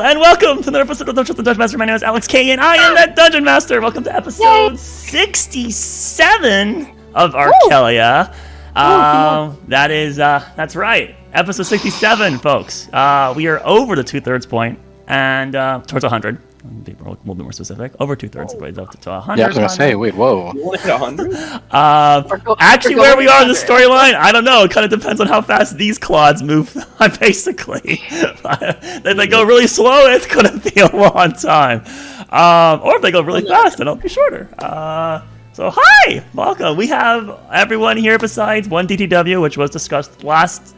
and welcome to another episode of Don't Trust the Dungeon Master. My name is Alex K, and I am that Dungeon Master. Welcome to episode 67 of Arkelya. That's right, episode 67, folks. We are over the 2/3 point, and towards 100. A little bit more specific, over 2/3 of the way up to 100. Yeah, I was gonna say, wait, whoa. You only hit 100? Actually, where we are in the storyline, I don't know. It kind of depends on how fast these clods move, basically. If they go really slow, it's gonna be a long time. Or if they go really fast, then it'll be shorter. So hi, welcome. We have everyone here besides one DTW, which was discussed last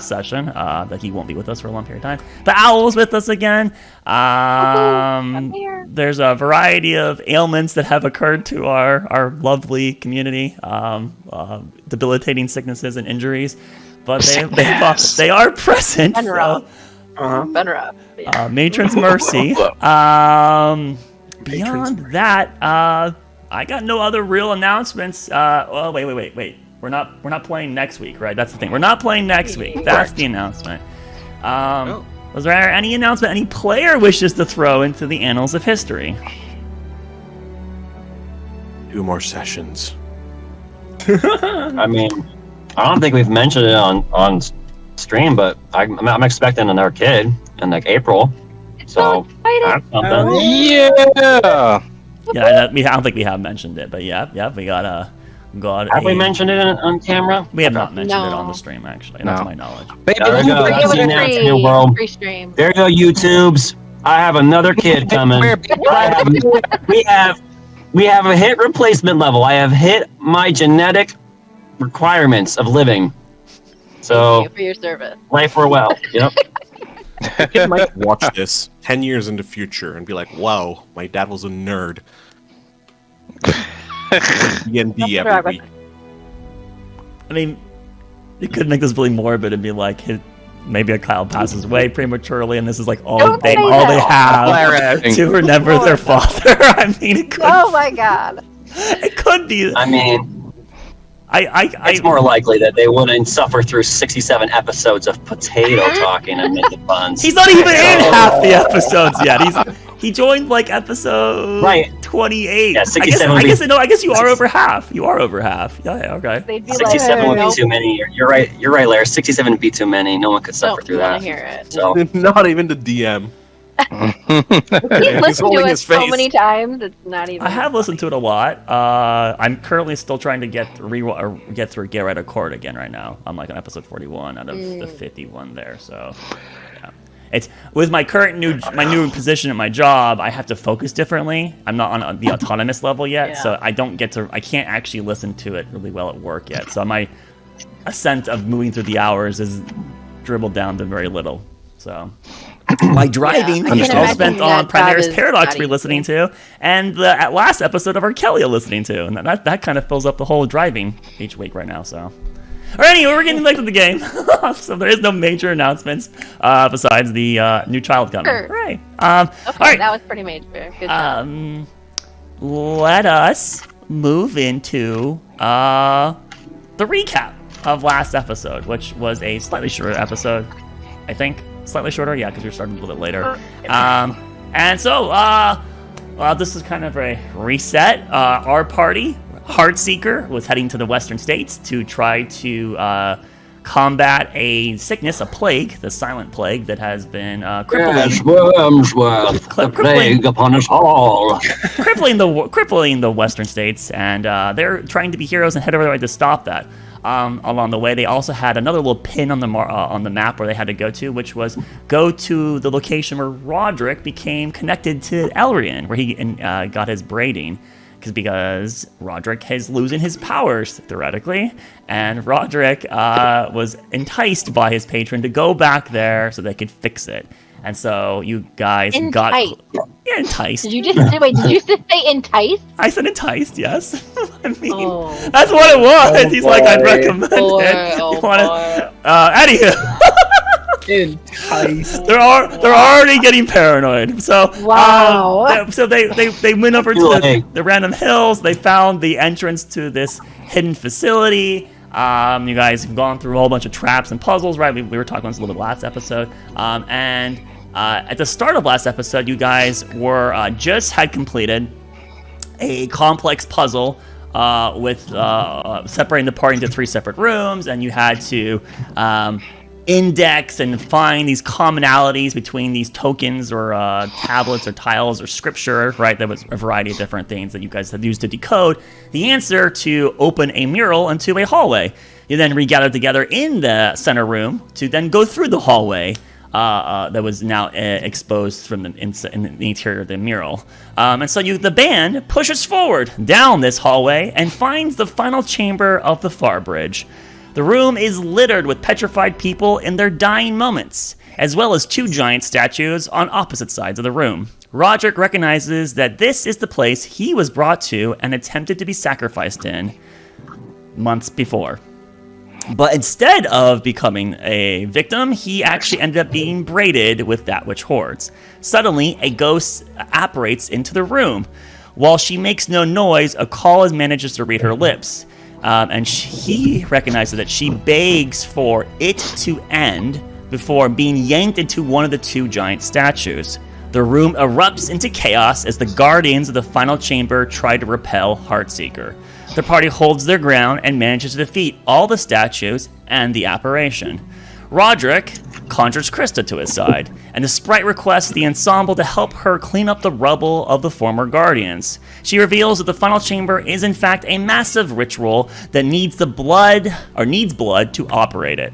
session, that he won't be with us for a long period of time. But Owl's with us again. There's a variety of ailments that have occurred to our lovely community, debilitating sicknesses and injuries, but they are present. Been rough. Yeah. Matron's Mercy. Beyond that, I got no other real announcements. Oh, wait. We're not playing next week, right? That's the thing. We're not playing next week. That's the announcement. Was there any announcement, any player wishes to throw into the annals of history? 2 more sessions. I mean, I don't think we've mentioned it on stream, but I'm expecting another kid in like April. So that's something. Yeah! Yeah, I don't think we have mentioned it, but yeah, we got Have we mentioned it on camera? We have not mentioned it on the stream, actually. That's my knowledge. Baby, There we go. That's the announcement, world. Free stream. There you go, YouTubes. I have another kid coming. We have a hit replacement level. I have hit my genetic requirements of living. So Thank you for your service. life or well. Yep. The kid might watch this 10 years in the future and be like, wow, my dad was a nerd. D&D every week. I mean, you could make this really morbid and be like, maybe a child passes away prematurely, and this is like all they have to remember their father. I mean, it could. Oh my god. It could be. I mean, it's more likely that they wouldn't suffer through 67 episodes of potato talking and making puns. He's not even in half the episodes yet. He joined like episode 28. Yeah, 67. I guess you are over half. You are over half. Yeah, okay. 67 would be too many. You're right, Larry. 67 would be too many. No one could suffer through that. Hear it. So Not even the DM. He's listened to holding it his so face. many times. It's not even. I have listened to it a lot. I'm currently still trying to get through Get Right Accord again right now. I'm like on episode 41 out of the 51 there. So yeah. It's with my current new position at my job. I have to focus differently. I'm not on the autonomous level yet, so I can't actually listen to it really well at work yet. So my ascent of moving through the hours is dribbled down to very little. So my driving is all spent on Primerus Paradox re-listening to, and the last episode of Arkelya listening to, and that kind of fills up the whole driving each week right now. So. Or anyway, we're getting back to the game. So there is no major announcements besides the new child coming. Sure. Right. Okay, all right. that was pretty major. Good job. Let us move into the recap of last episode, which was a slightly shorter episode, I think. Slightly shorter, yeah, because we started a little bit later. And so this is kind of a reset. Our party, Heartseeker, was heading to the western states to try to combat a sickness, a plague, the silent plague that has been crippling upon us all. crippling the western states, and they're trying to be heroes and head over there to stop that. Along the way, they also had another little pin on the map where they had to go to, which was go to the location where Roderick became connected to Elrian, where he got his braiding. Because Roderick is losing his powers, theoretically, and Roderick was enticed by his patron to go back there so they could fix it. And so you guys got enticed. Did you just say enticed? I said enticed, yes. I mean, that's what it was. He's like, I'd recommend it. Anywho. Enticed. They're already getting paranoid. So wow. So they went over to the random hills. They found the entrance to this hidden facility. You guys have gone through a whole bunch of traps and puzzles, right? We were talking about this a little bit last episode. And At the start of last episode, you guys were just had completed a complex puzzle with separating the party into 3 separate rooms, and you had to index and find these commonalities between these tokens or tablets or tiles or scripture, right? There was a variety of different things that you guys had used to decode the answer to open a mural into a hallway. You then regathered together in the center room to then go through the hallway that was now exposed from in the interior of the mural. And so the band pushes forward down this hallway and finds the final chamber of the Far Bridge. The room is littered with petrified people in their dying moments, as well as 2 giant statues on opposite sides of the room. Roderick recognizes that this is the place he was brought to and attempted to be sacrificed in months before. But instead of becoming a victim, he actually ended up being braided with that which hoards. Suddenly, a ghost apparates into the room. While she makes no noise, a call manages to read her lips. And he recognizes that she begs for it to end before being yanked into one of the 2 giant statues. The room erupts into chaos as the guardians of the final chamber try to repel Heartseeker. The party holds their ground and manages to defeat all the statues and the apparition. Roderick conjures Krista to his side, and the sprite requests the ensemble to help her clean up the rubble of the former guardians. She reveals that the final chamber is in fact a massive ritual that needs blood to operate it.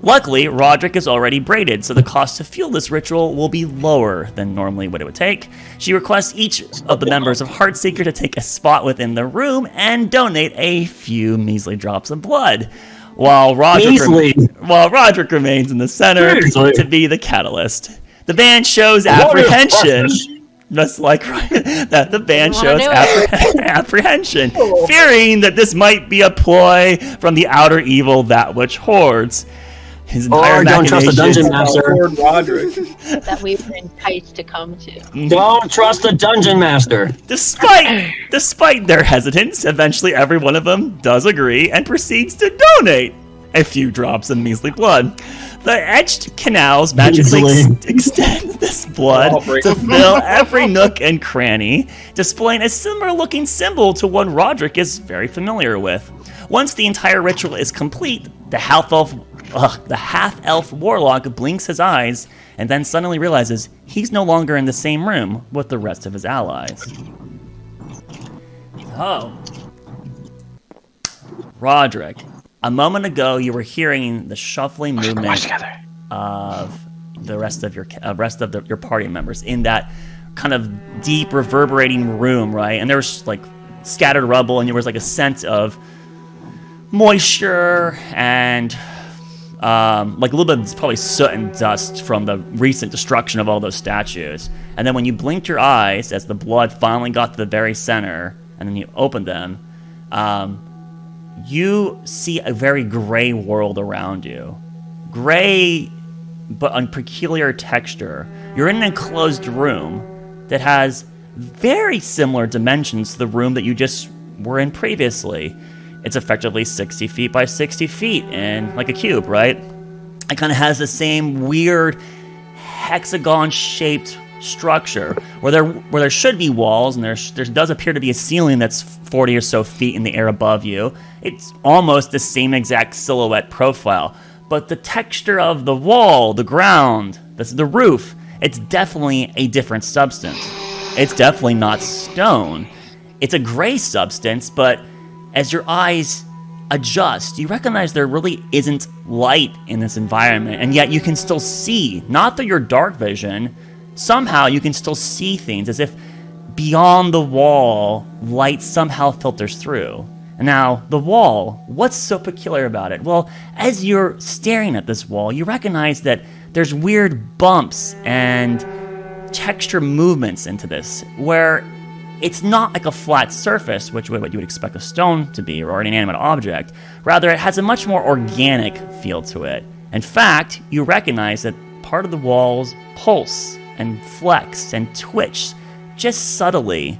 Luckily, Roderick is already braided, so the cost to fuel this ritual will be lower than normally what it would take. She requests each of the members of Heartseeker to take a spot within the room and donate a few measly drops of blood, while Roderick remains in the center to be the catalyst. The band shows apprehension. Just like that, the band shows apprehension, fearing that this might be a ploy from the outer evil that which hoards. His entire don't trust the dungeon master. That we've been enticed to come to. Don't trust the dungeon master. Despite their hesitance, eventually every one of them does agree and proceeds to donate a few drops of measly blood. The etched canals magically extend this blood to fill every nook and cranny, displaying a similar-looking symbol to one Roderick is very familiar with. Once the entire ritual is complete, the half-elf warlock blinks his eyes and then suddenly realizes he's no longer in the same room with the rest of his allies. Oh. Roderick, a moment ago you were hearing the shuffling movement of the rest of your party members in that kind of deep reverberating room, right? And there was like scattered rubble and there was like a sense of moisture and like a little bit of probably soot and dust from the recent destruction of all those statues. And then when you blinked your eyes as the blood finally got to the very center and then you opened them, you see a very gray world around you. Gray, but on peculiar texture. You're in an enclosed room that has very similar dimensions to the room that you just were in previously. It's effectively 60 feet by 60 feet in like a cube, right? It kind of has the same weird hexagon-shaped structure where there should be walls, and there does appear to be a ceiling that's 40 or so feet in the air above you. It's almost the same exact silhouette profile, but the texture of the wall, the ground, the roof, it's definitely a different substance. It's definitely not stone. It's a gray substance, but as your eyes adjust, you recognize there really isn't light in this environment, and yet you can still see, not through your dark vision, somehow you can still see things as if beyond the wall, light somehow filters through. And now, the wall, what's so peculiar about it? Well, as you're staring at this wall, you recognize that there's weird bumps and texture movements into this, where it's not like a flat surface, which is what you would expect a stone to be, or an inanimate object. Rather, it has a much more organic feel to it. In fact, you recognize that part of the walls pulse and flex and twitch just subtly.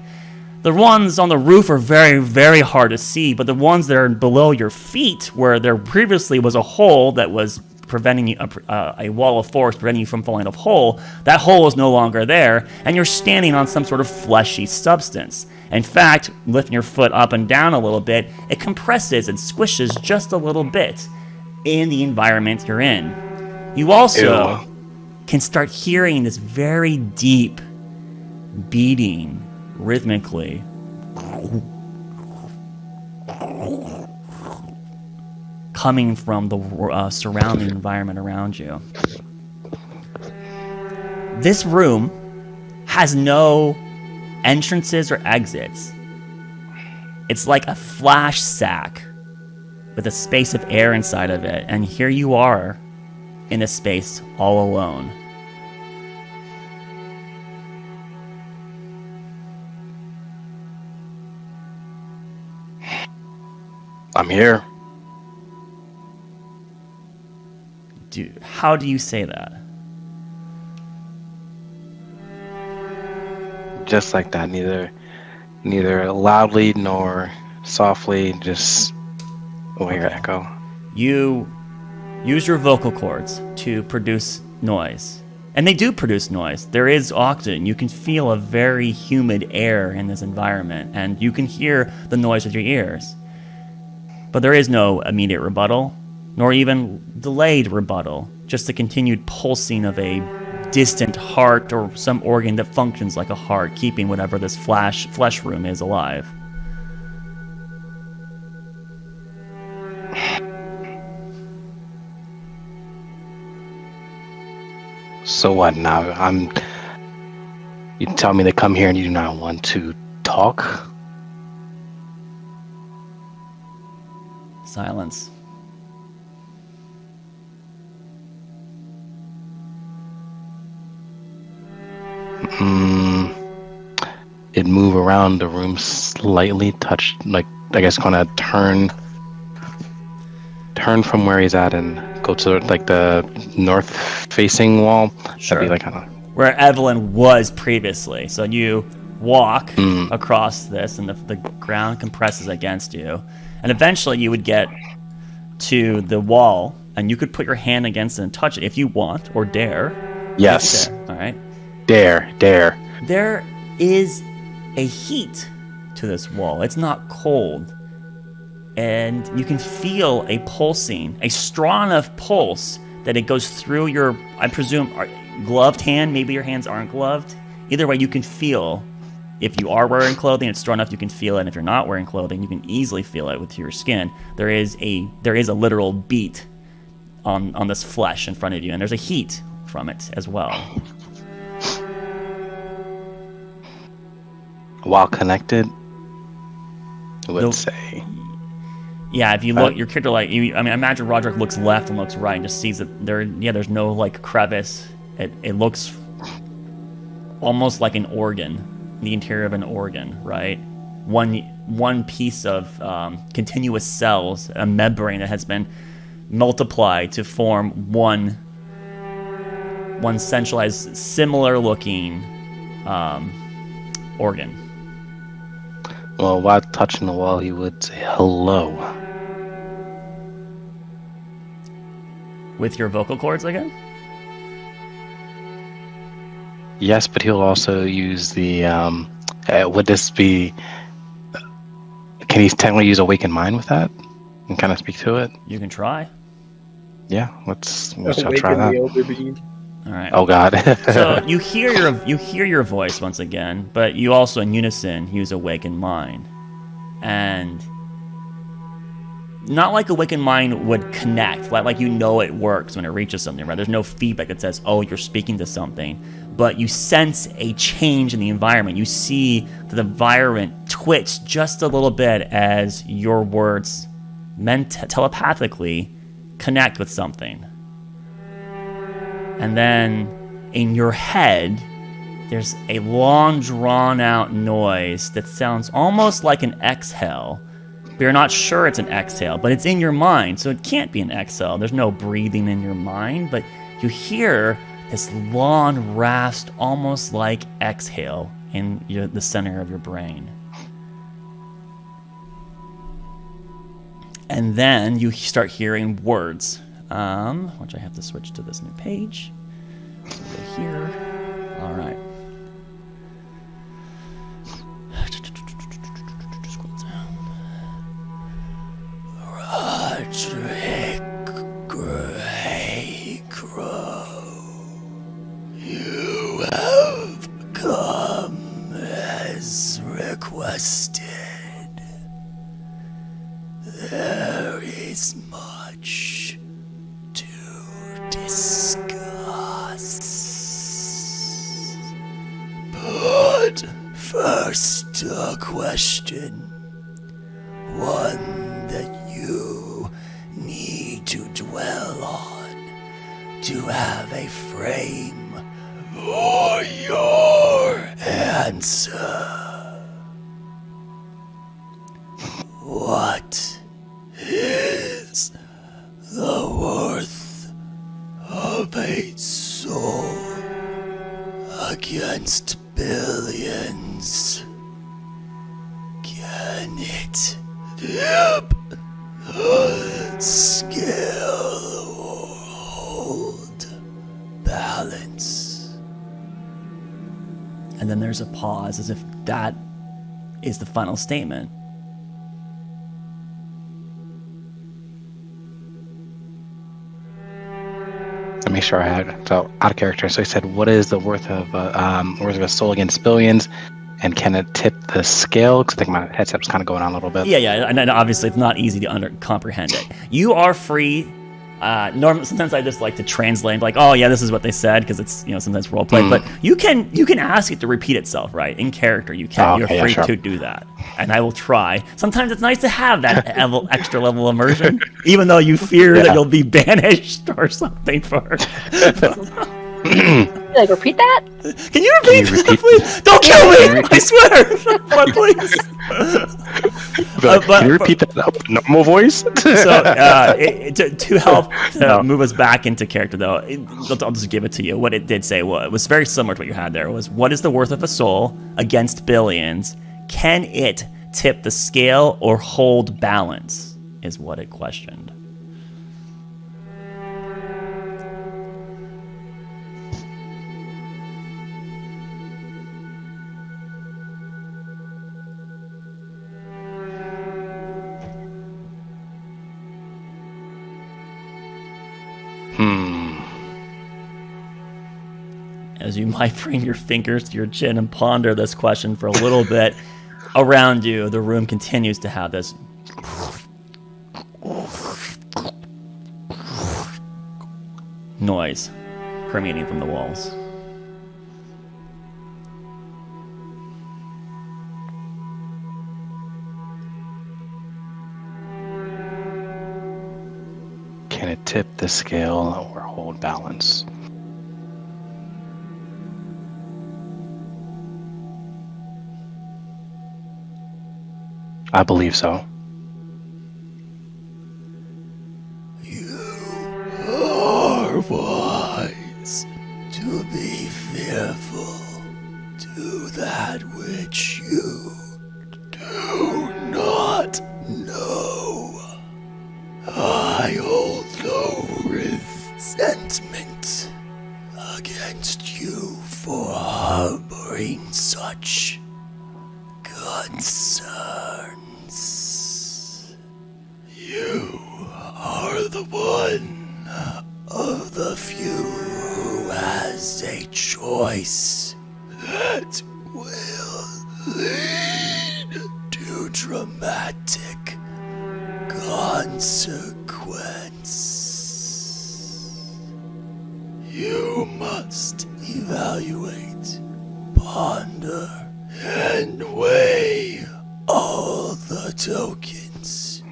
The ones on the roof are very, very hard to see, but the ones that are below your feet, where there previously was a hole that was preventing you, a wall of force preventing you from falling off a hole, that hole is no longer there, and you're standing on some sort of fleshy substance. In fact, lifting your foot up and down a little bit, it compresses and squishes just a little bit in the environment you're in. You also can start hearing this very deep beating rhythmically. Coming from the surrounding environment around you. This room has no entrances or exits. It's like a flash sack with a space of air inside of it, and here you are in a space all alone. I'm here. How do you say that? Just like that, neither loudly nor softly, just your echo. You use your vocal cords to produce noise. And they do produce noise. There is oxygen. You can feel a very humid air in this environment, and you can hear the noise with your ears. But there is no immediate rebuttal, nor even delayed rebuttal, just the continued pulsing of a distant heart or some organ that functions like a heart, keeping whatever this flesh room is alive. So what now? You tell me to come here and you do not want to talk? Silence. It move around the room slightly, touch, like, I guess kind of turn from where he's at and go to like the north facing wall. Sure. That'd be like kind of where Evelyn was previously. So you walk across this, and the ground compresses against you. And eventually you would get to the wall, and you could put your hand against it and touch it if you want, or dare. Yes. All right. Dare. There is a heat to this wall. It's not cold. And you can feel a pulsing, a strong enough pulse that it goes through your, I presume, gloved hand. Maybe your hands aren't gloved. Either way, you can feel. If you are wearing clothing, it's strong enough you can feel it. And if you're not wearing clothing, you can easily feel it with your skin. There is a literal beat on this flesh in front of you, and there's a heat from it as well. While connected, I would say. Yeah, if you look, your character imagine Roderick looks left and looks right and just sees that there's no like crevice. It looks almost like an organ, the interior of an organ, right? One piece of continuous cells, a membrane that has been multiplied to form one centralized, similar looking organ. Well, while touching the wall, he would say hello. With your vocal cords again? Yes, but he'll also use the. Would this be? Can he technically use Awaken Mind with that and kind of speak to it? You can try. Yeah, let's try that. All right. Oh God. So you hear your voice once again, but you also in unison use Awaken Mind, and not like Awaken Mind would connect, like it works when it reaches something, right? There's no feedback that says, oh, you're speaking to something, but you sense a change in the environment. You see the environment twitch just a little bit as your words meant telepathically connect with something. And then in your head, there's a long, drawn-out noise that sounds almost like an exhale. But you're not sure it's an exhale, but it's in your mind, so it can't be an exhale. There's no breathing in your mind, but you hear this long, rasped, almost like exhale in the center of your brain. And then you start hearing words. which I have to switch to this new page. So we'll go here. All right. Scroll down. Roderick Greycrow, you have come as requested. There is much to discuss. But first, a question. One that you need to dwell on to have a frame for your answer. What is the worth of a soul against billions? Can it tip the scale or hold balance? And then there's a pause as if that is the final statement. To make sure I had so out of character. So he said, "What is the worth of a soul against billions? And can it tip the scale?" Because I think my headset's kind of going on a little bit. Yeah, and then obviously it's not easy to comprehend it. You are free. Sometimes I just like to translate, like, oh yeah, this is what they said, because it's sometimes role play. But you can ask it to repeat itself, right, in character. You can. Oh, You're okay, free yeah, sure. to do that, and I will try. Sometimes it's nice to have that extra level of immersion, even though you fear that you'll be banished or something for. Like, repeat that? Can you repeat that, please? Don't kill me! I swear! But please. Can you repeat that in normal voice? So, to help move us back into character, though, I'll just give it to you. What it did say was very similar to what you had there. Was, what is the worth of a soul against billions? Can it tip the scale or hold balance? Is what it questioned. As you might bring your fingers to your chin and ponder this question for a little bit, around you, the room continues to have this noise permeating from the walls. Can it tip the scale or hold balance? I believe so. You are wise to be fearful to that which you do not know. I hold no resentment against you for harboring such concerns. You are the one of the few who has a choice that will lead to dramatic consequence. You must evaluate, ponder, and weigh all the tokens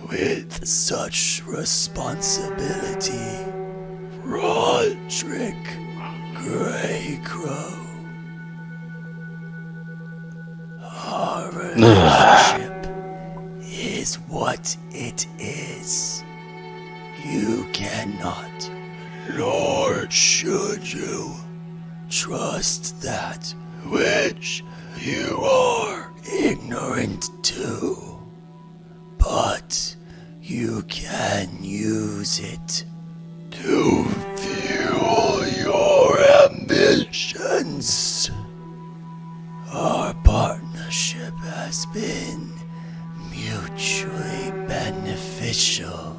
with such responsibility. Roderick Greycrow. Our relationship is what it is. You cannot, nor should you, trust that which you are ignorant to. But you can use it to fuel your ambitions. Our partnership has been mutually beneficial.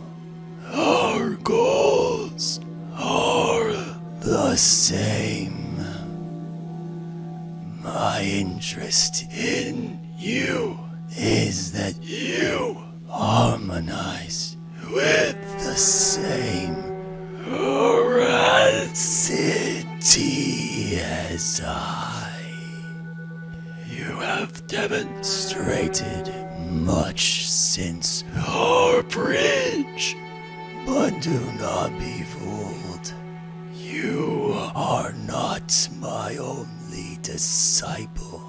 Our goals are the same. My interest in you is that you harmonize with the same veracity as I. You have demonstrated much since our bridge, but do not be fooled. You are not my only disciple.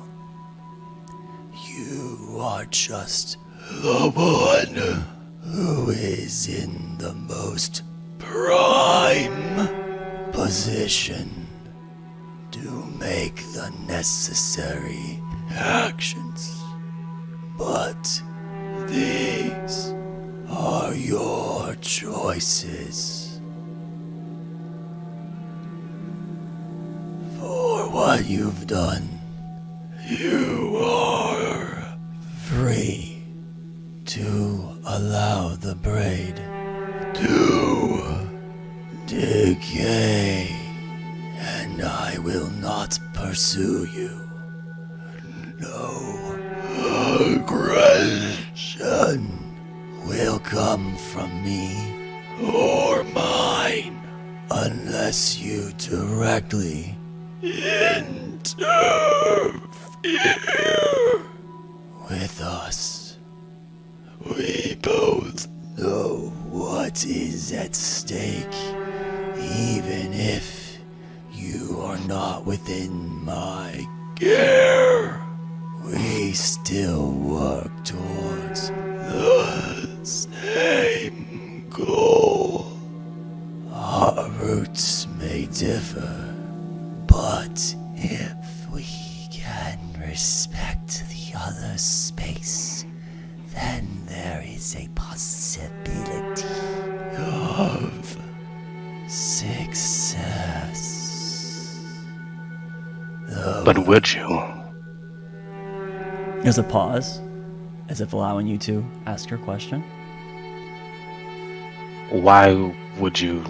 You are just the one who is in the most prime position to make the necessary actions. But these are your choices. For what you've done, you are free to allow the braid to decay, and I will not pursue you. No aggression will come from me or mine unless you directly interfere with us. We both know what is at stake, even if you are not within my care. We still work towards the same goal. Our routes may differ, but if we can respect the other's space, then there is a possibility of success. But would you? There's a pause, as if allowing you to ask your question. Why would you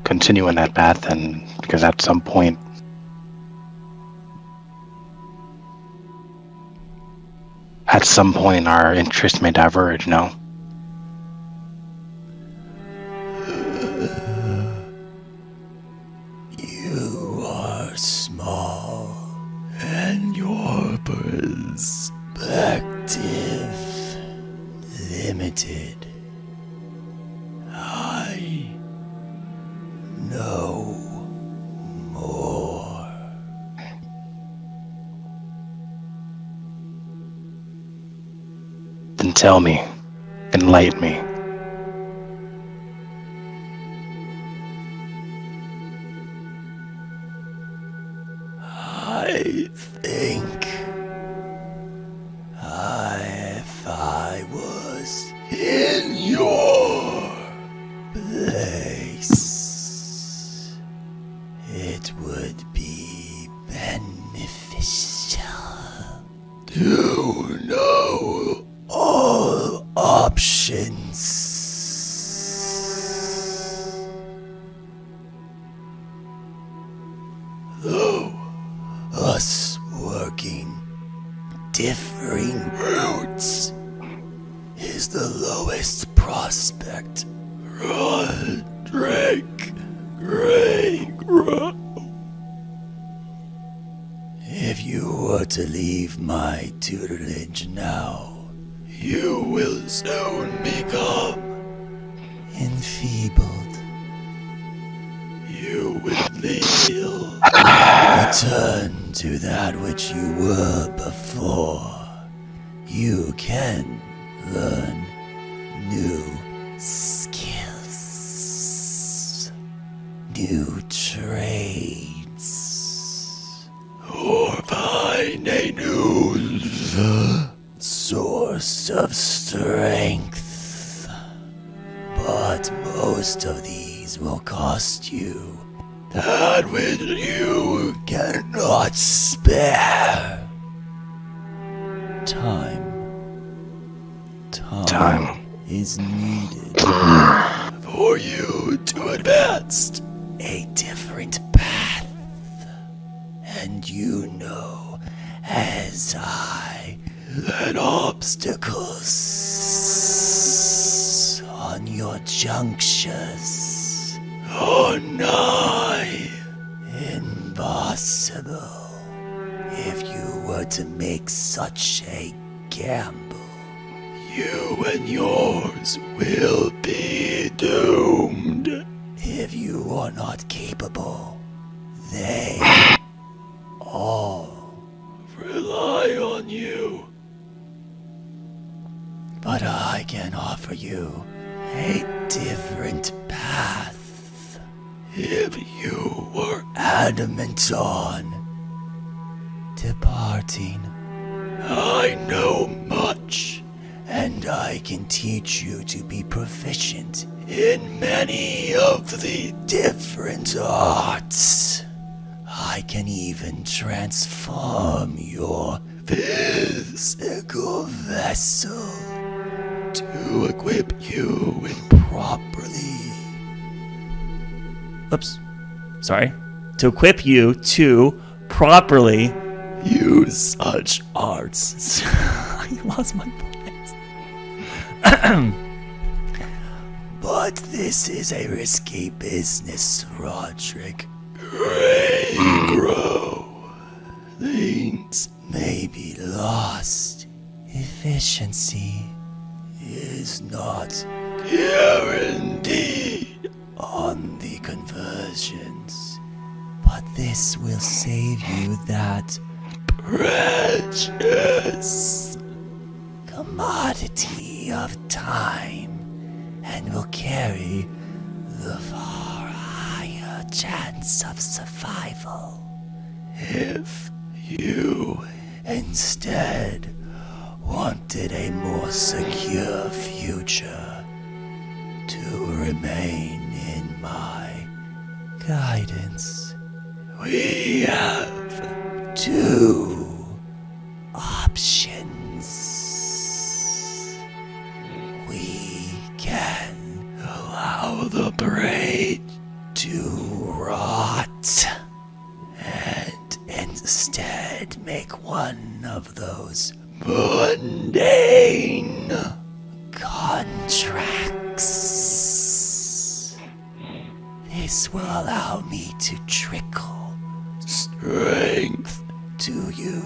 continue in that path then? Because at some point, our interests may diverge, no? You are small, and your perspective limited. I know more. Then tell me, enlighten me. I think if I was in your place, it would be beneficial to know all options. Though us working differing routes is the lowest prospect. Roderick Grey Grow. If you were to leave my tutelage now, you will soon become enfeebled. You will return to that which you were before. You can learn new skills, new trades, or find a new source of strength. But most of these will cost you that which you cannot spare. Time is needed for you to advance a different path. And you know, as I, that obstacles on your junctures are nigh impossible. If you were to make such a gamble, you and yours will be doomed. If you are not capable, they all rely on you. But I can offer you a different path. If you were adamant on departing, I know much, and I can teach you to be proficient in many of the different arts. I can even transform your physical vessel to equip you with properly. Oops. Sorry. To equip you to properly Use such arts. I lost my voice. But this is a risky business, Roderick. Gray grow. Things may be lost. Efficiency is not guaranteed on the conversions. But this will save you that precious commodity of time, and will carry the far higher chance of survival. If you instead wanted a more secure future, to remain in my guidance, we have two options. We can allow the braid to rot and instead make one of those mundane contracts. This will allow me to trickle strength to you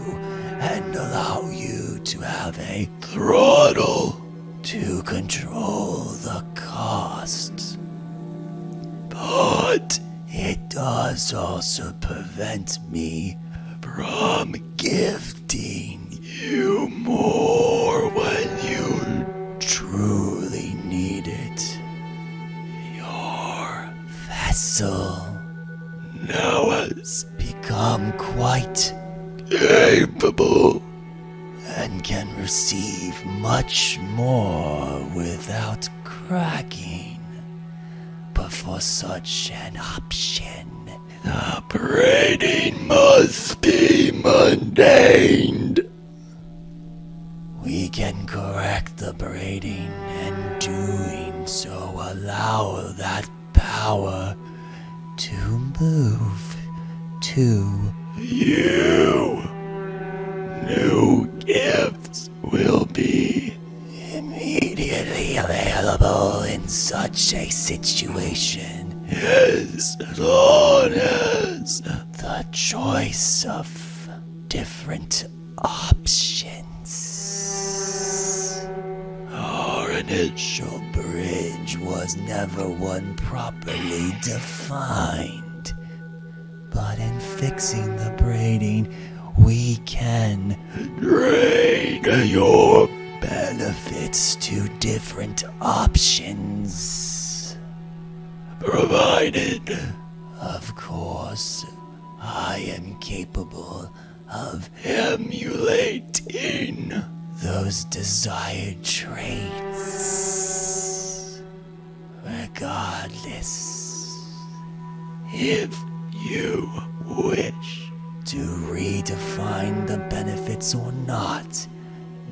and allow you to have a throttle to control the cost. But it does also prevent me from gifting you more when you truly need it. Your vessel now has become quite capable and can receive much more without cracking. But for such an option, the braiding must be mundane. We can correct the braiding, and doing so allow that power to move to you. New gifts will be immediately available in such a situation, as long as the choice of different options. Our initial bridge was never one properly defined, but in fixing the braiding, we can trade your benefits to different options. Provided, of course, I am capable of emulating those desired traits. Regardless, if you wish to redefine the benefits or not,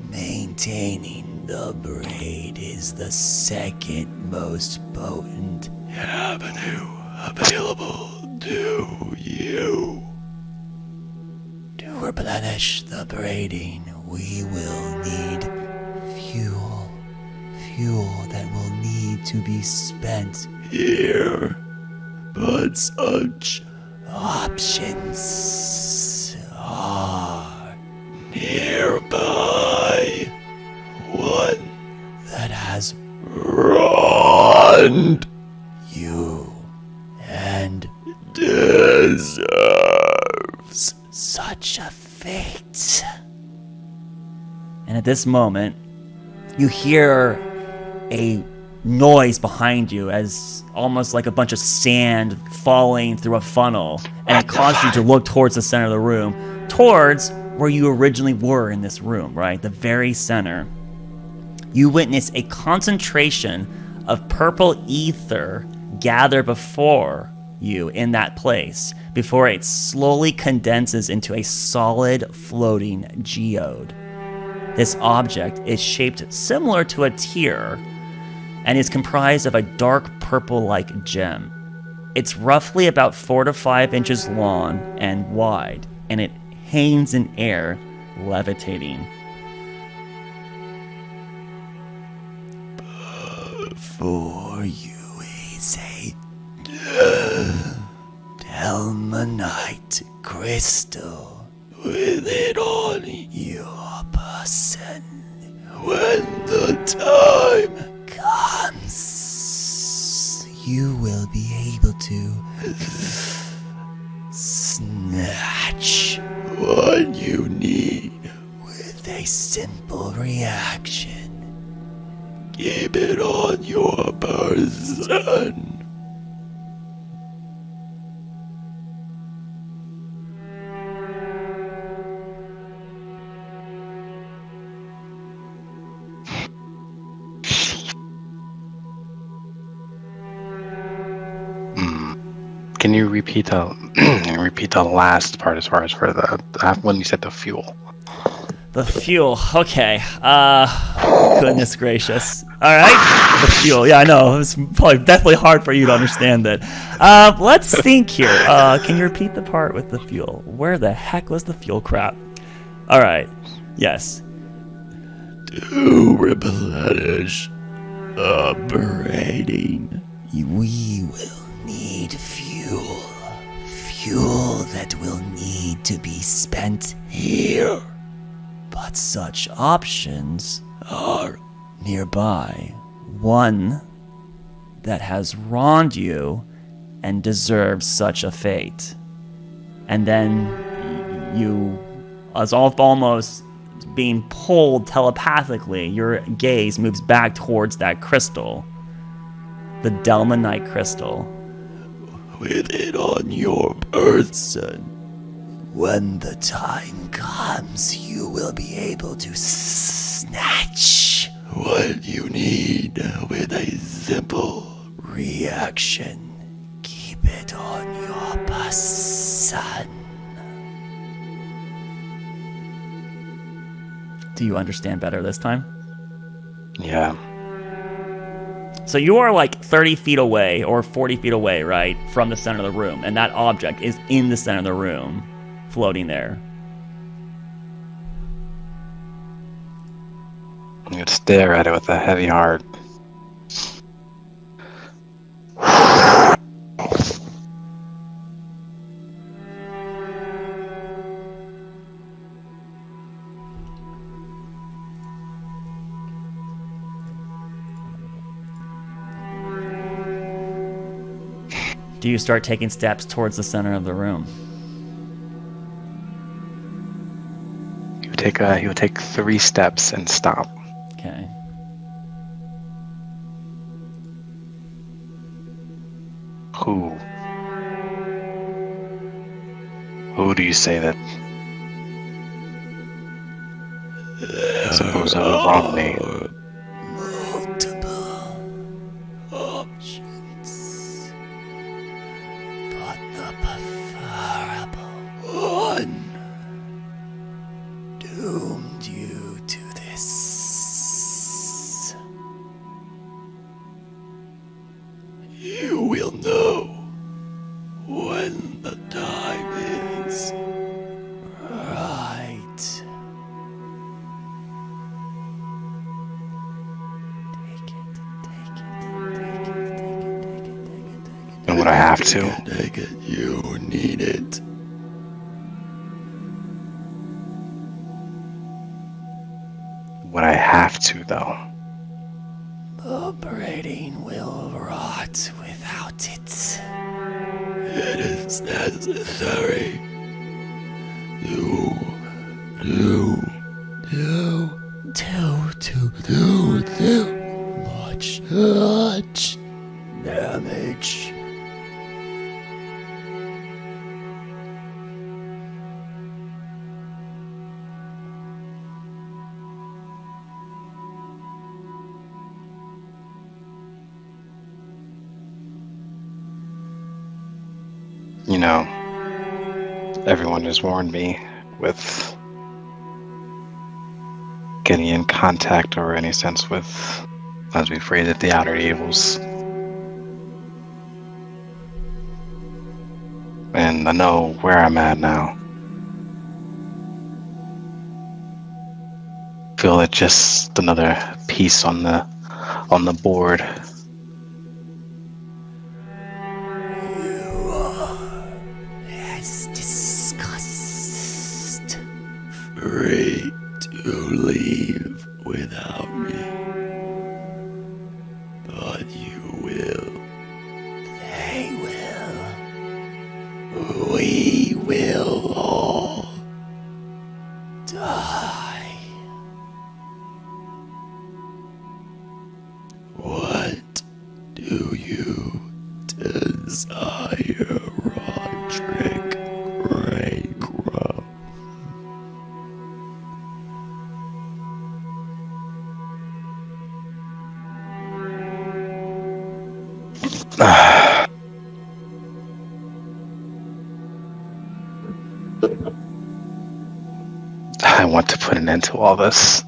maintaining the braid is the second most potent avenue available to you. To replenish the braiding, we will need fuel. Fuel that will need to be spent here. But such options are nearby. One that has wronged you and deserves such a fate. And at this moment, you hear a noise behind you as almost like a bunch of sand falling through a funnel, and it caused you to look towards the center of the room, towards where you originally were in this room, right? The very center. You witness a concentration of purple ether gather before you in that place before it slowly condenses into a solid floating geode. This object is shaped similar to a tear and is comprised of a dark purple-like gem. It's roughly about 4 to 5 inches long and wide, and it hangs in air, levitating. For you is a Delmonite crystal with it on your person. When the time comes, you will be able to snatch what you need with a simple reaction. Keep it on your person. Can you repeat the last part as far as for the when you said the fuel? The fuel. Okay. Goodness gracious. All right. The fuel. Yeah, I know. It's probably definitely hard for you to understand that. Let's think here. Can you repeat the part with the fuel? Where the heck was the fuel crap? All right. Yes. To replenish the braiding, we will need fuel. Fuel that will need to be spent here. But such options are nearby. One that has wronged you and deserves such a fate. And then you, as almost being pulled telepathically, your gaze moves back towards that crystal. The Delmonite crystal. With it on your person. When the time comes, you will be able to snatch what you need with a simple reaction. Keep it on your person. Do you understand better this time? Yeah. So you are like 30 feet away or 40 feet away, right, from the center of the room, and that object is in the center of the room, floating there. You would stare at it with a heavy heart. Do you start taking steps towards the center of the room? He would take 3 steps and stop. Okay. Who do you say that? I suppose I would wrong me. Multiple options. But one doomed you to this. You will know when the time is right. And would I have to? Take it. You need it. Would I have to, though? The brain will rot without it. It is necessary. Do much damage. You know, everyone has warned me with getting in contact or any sense with, as we phrase it, the outer evils. And I know where I'm at now. Feel it just another piece on the board. You are, as discussed, free to leave without me. But you will. They will. We will all die. What do you desire, Roderick Greygrow? I want to put an end to all this.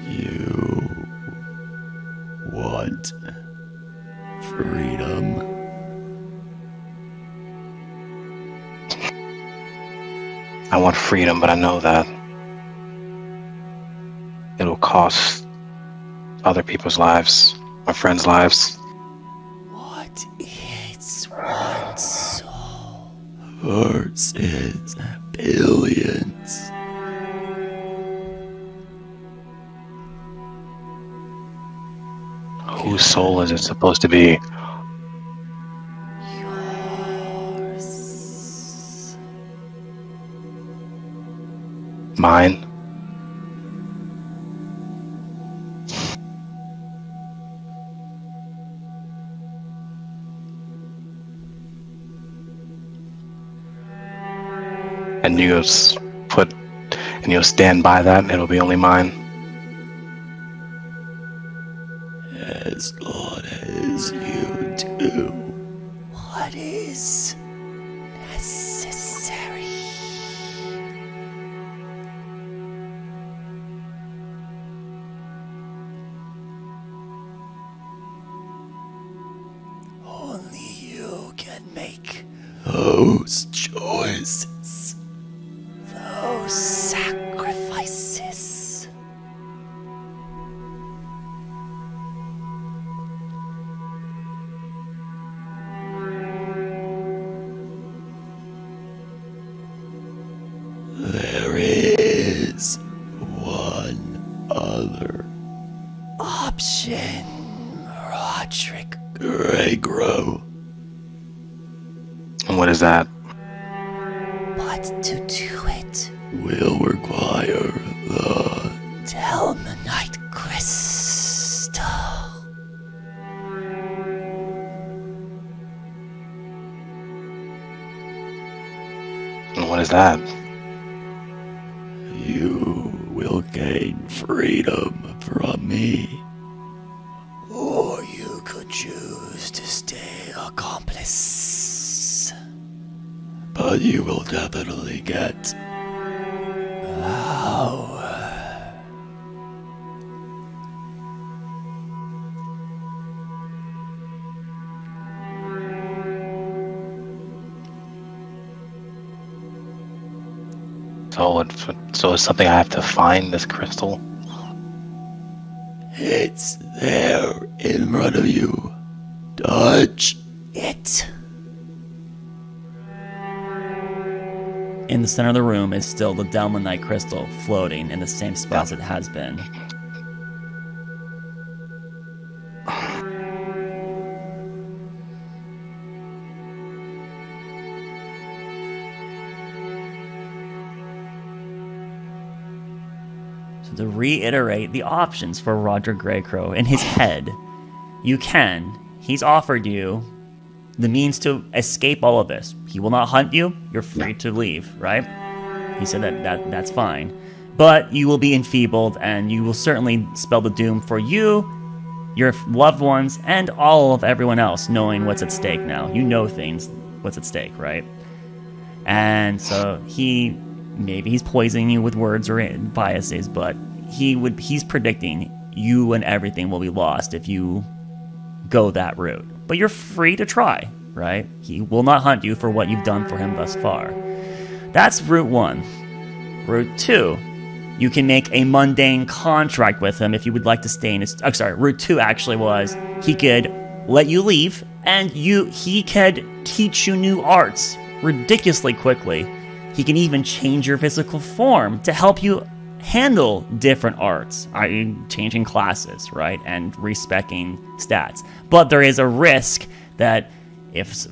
You want freedom? I want freedom, but I know that it'll cost other people's lives, my friends' lives. What is one soul versus billions? Whose soul is it supposed to be? Yours. Mine? And you'll stand by that, and it'll be only mine. As long as you do what is necessary. Only you can make those choices, those sacrifices. There is one other option, Roderick Greygrow. And what is that? But to do it will require the Delmonite Crystal. And what is that? You will gain freedom from me. Or you could choose to stay accomplice. But you will definitely get power. So it's something I have to find this crystal. It's there in front of you. Touch it. In the center of the room is still the Delmonite crystal floating in the same spots it has been. So to reiterate the options for Roger Greycrow in his head, he's offered you the means to escape all of this. He will not hunt you. You're free to leave, right? He said that's fine. But you will be enfeebled, and you will certainly spell the doom for you, your loved ones, and all of everyone else knowing what's at stake now. You know what's at stake, right? And so maybe he's poisoning you with words or biases, but he's predicting you and everything will be lost if you go that route. But you're free to try, right? He will not hunt you for what you've done for him thus far. That's route 1. Route 2, you can make a mundane contract with him if you would like to stay in his... route 2 actually was he could let you leave, and he could teach you new arts ridiculously quickly. He can even change your physical form to help you handle different arts, i.e. changing classes, right, and respecing stats. But there is a risk that if,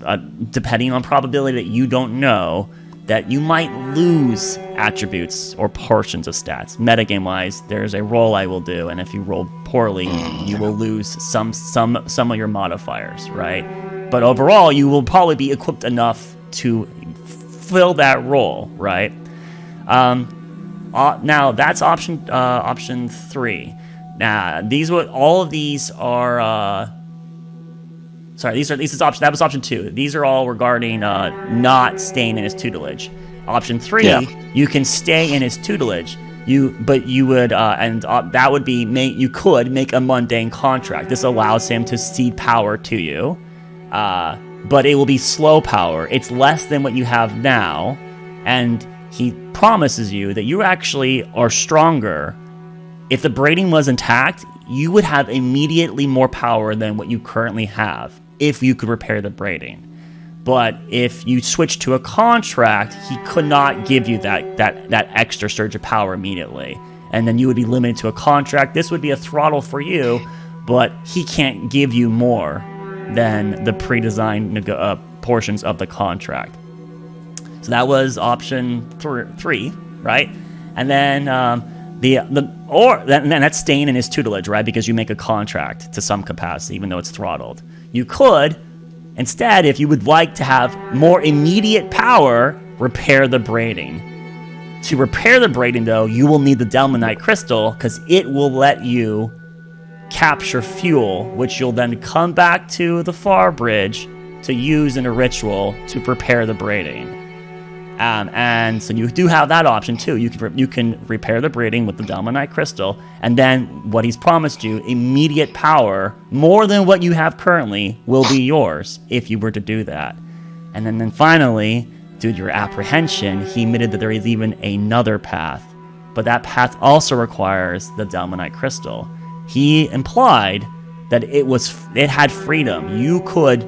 depending on probability that you don't know, that you might lose attributes or portions of stats. Metagame-wise, there's a roll I will do, and if you roll poorly, you will lose some of your modifiers, right? But overall, you will probably be equipped enough to fill that role, right? Now that's option 3. Now all of these are that was option 2. These are all regarding not staying in his tutelage. Option 3, you can stay in his tutelage. You could make a mundane contract. This allows him to cede power to you, but it will be slow power. It's less than what you have now, and he promises you that you actually are stronger. If the braiding was intact, you would have immediately more power than what you currently have if you could repair the braiding. But if you switch to a contract, he could not give you that extra surge of power immediately. And then you would be limited to a contract. This would be a throttle for you, but he can't give you more than the pre-designed portions of the contract. So that was option 3, right? And then then that's staying in his tutelage, right? Because you make a contract to some capacity, even though it's throttled. You could, instead, if you would like to have more immediate power, repair the braiding. To repair the braiding, though, you will need the Delmonite crystal, because it will let you capture fuel, which you'll then come back to the Far Bridge to use in a ritual to prepare the braiding. And so you do have that option too. You can repair the braiding with the Delmonite crystal, and then what he's promised you, immediate power, more than what you have currently, will be yours if you were to do that. And then finally, due to your apprehension, he admitted that there is even another path, but that path also requires the Delmonite crystal. He implied that it had freedom. You could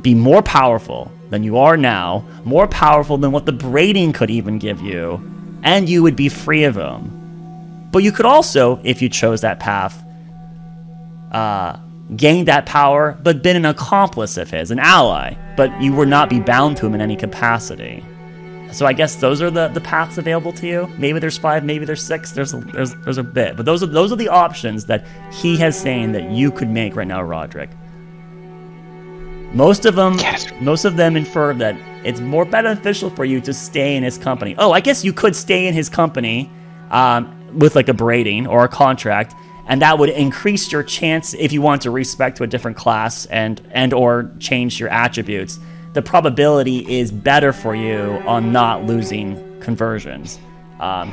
be more powerful than you are now, more powerful than what the braiding could even give you, and you would be free of him. But you could also, if you chose that path, gain that power, but been an accomplice of his, an ally, but you would not be bound to him in any capacity. So I guess those are the paths available to you. Maybe there's 5, maybe there's 6. There's a bit, but those are the options that he has saying that you could make right now, Roderick. Most of them infer that it's more beneficial for you to stay in his company. Oh, I guess you could stay in his company, with like a braiding or a contract, and that would increase your chance if you want to respec to a different class and or change your attributes. The probability is better for you on not losing conversions.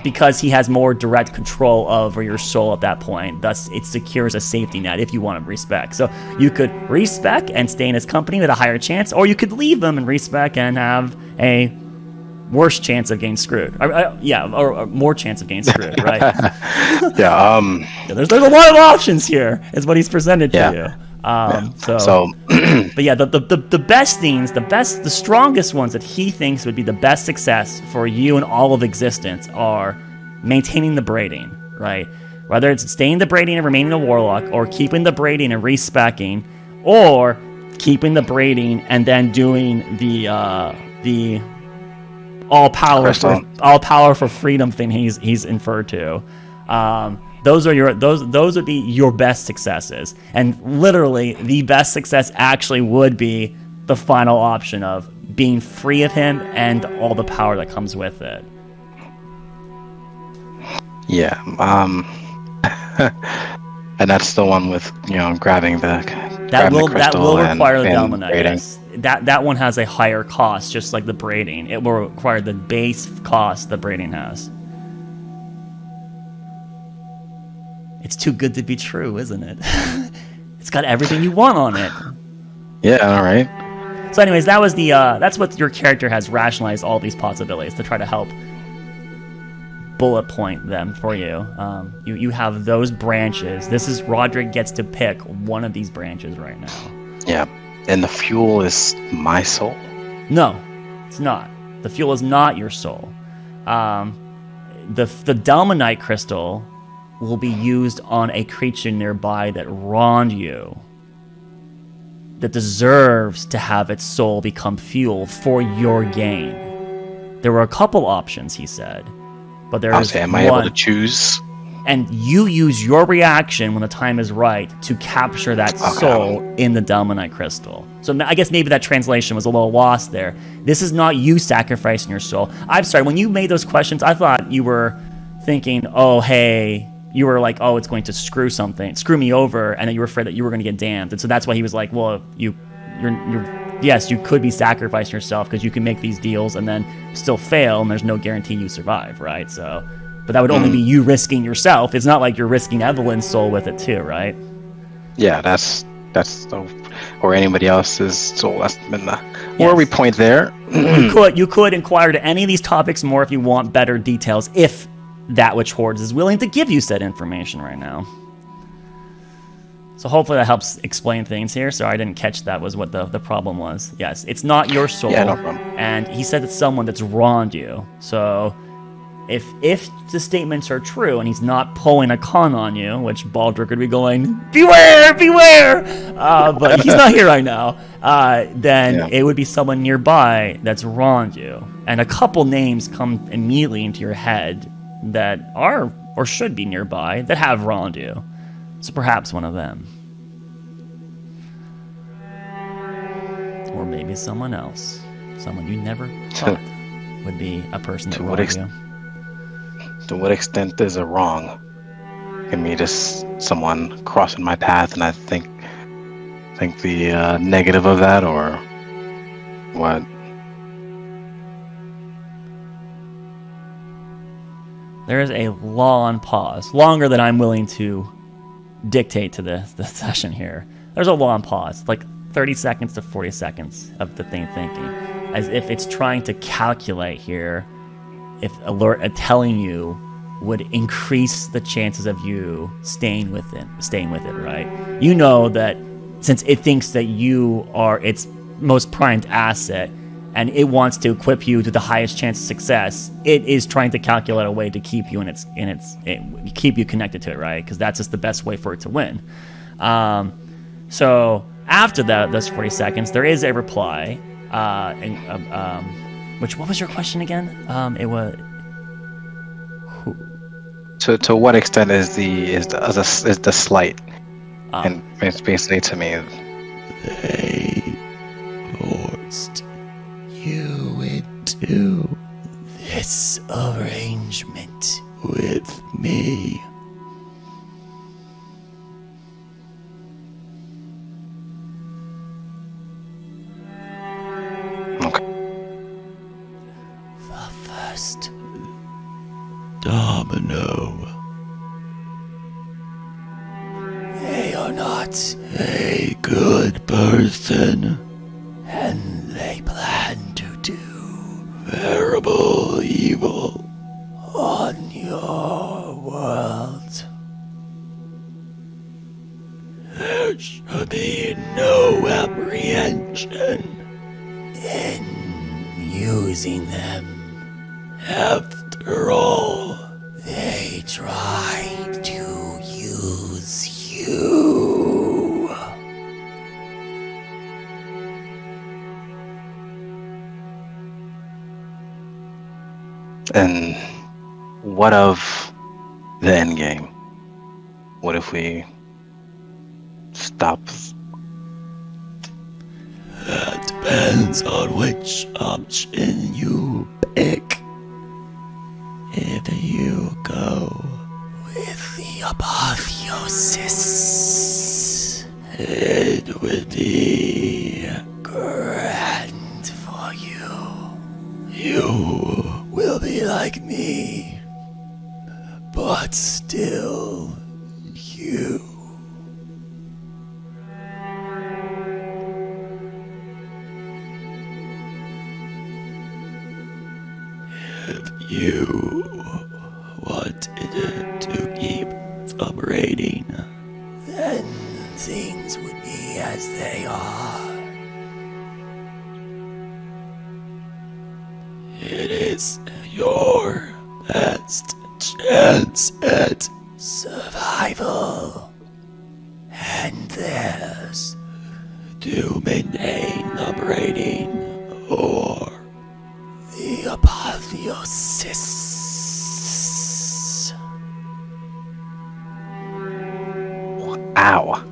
Because he has more direct control over your soul at that point. Thus, it secures a safety net if you want to respec. So you could respec and stay in his company with a higher chance, or you could leave them and respec and have a worse chance of getting screwed. Or more chance of getting screwed, right? Yeah. There's a lot of options here, is what he's presented to you. But yeah, the best things, the strongest ones that he thinks would be the best success for you in all of existence are maintaining the braiding, right? Whether it's staying the braiding and remaining a warlock, or keeping the braiding and respecking, or keeping the braiding and then doing the all power for freedom thing he's inferred to. Those would be your best successes, and literally the best success actually would be the final option of being free of him and all the power that comes with it. Yeah. And that's the one with grabbing the That will crystal require the and Delmonite. braiding. Yes. That one has a higher cost, just like the braiding. It will require the base cost the braiding has. It's too good to be true, isn't it? It's got everything you want on it. Yeah, all right. So anyways, that was that's what your character has rationalized all these possibilities to try to help bullet point them for you. You have those branches. This is Roderick gets to pick one of these branches right now. Yeah. And the fuel is my soul? No, it's not. The fuel is not your soul. The Delmonite crystal will be used on a creature nearby that wronged you, that deserves to have its soul become fuel for your gain. There were a couple options, he said, but there is am I able to choose? And you use your reaction when the time is right to capture that soul in the Delmonite crystal. So I guess maybe that translation was a little lost there. This is not you sacrificing your soul. I'm sorry, when you made those questions, I thought you were thinking, oh, hey, you were like, oh, it's going to screw me over, and then you were afraid that you were going to get damned. And so that's why he was like, well, yes, you could be sacrificing yourself because you can make these deals and then still fail, and there's no guarantee you survive, right? So, but that would only be you risking yourself. It's not like you're risking Evelyn's soul with it too, right? Yeah, that's or anybody else's soul. That's been the where we point there. You could inquire to any of these topics more if you want better details, if that which Hordes is willing to give you said information right now. So hopefully that helps explain things here. Sorry, I didn't catch that was what the problem was. Yes, it's not your soul. Yeah, no problem. And he said it's someone that's wronged you. So if the statements are true and he's not pulling a con on you, which Baldric would be going, beware, but he's not here right now, then it would be someone nearby that's wronged you. And a couple names come immediately into your head that are or should be nearby that have wronged you. So perhaps one of them. Or maybe someone else. Someone you never thought would be a person that wronged you. To what extent is it wrong? Can be just someone crossing my path and I think the negative of that, or what? There is a long pause, longer than I'm willing to dictate to the session here. There's a long pause, like 30 seconds to 40 seconds of the thing thinking, as if it's trying to calculate here if telling you would increase the chances of you staying with it, right? You know that since it thinks that you are its most primed asset, and it wants to equip you to the highest chance of success, it is trying to calculate a way to keep you keep you connected to it, right? Because that's just the best way for it to win. So after those 40 seconds, there is a reply. What was your question again? It was. To what extent is the slight? And it's basically to me. They forced you into this arrangement with me. Okay. The first domino. They are not a good person, and they plan to do terrible evil on your world. There should be no apprehension in using them. After all, they tried to use you. And what of the end game? What if we stop? That depends on which option you pick. If you go with the apotheosis, it would be grand for you. You will be like me, but still you. If you wanted to keep operating, then things would be as they are. It is your best chance at survival, and theirs to maintain operating or the apotheosis. Ow.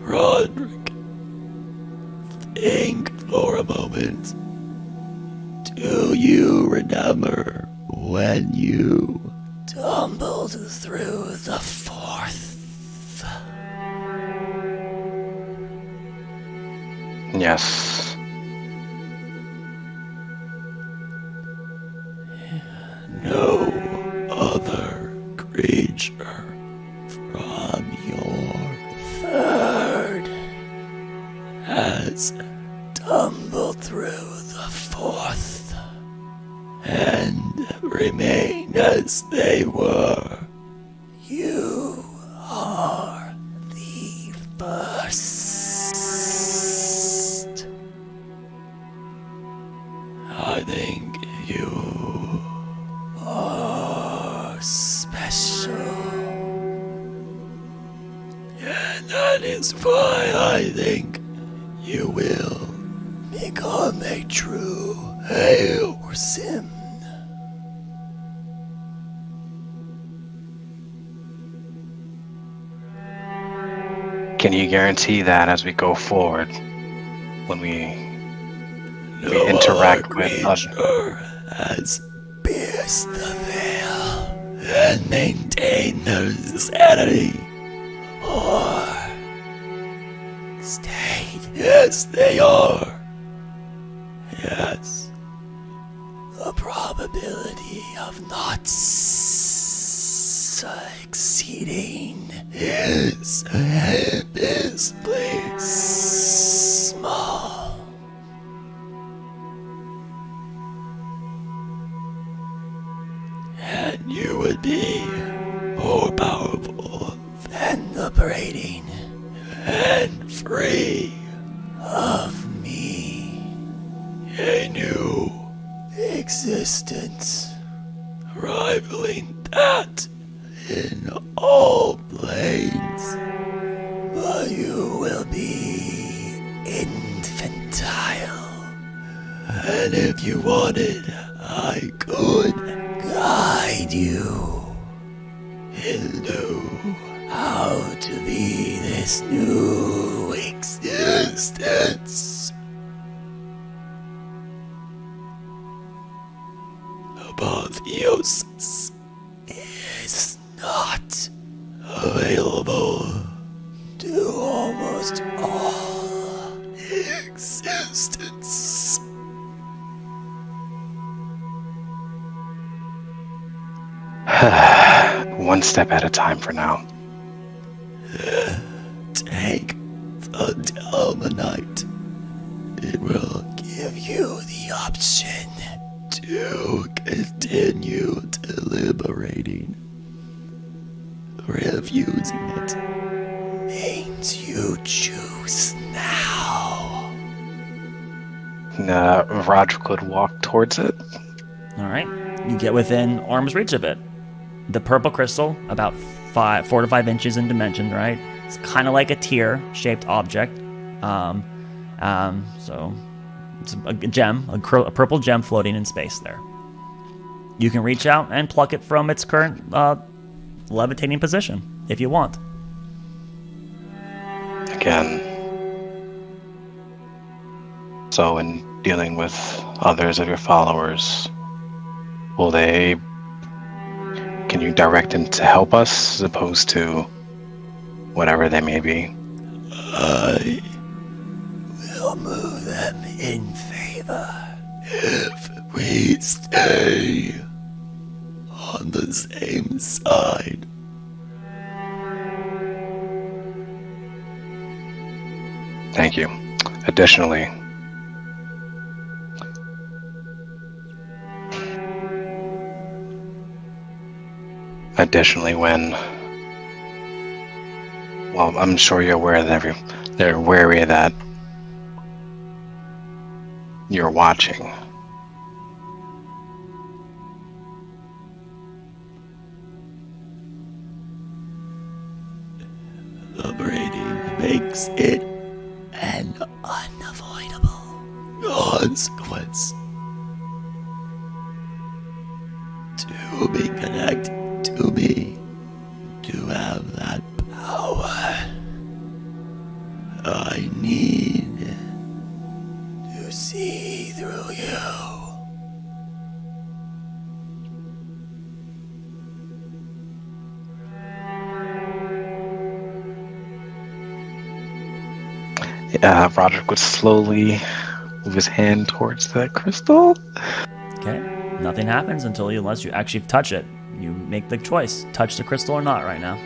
Roderick, think for a moment. Do you remember when you tumbled through the fourth? Yes. No other creature from your third has tumbled through the fourth and remain as they were. You are the first. I think you are special. And that is why I think you will become a true Sim. Can you guarantee that as we go forward, when we interact with others? Creature has pierced the veil and maintained their sanity, or stayed as they are. Yes, the probability of not succeeding is abysmally small. And you would be more powerful than the braiding and free of me. A new existence rivaling that in all planes. But you will be infantile. And if you wanted, I could guide you into how to be this new existence. Above uses is not available to almost all existence. One step at a time for now. Take the Delmonite. It will give you the option to continue deliberating. Refusing it means you choose now. Roderick would walk towards it. All right. You get within arm's reach of it. The purple crystal, about 4 to 5 inches in dimension, right? It's kind of like a tear-shaped object. So it's a gem, a purple gem floating in space there. You can reach out and pluck it from its current levitating position if you want. Again. So in dealing with others of your followers, can you direct them to help us as opposed to whatever they may be? I will move them in favor if we stay on the same side. Thank you. Additionally, I'm sure you're aware that they're wary that you're watching. The braiding makes it an unavoidable consequence to be connected to me, to have that power. I need to see through you. Roderick would slowly move his hand towards the crystal. Okay. Nothing happens unless you actually touch it. You make the choice: touch the crystal or not right now.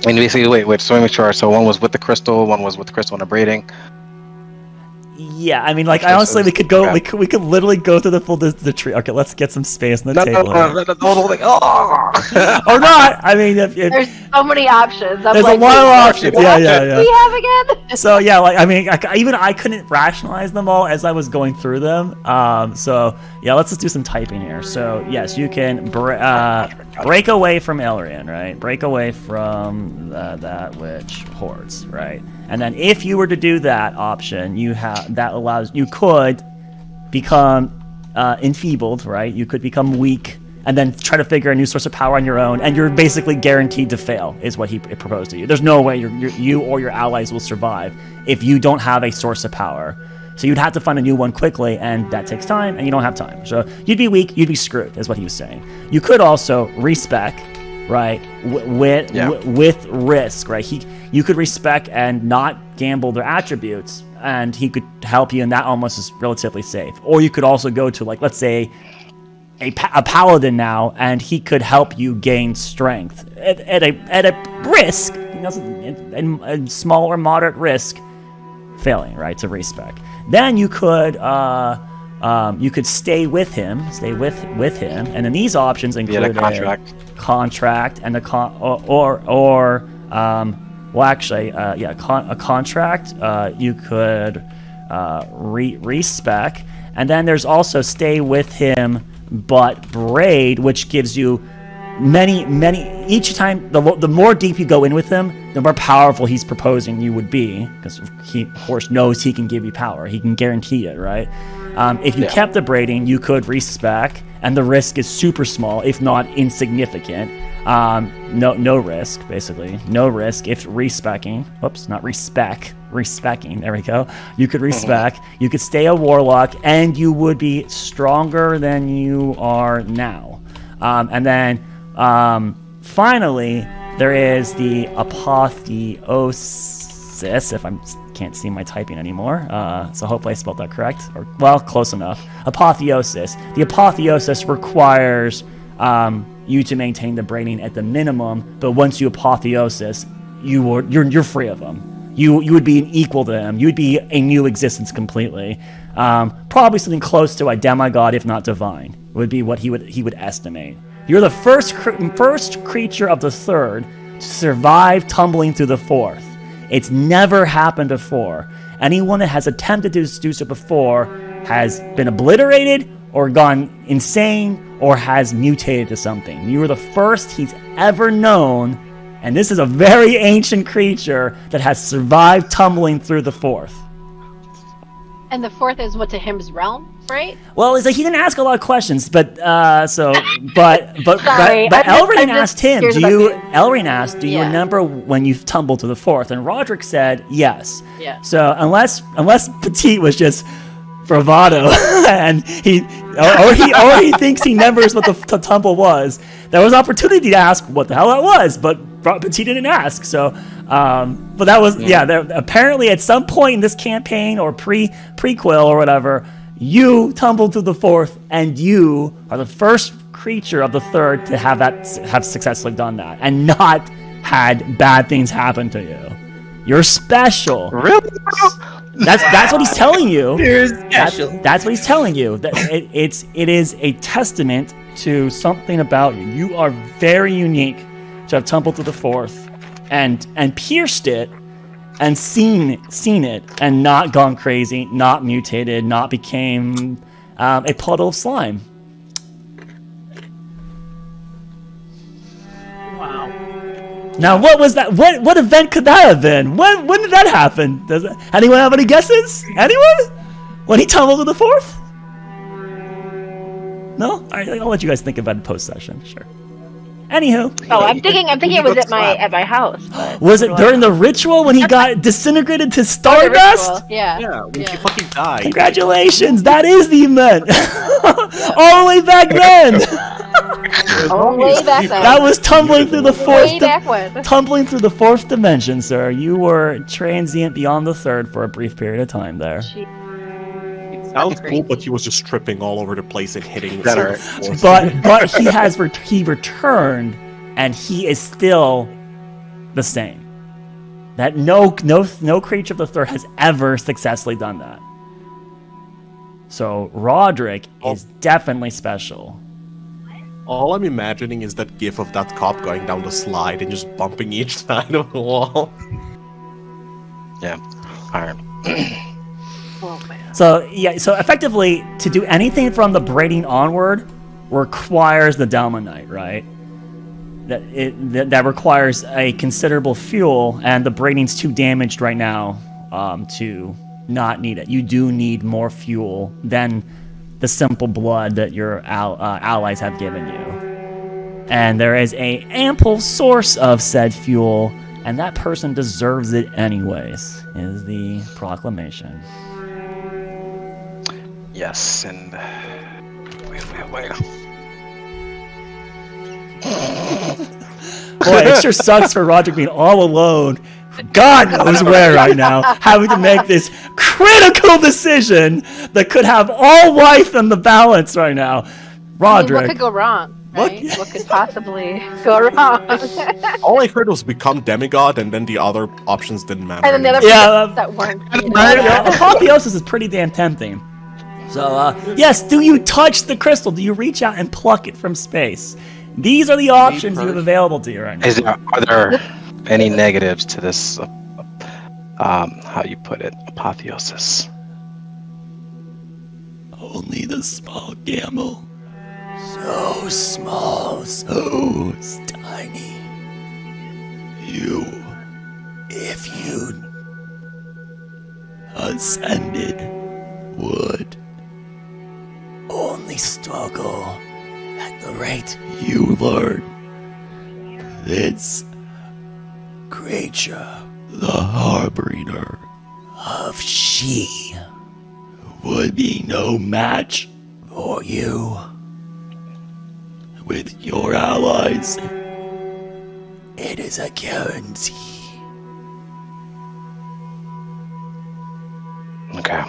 And basically, wait. So let me make sure. So one was with the crystal, one was with the crystal and the braiding. Yeah, I mean, like, I honestly, we could go, we could literally go through the full the tree. Okay, let's get some space on the table. The whole thing. Oh! Or not. I mean, if There's so many options. I'm there's like, a lot of options. what Yeah. options do we have again? So yeah, like, I mean, I couldn't rationalize them all as I was going through them. So yeah, let's just do some typing here. So yes, you can break away from Elrian, right? Break away from that which hoards, right? And then if you were to do that option, you could become enfeebled, right? You could become weak and then try to figure a new source of power on your own, and you're basically guaranteed to fail, is what he proposed to you. There's no way you or your allies will survive if you don't have a source of power. So you'd have to find a new one quickly, and that takes time, and you don't have time. So you'd be weak, you'd be screwed, is what he was saying. You could also respec, right, with risk, right? You could respec and not gamble their attributes, and he could help you, and that almost is relatively safe. Or you could also go to, like, let's say, a paladin now, and he could help you gain strength at a risk, a small or moderate risk, failing, right, to respec. Then you could stay with him, and then these options include a contract. Contract and a contract. You could respec, and then there's also stay with him but braid, which gives you many each time. The more deep you go in with him, the more powerful he's proposing you would be, because he of course knows he can give you power. He can guarantee it, right? If you kept the braiding, you could respec, and the risk is super small, if not insignificant. No risk, basically. No risk if respecking. Oops, not respec. respecking. There we go. You could respec. You could stay a warlock, and you would be stronger than you are now. And then finally, there is the apotheosis. If I can't see my typing anymore, so hopefully I spelled that correct, or well, close enough. Apotheosis. The apotheosis requires you to maintain the braiding at the minimum, but once you apotheosis, you're free of them. You would be an equal to them. You would be a new existence completely. Probably something close to a demigod, if not divine, would be what he would estimate. You're the first creature of the third to survive tumbling through the fourth. It's never happened before. Anyone that has attempted to do so before has been obliterated or gone insane or has mutated to something. You were the first he's ever known, and this is a very ancient creature that has survived tumbling through the fourth. And the fourth is what to him's realm, right? Well, it's like he didn't ask a lot of questions, but Sorry, Elrain asked him, curious about you. do you remember when you tumbled to the fourth? And Roderick said yes. Yeah. So unless Petit was just bravado and he thinks he remembers what the tumble was, there was opportunity to ask what the hell that was, but Petit didn't ask. So but that was there, apparently at some point in this campaign or prequel or whatever, you tumbled to the fourth, and you are the first creature of the third to have successfully done that and not had bad things happen to you. You're special. Really? That's what he's telling you. You're special. That's what he's telling you. That it is a testament to something about you. You are very unique to have tumbled to the fourth and pierced it and seen it and not gone crazy, not mutated, not became a puddle of slime. Wow. Now, what was that? What event could that have been? When did that happen? Anyone have any guesses? Anyone? When he tumbled to the fourth? No? All right, I'll let you guys think about it post-session. Sure. Anywho. Oh, I'm thinking it was at my house. But Was it during the ritual when he got disintegrated to stardust? Yeah. Yeah, when she fucking died. Congratulations, that is the event. All the way back then. Way back then. That was tumbling through the fourth. Way back when. Tumbling through the fourth dimension, sir. You were transient beyond the third for a brief period of time there. Sounds cool, but he was just tripping all over the place and hitting. Better. But he returned, and he is still the same. That no creature of the third has ever successfully done that. So Roderick is definitely special. All I'm imagining is that gif of that cop going down the slide and just bumping each side of the wall. Yeah. All right. Oh man. So effectively, to do anything from the braiding onward requires the Dalmanite, right? That requires a considerable fuel, and the braiding's too damaged right now to not need it. You do need more fuel than the simple blood that your allies have given you. And there is a ample source of said fuel, and that person deserves it anyways, is the proclamation. Yes, and wait. Boy, it sure sucks for Roger being all alone, God knows where right now, having to make this critical decision that could have all life in the balance right now. Roderick. What could go wrong? Right? What could possibly go wrong? All I heard was become demigod, and then the other options didn't matter. And then the other that weren't. Apotheosis is pretty damn tempting. So, yes, do you touch the crystal? Do you reach out and pluck it from space? These are the options you have available to you right now. Are there any negatives to this, how you put it, apotheosis? Only the small camel. So small, so tiny. If you ascended, would only struggle at the rate you learn. This creature, the Harbinger, of she would be no match for you. With your allies, it is a guarantee. Okay.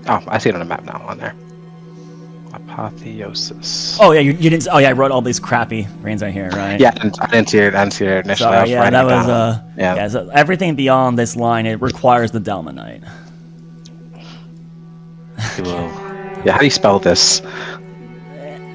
Oh, I see it on the map now. On there. Apotheosis. Oh yeah, you didn't. Oh yeah, I wrote all these crappy brains right here, right? Yeah, I didn't see it. I didn't see it initially. I Sorry, was yeah, writing that it was down. yeah. So everything beyond this line, it requires the Delmonite. Yeah, how do you spell this?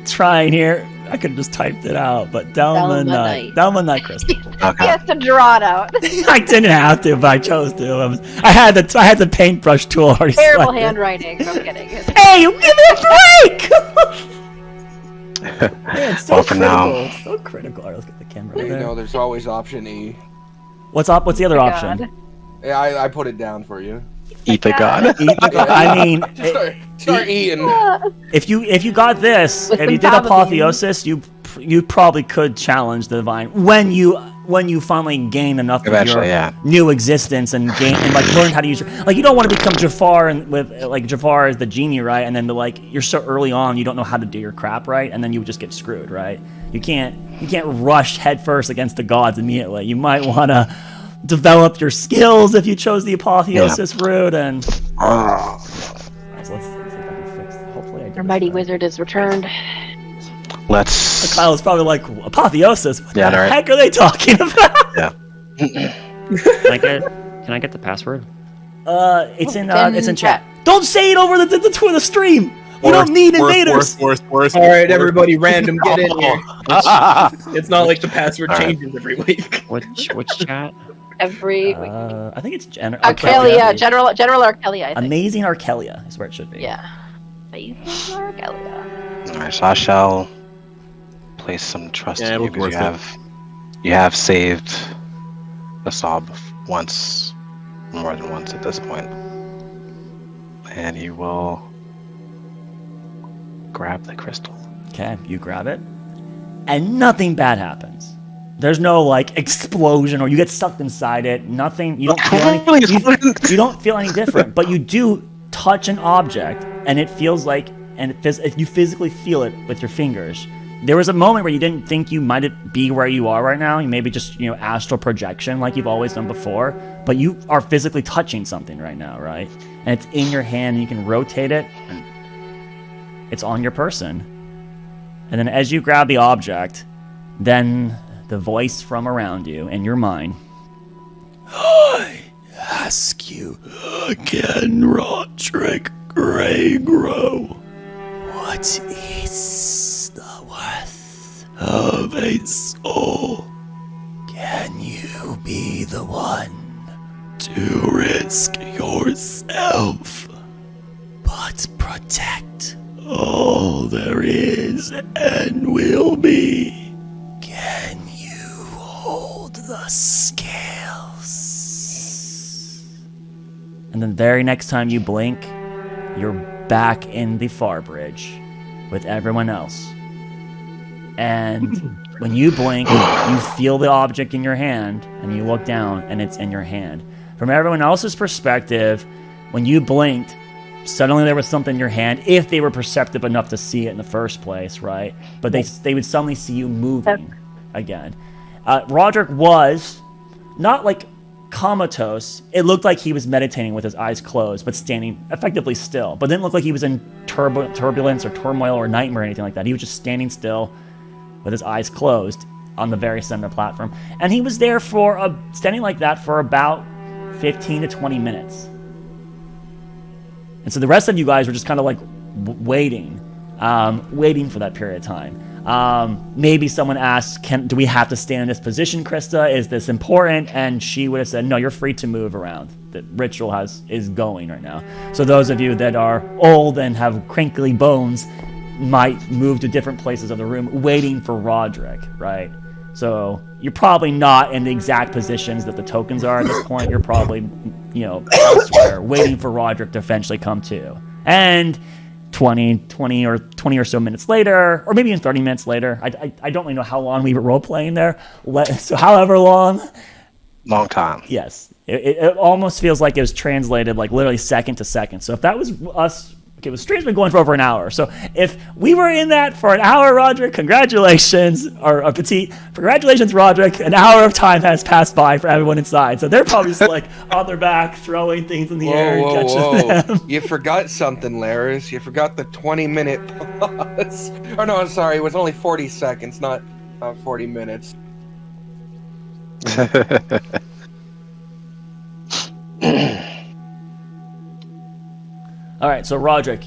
Trying here. I could have just typed it out, but Delmonite. Delmonite crystal. He Okay. has to draw it out. I didn't have to, but I chose to. I had the paintbrush tool already Terrible selected. handwriting. No kidding. Hey, give me a break! Man, it's so Well, for now- critical. So critical. Alright, let's get the camera You there. know, there's always option E. What's up? What's the other Oh my option? God. Yeah, I put it down for you. Eat the god. I mean, Just start eating. if you got this, With if you some did fava apotheosis, you probably could challenge the divine when you finally gain enough of Eventually, your yeah. new existence and gain and like learn how to use your like you don't want to become Jafar and with like Jafar is the genie, right? And then like you're so early on you don't know how to do your crap right, and then you would just get screwed, right? You can't rush headfirst against the gods immediately. You might want to develop your skills if you chose the apotheosis route and. So let's see if I can fix. Hopefully, I did Our this mighty right. wizard is returned. Let's. Kyle was probably like apotheosis. What Yeah, the right. heck are they talking about? Yeah. Can I get the password? It's in chat. Don't say it over the stream. We don't need invaders. Worse. All right, everybody, random, get in here. It's not like the password All right. changes every week. Which chat? Every I think it's Arkelya, General Arkelya. I think. Amazing Arkelya is where it should be. Yeah. Amazing Arkelya. Alright, so I shall place some trust Yeah, in you it was because you have saved the Sob once, more than once at this point. And you will grab the crystal. Okay, you grab it, and nothing bad happens. There's no like explosion or you get sucked inside it. Nothing. You don't feel any. You don't feel any different, but you do touch an object, and it feels like, if you physically feel it with your fingers. There was a moment where you didn't think you might be where you are right now. You maybe just astral projection like you've always done before, but you are physically touching something right now, right? And it's in your hand, and you can rotate it, and it's on your person. And then as you grab the object, then the voice from around you in your mind. I ask you again, Roderick Greygrow. What is the worth of a soul? Can you be the one to risk yourself, but protect all there is and will be? Can you hold the scales? And then the very next time you blink, you're back in the far bridge with everyone else. And when you blink, you feel the object in your hand, and you look down, and it's in your hand. From everyone else's perspective, when you blinked, suddenly there was something in your hand, if they were perceptive enough to see it in the first place, right? But they would suddenly see you moving again. Roderick was not like comatose. It looked like he was meditating with his eyes closed, but standing effectively still. But didn't look like he was in turbulence or turmoil or nightmare or anything like that. He was just standing still with his eyes closed on the very center platform. And he was there for standing like that for about 15 to 20 minutes. And so the rest of you guys were just kind of like waiting for that period of time. Maybe someone asked, do we have to stand in this position, Krista? Is this important? And she would have said, no, you're free to move around. The ritual is going right now. So those of you that are old and have crinkly bones might move to different places of the room waiting for Roderick, right? So you're probably not in the exact positions that the tokens are at this point. You're probably, elsewhere, waiting for Roderick to eventually come to. And 20 or so minutes later, or maybe even 30 minutes later, I don't really know how long we were role-playing there. So however long, long time. Yes. It almost feels like it was translated like literally second to second. So if that was us, okay, the stream's been going for over an hour. So if we were in that for an hour, Roderick, congratulations. Or Petit, congratulations, Roderick. An hour of time has passed by for everyone inside. So they're probably just like on their back, throwing things in the air and catching them. You forgot something, Laris. You forgot the 20-minute pause. Oh, no, I'm sorry. It was only 40 seconds, not 40 minutes. All right, so Roderick,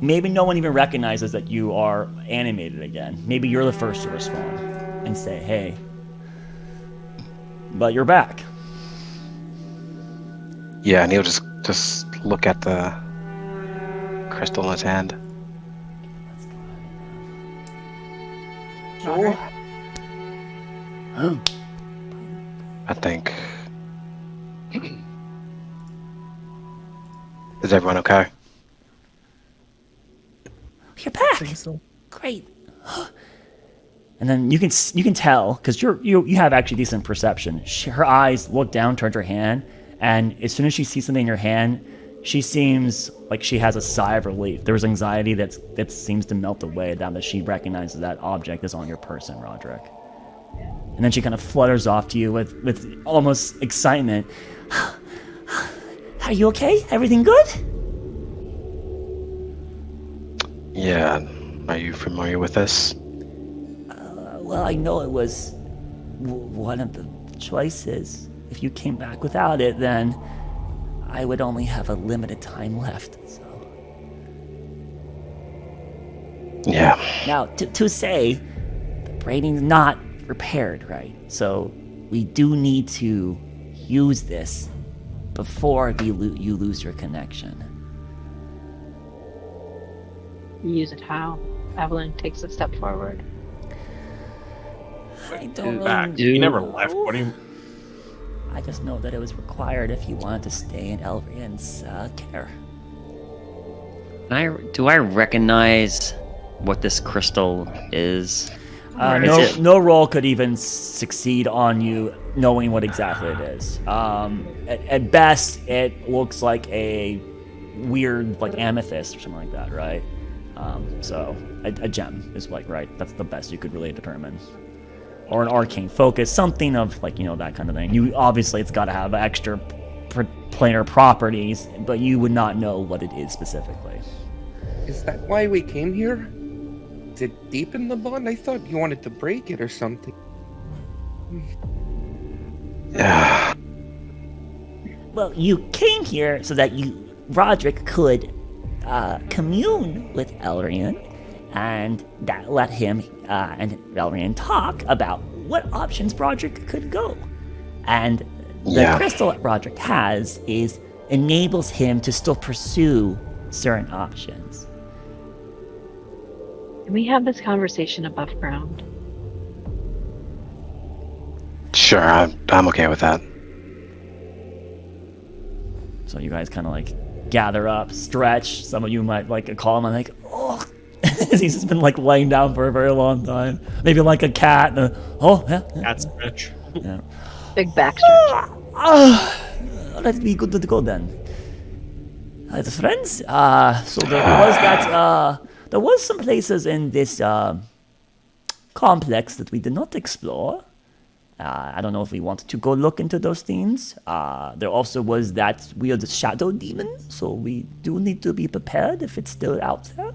maybe no one even recognizes that you are animated again. Maybe you're the first to respond and say, "Hey," but you're back. Yeah, and he'll just look at the crystal in his hand. So, I think. Is everyone okay? You're back. Great. And then you can tell because you have actually decent perception. Her eyes look down towards her hand, and as soon as she sees something in your hand, she seems like she has a sigh of relief. There was anxiety that seems to melt away now that she recognizes that object is on your person, Roderick. And then she kind of flutters off to you with almost excitement. Are you okay? Everything good? Yeah. Are you familiar with this? Well, I know it was one of the choices. If you came back without it, then I would only have a limited time left. So. Yeah. Now, to say, the braining's not repaired, right? So we do need to use this before you lose your connection. Use it how? Evelyn takes a step forward. I don't know. Back. He never left. What do you? I just know that it was required if you wanted to stay in Elrian's care. Do I recognize what this crystal is? No roll could even succeed on you knowing what exactly it is. At best, it looks like a weird, like amethyst or something like that, right? So a gem is like, right? That's the best you could really determine. Or an arcane focus, something of like, that kind of thing. You obviously it's got to have extra planar properties, but you would not know what it is specifically. is that why we came here? Is it deep in the bond? I thought you wanted to break it or something. Yeah. Well, you came here so that Roderick could commune with Elrian, and that let him and Elrian talk about what options Roderick could go. And the crystal that Roderick has enables him to still pursue certain options. Can we have this conversation above ground? Sure, I'm okay with that. So you guys kind of like gather up, stretch. Some of you might like call him and like, oh, he's just been like laying down for a very long time. Maybe like a cat. And Cat stretch. Yeah. Big back stretch. Let's be good to go then. Friends, so there was some places in this complex that we did not explore. I don't know if we wanted to go look into those things. There also was that weird shadow demon, so we do need to be prepared if it's still out there.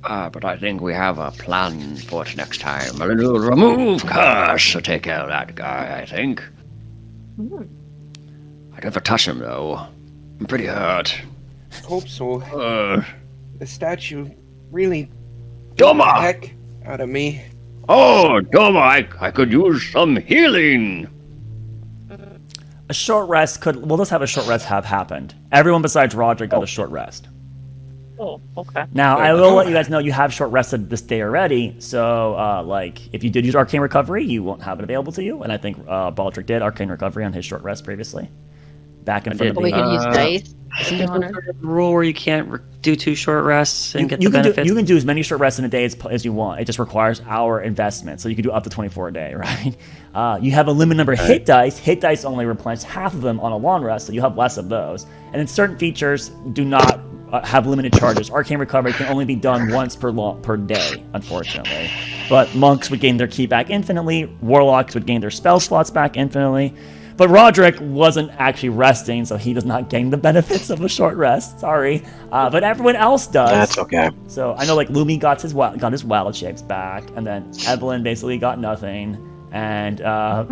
But I think we have a plan for it next time. A little remove curse to take care of that guy, I think. I'd never touch him, though. I'm pretty hurt. Hope so. The statue really Doma! the heck out of me. Oh, Doma, I could use some healing. A short rest we'll just have a short rest have happened. Everyone besides Roger got a short rest. Oh, okay. Now, I will let you guys know you have short rested this day already, so, if you did use Arcane Recovery, you won't have it available to you, and I think Baldric did Arcane Recovery on his short rest previously. back in front of But we the. could use dice. Isn't there a rule where you can't do 2 short rests and get the You benefits? can do as many short rests in a day as you want. It just requires our investment. So you can do up to 24 a day, right? You have a limited number of hit dice. Hit dice only replenish half of them on a long rest, so you have less of those. And then certain features do not have limited charges. Arcane recovery can only be done once per day, unfortunately. But monks would gain their ki back infinitely. Warlocks would gain their spell slots back infinitely. But Roderick wasn't actually resting, so he does not gain the benefits of a short rest. Sorry, but everyone else does. That's okay. So I know, like, Lumi got his wild shapes back, and then Evelyn basically got nothing, and our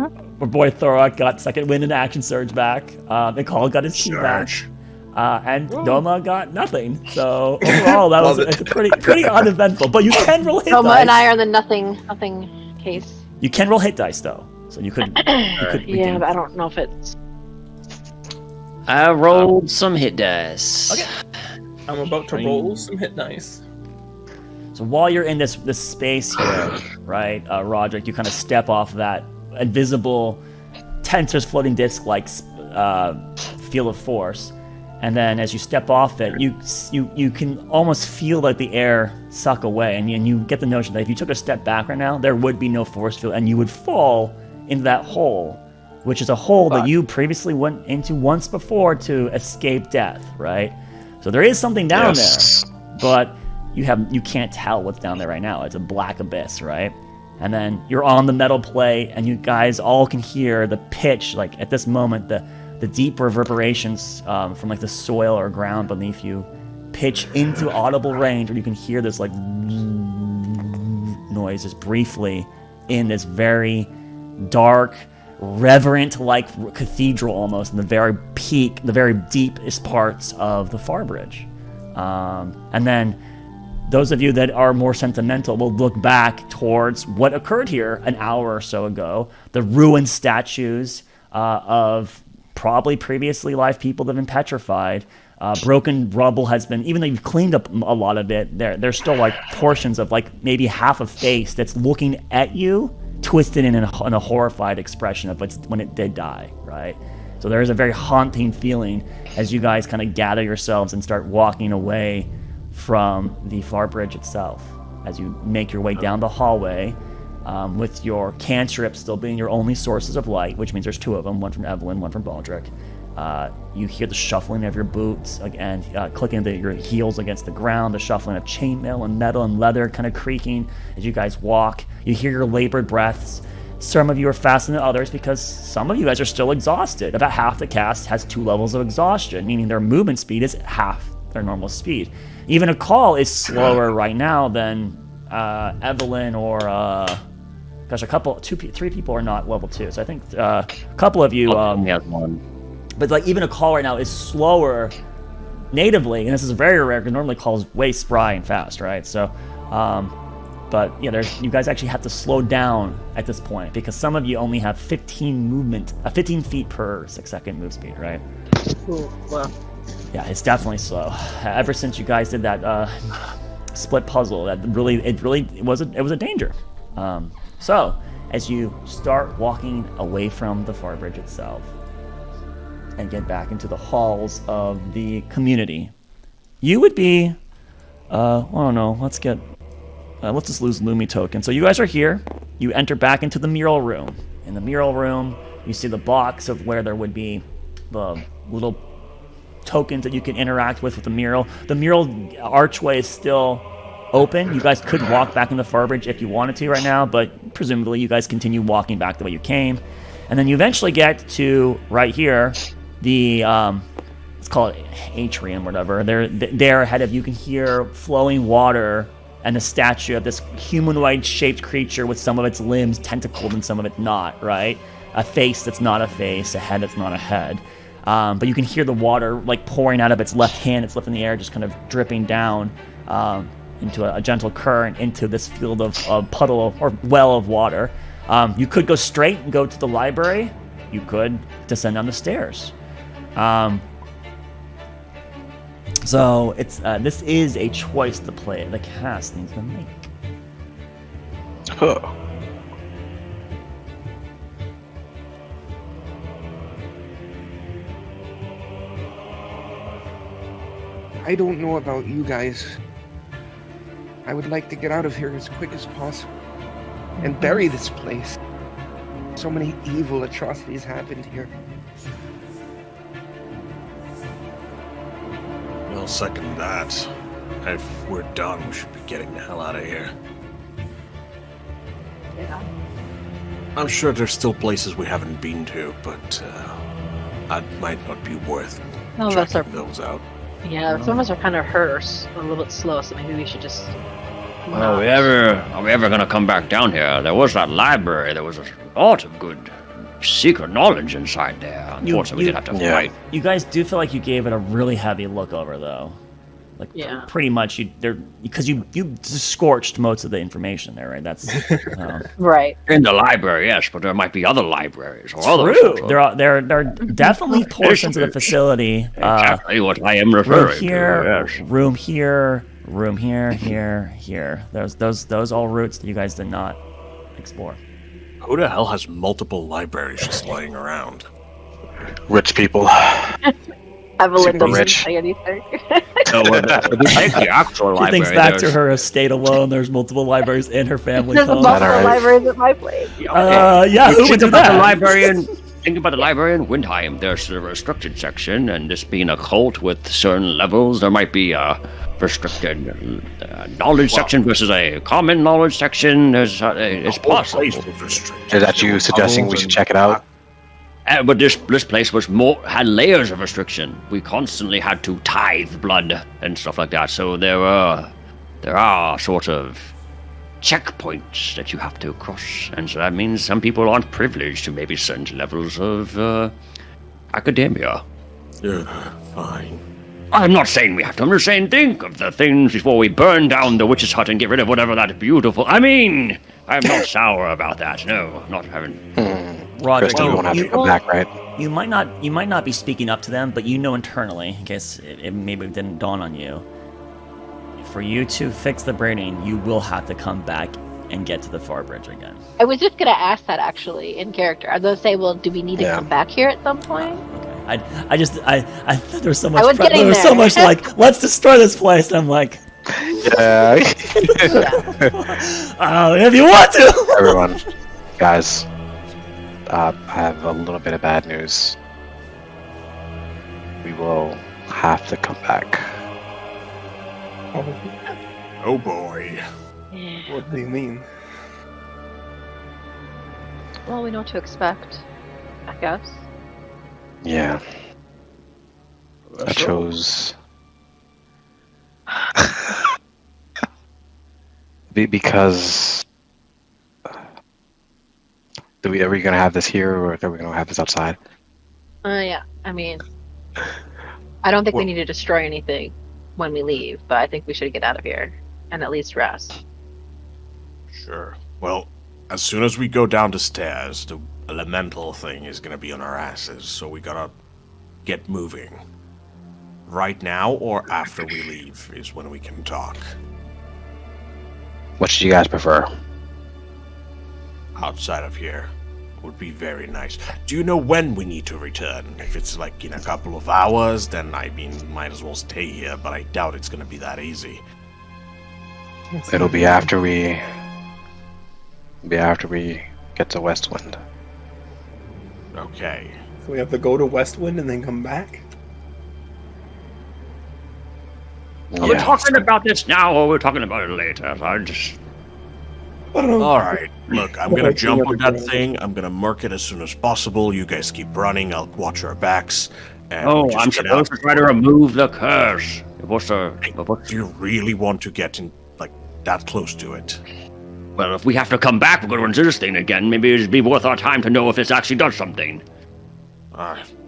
boy Thorak got second wind and action surge back. Nicole got his ki back, and Doma got nothing. So overall, that was it's pretty uneventful. But you can roll hit Roma dice. and I are in the nothing case. You can roll hit dice though, so you could. Yeah, but I don't know if it's. I rolled some hit dice. Okay. I'm about to roll some hit dice. So while you're in this space here, right, Roderick, you kind of step off that invisible, tensor's floating disc-like field of force, and then as you step off it, you can almost feel like the air suck away, and you get the notion that if you took a step back right now, there would be no force field, and you would fall into that hole, which is a hole that you previously went into once before to escape death, right? So there is something down there, but you can't tell what's down there right now. It's a black abyss, right? And then you're on the metal plate, and you guys all can hear the pitch, like at this moment, the deep reverberations from like the soil or ground beneath you pitch into audible range, where you can hear this like noise just briefly in this very dark, reverent-like cathedral almost in the very peak, the very deepest parts of the Farbridge. And then those of you that are more sentimental will look back towards what occurred here an hour or so ago, the ruined statues of probably previously live people that have been petrified. Broken rubble has been, even though you've cleaned up a lot of it, there's still like portions of like maybe half a face that's looking at you, twisted in a horrified expression of when it did die, right? So there is a very haunting feeling as you guys kind of gather yourselves and start walking away from the Farbridge itself, as you make your way down the hallway, with your cantrips still being your only sources of light, which means there's 2 of them, one from Evelyn, one from Baldric. You hear the shuffling of your boots, again, clicking your heels against the ground, the shuffling of chainmail and metal and leather kind of creaking as you guys walk. You hear your labored breaths. Some of you are faster than others because some of you guys are still exhausted. About half the cast has 2 levels of exhaustion, meaning their movement speed is half their normal speed. Even a call is slower right now than Evelyn or gosh, 3 people are not level 2. So I think a couple of you. But like even a call right now is slower natively, and this is very rare because normally calls way spry and fast, right? So, but yeah, you guys actually have to slow down at this point because some of you only have 15 feet per 6-second move speed, right? Ooh, wow. Yeah, it's definitely slow. Ever since you guys did that split puzzle, it was a danger. So as you start walking away from the Farbridge itself and get back into the halls of the community, you would be, I don't know, let's just lose Lumi token. So you guys are here. You enter back into the mural room. In the mural room, you see the box of where there would be the little tokens that you can interact with the mural. The mural archway is still open. You guys could walk back in the Farbridge if you wanted to right now, but presumably you guys continue walking back the way you came. And then you eventually get to right here, the let's call it atrium or whatever. There ahead of you can hear flowing water and a statue of this humanoid shaped creature with some of its limbs tentacled and some of it not, right? A face that's not a face, a head that's not a head. But you can hear the water like pouring out of its left hand. It's left in the air, just kind of dripping down into a gentle current into this field of puddle or well of water. You could go straight and go to the library. You could descend down the stairs. So this is a choice the cast needs to make. Huh. I don't know about you guys. I would like to get out of here as quick as possible and bury this place. So many evil atrocities happened here. I'll second that. If we're done, we should be getting the hell out of here. Yeah. I'm sure there's still places we haven't been to, but that might not be worth Some of us are, checking those out. yeah, some of us are kind of hurt or a little bit slow, so maybe we should just. Well, are we ever gonna come back down here? There was that library. There was a lot of good secret knowledge inside there. Unfortunately, we did have to fight. You guys do feel like you gave it a really heavy look over, though. Like, Yeah. pretty much, because you scorched most of the information there, right? That's Right. In the library, yes, but there might be other libraries or other. true. There are definitely portions of the facility. Exactly what I am referring Room here, to. Yes. room here, room here, here. Those all routes that you guys did not explore. Who the hell has multiple libraries just lying around? Rich people. Evelyn Super doesn't rich. say anything. So, if we take the actual She library, thinks back to there's- her estate alone. There's multiple libraries in her family There's a home. multiple Alright. libraries at my place. Yeah, who would do Think about the that? library in think about the library in Windheim. There's the restricted section, and this being a cult with certain levels, there might be a restricted knowledge section versus a common knowledge section. There's it's possible. Is that you suggesting we should check it out? But this place was had layers of restriction. We constantly had to tithe blood and stuff like that. So there are sort of checkpoints that you have to cross, and so that means some people aren't privileged to maybe certain levels of academia. Fine. I'm not saying we have to. I'm just saying think of the things before we burn down the witch's hut and get rid of whatever that beautiful. I mean, I'm not sour about that. No, not having. Roger, Kristen, we won't have to come back, right? you might not be speaking up to them, but you know internally, in case it maybe didn't dawn on you. For you to fix the braiding, you will have to come back and get to the far bridge again. I was just gonna ask that actually in character. I was gonna say, well, do we need to Yeah. come back here at some point? Okay. I thought there was so much. I was getting there was so there. much like, let's destroy this place. And I'm like, Yeah. if you want to. Everyone, guys, I have a little bit of bad news. We will have to come back. Oh boy. Yeah. What do you mean? Well, we know what to expect, I guess. Yeah. I chose because are we gonna have this here, or are we gonna have this outside? Yeah. I mean, I don't think we need to destroy anything when we leave, but I think we should get out of here and at least rest. Sure. Well, as soon as we go down the stairs, the elemental thing is gonna be on our asses, so we gotta get moving. Right now or after we leave is when we can talk. What should you guys prefer? Outside of here would be very nice. Do you know when we need to return? If it's like in a couple of hours, then I mean, might as well stay here, but I doubt it's gonna be that easy. It'll be after we get to Westwind. Okay. So we have to go to Westwind and then come back? Are we talking about this now, or we're talking about it later? I just. I don't know. Alright, look, I'm Well, gonna I see jump what on you're that doing. thing, I'm gonna murk it as soon as possible, you guys keep running, I'll watch our backs, and Oh, we just I'm get supposed out. to try to remove the curse. Do you really want to get in, like, that close to it? Well, if we have to come back, we're going to do this thing again. Maybe it'd be worth our time to know if this actually does something.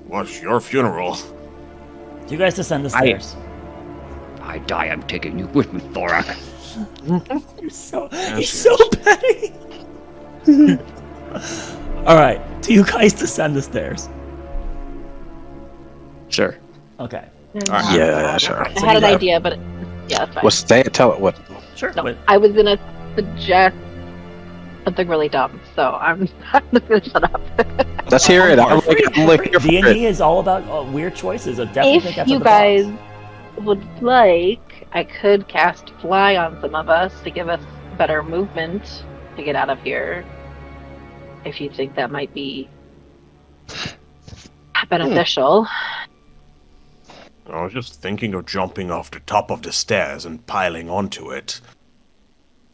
What's your funeral? Do you guys descend the stairs? I die, I'm taking you with me, Thorak. He's so petty. All right, do you guys descend the stairs? Sure. Okay. Yeah, sure. I had an idea, but yeah, that's fine. What's tell it what? Sure. No, I was gonna suggest something really dumb, so I'm just gonna shut up. Let's hear it. I'm like here for D&D it. is all about weird choices. I definitely think If that's you what the guys boss- would like, I could cast Fly on some of us to give us better movement to get out of here. If you think that might be beneficial. I was just thinking of jumping off the top of the stairs and piling onto it.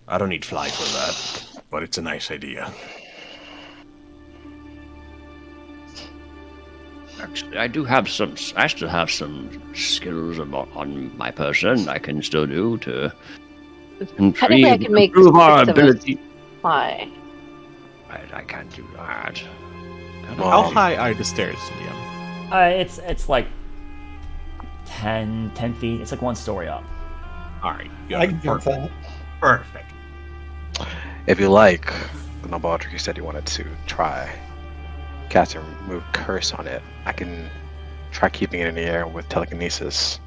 I don't need fly for that, but it's a nice idea. Actually, I still have some skills on my person I can still do to Technically, I can make improve our 6 of us ability. fly. I can't do that. How high are the stairs, DM? It's like 10 feet. It's like 1 story up. Alright, I can jump that. Perfect. If you like, the Noble Aldrich, you said you wanted to try cast a remove curse on it. I can try keeping it in the air with telekinesis.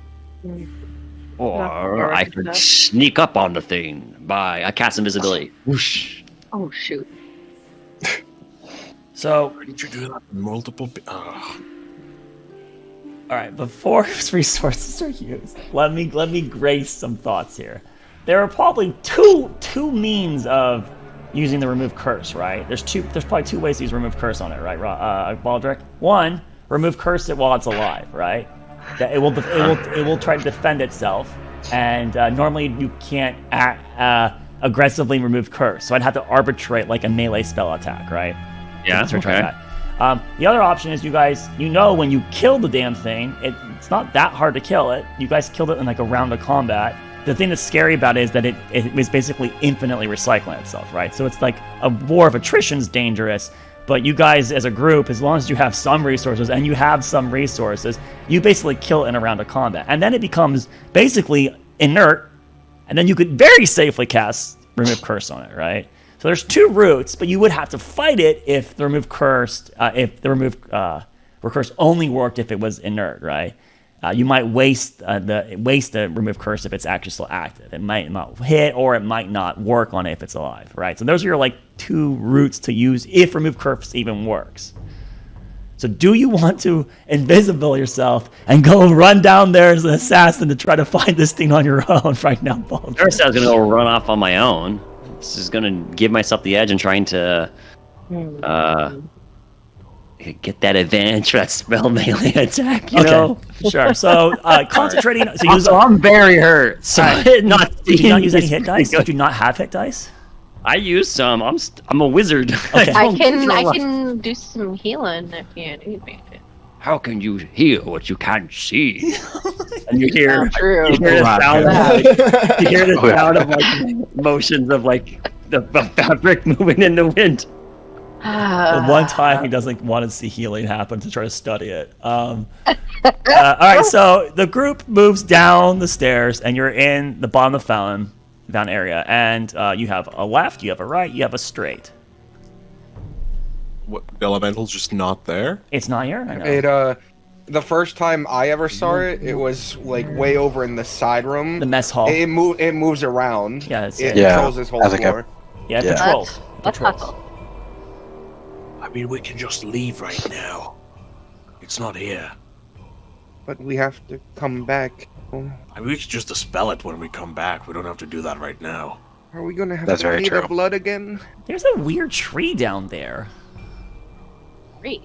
Or I could sneak up on the thing by I cast invisibility. Whoosh. Oh, shoot. So, Why did you do that? Multiple. all right, before resources are used, let me grace some thoughts here. There are probably two means of using the remove curse, right? There's probably 2 ways to use remove curse on it, right, Baldric? 1, remove curse it while it's alive, right? That it will try to defend itself, and normally you can't aggressively remove curse, so I'd have to arbitrate like a melee spell attack, right? Yeah, To try okay. that. The other option is you guys, when you kill the damn thing, it's not that hard to kill it. You guys killed it in like a round of combat. The thing that's scary about it is that it was basically infinitely recycling itself, right? So it's like a war of attrition is dangerous, but you guys as a group, as long as you have some resources, and you have some resources, you basically kill it in a round of combat. And then it becomes basically inert, and then you could very safely cast remove curse on it, right? So there's 2 routes, but you would have to fight it if the remove curse only worked if it was inert, right? You might waste the remove curse if it's actually still active. It might not hit, or it might not work on it if it's alive, right? So those are your 2 routes to use if remove curse even works. So do you want to invisible yourself and go run down there as an assassin to try to find this thing on your own right now, Paul? First, I was gonna go run off on my own. This is gonna give myself the edge in trying to get that advantage for that spell melee attack. You know? Sure. So concentrating. So use. Also, I'm very hurt. So Did you not use any hit dice? Did you not have hit dice? I used some. I'm a wizard. Okay. I can do some healing if you need me to. How can you heal what you can't see? And you hear, True. you hear the sound of you hear the sound of motions of the fabric moving in the wind. The one time he doesn't want to see healing happen to try to study it. All right, so the group moves down the stairs, and you're in the bottom of the fountain down area, and you have a left, you have a right, you have a straight. What, the elemental's just not there? It's not here. I know. The first time I ever saw it, it was way over in the side room. The mess hall. It moves around. Yeah, it's- it Yeah, controls this whole I think floor. Yeah, Yeah. patrols. Let's Patrols. hustle. I mean, we can just leave right now. It's not here. But we have to come back. I mean, we can just dispel it when we come back. We don't have to do that right now. Are we gonna have That's to very pay the true. blood again? There's a weird tree down there. Great.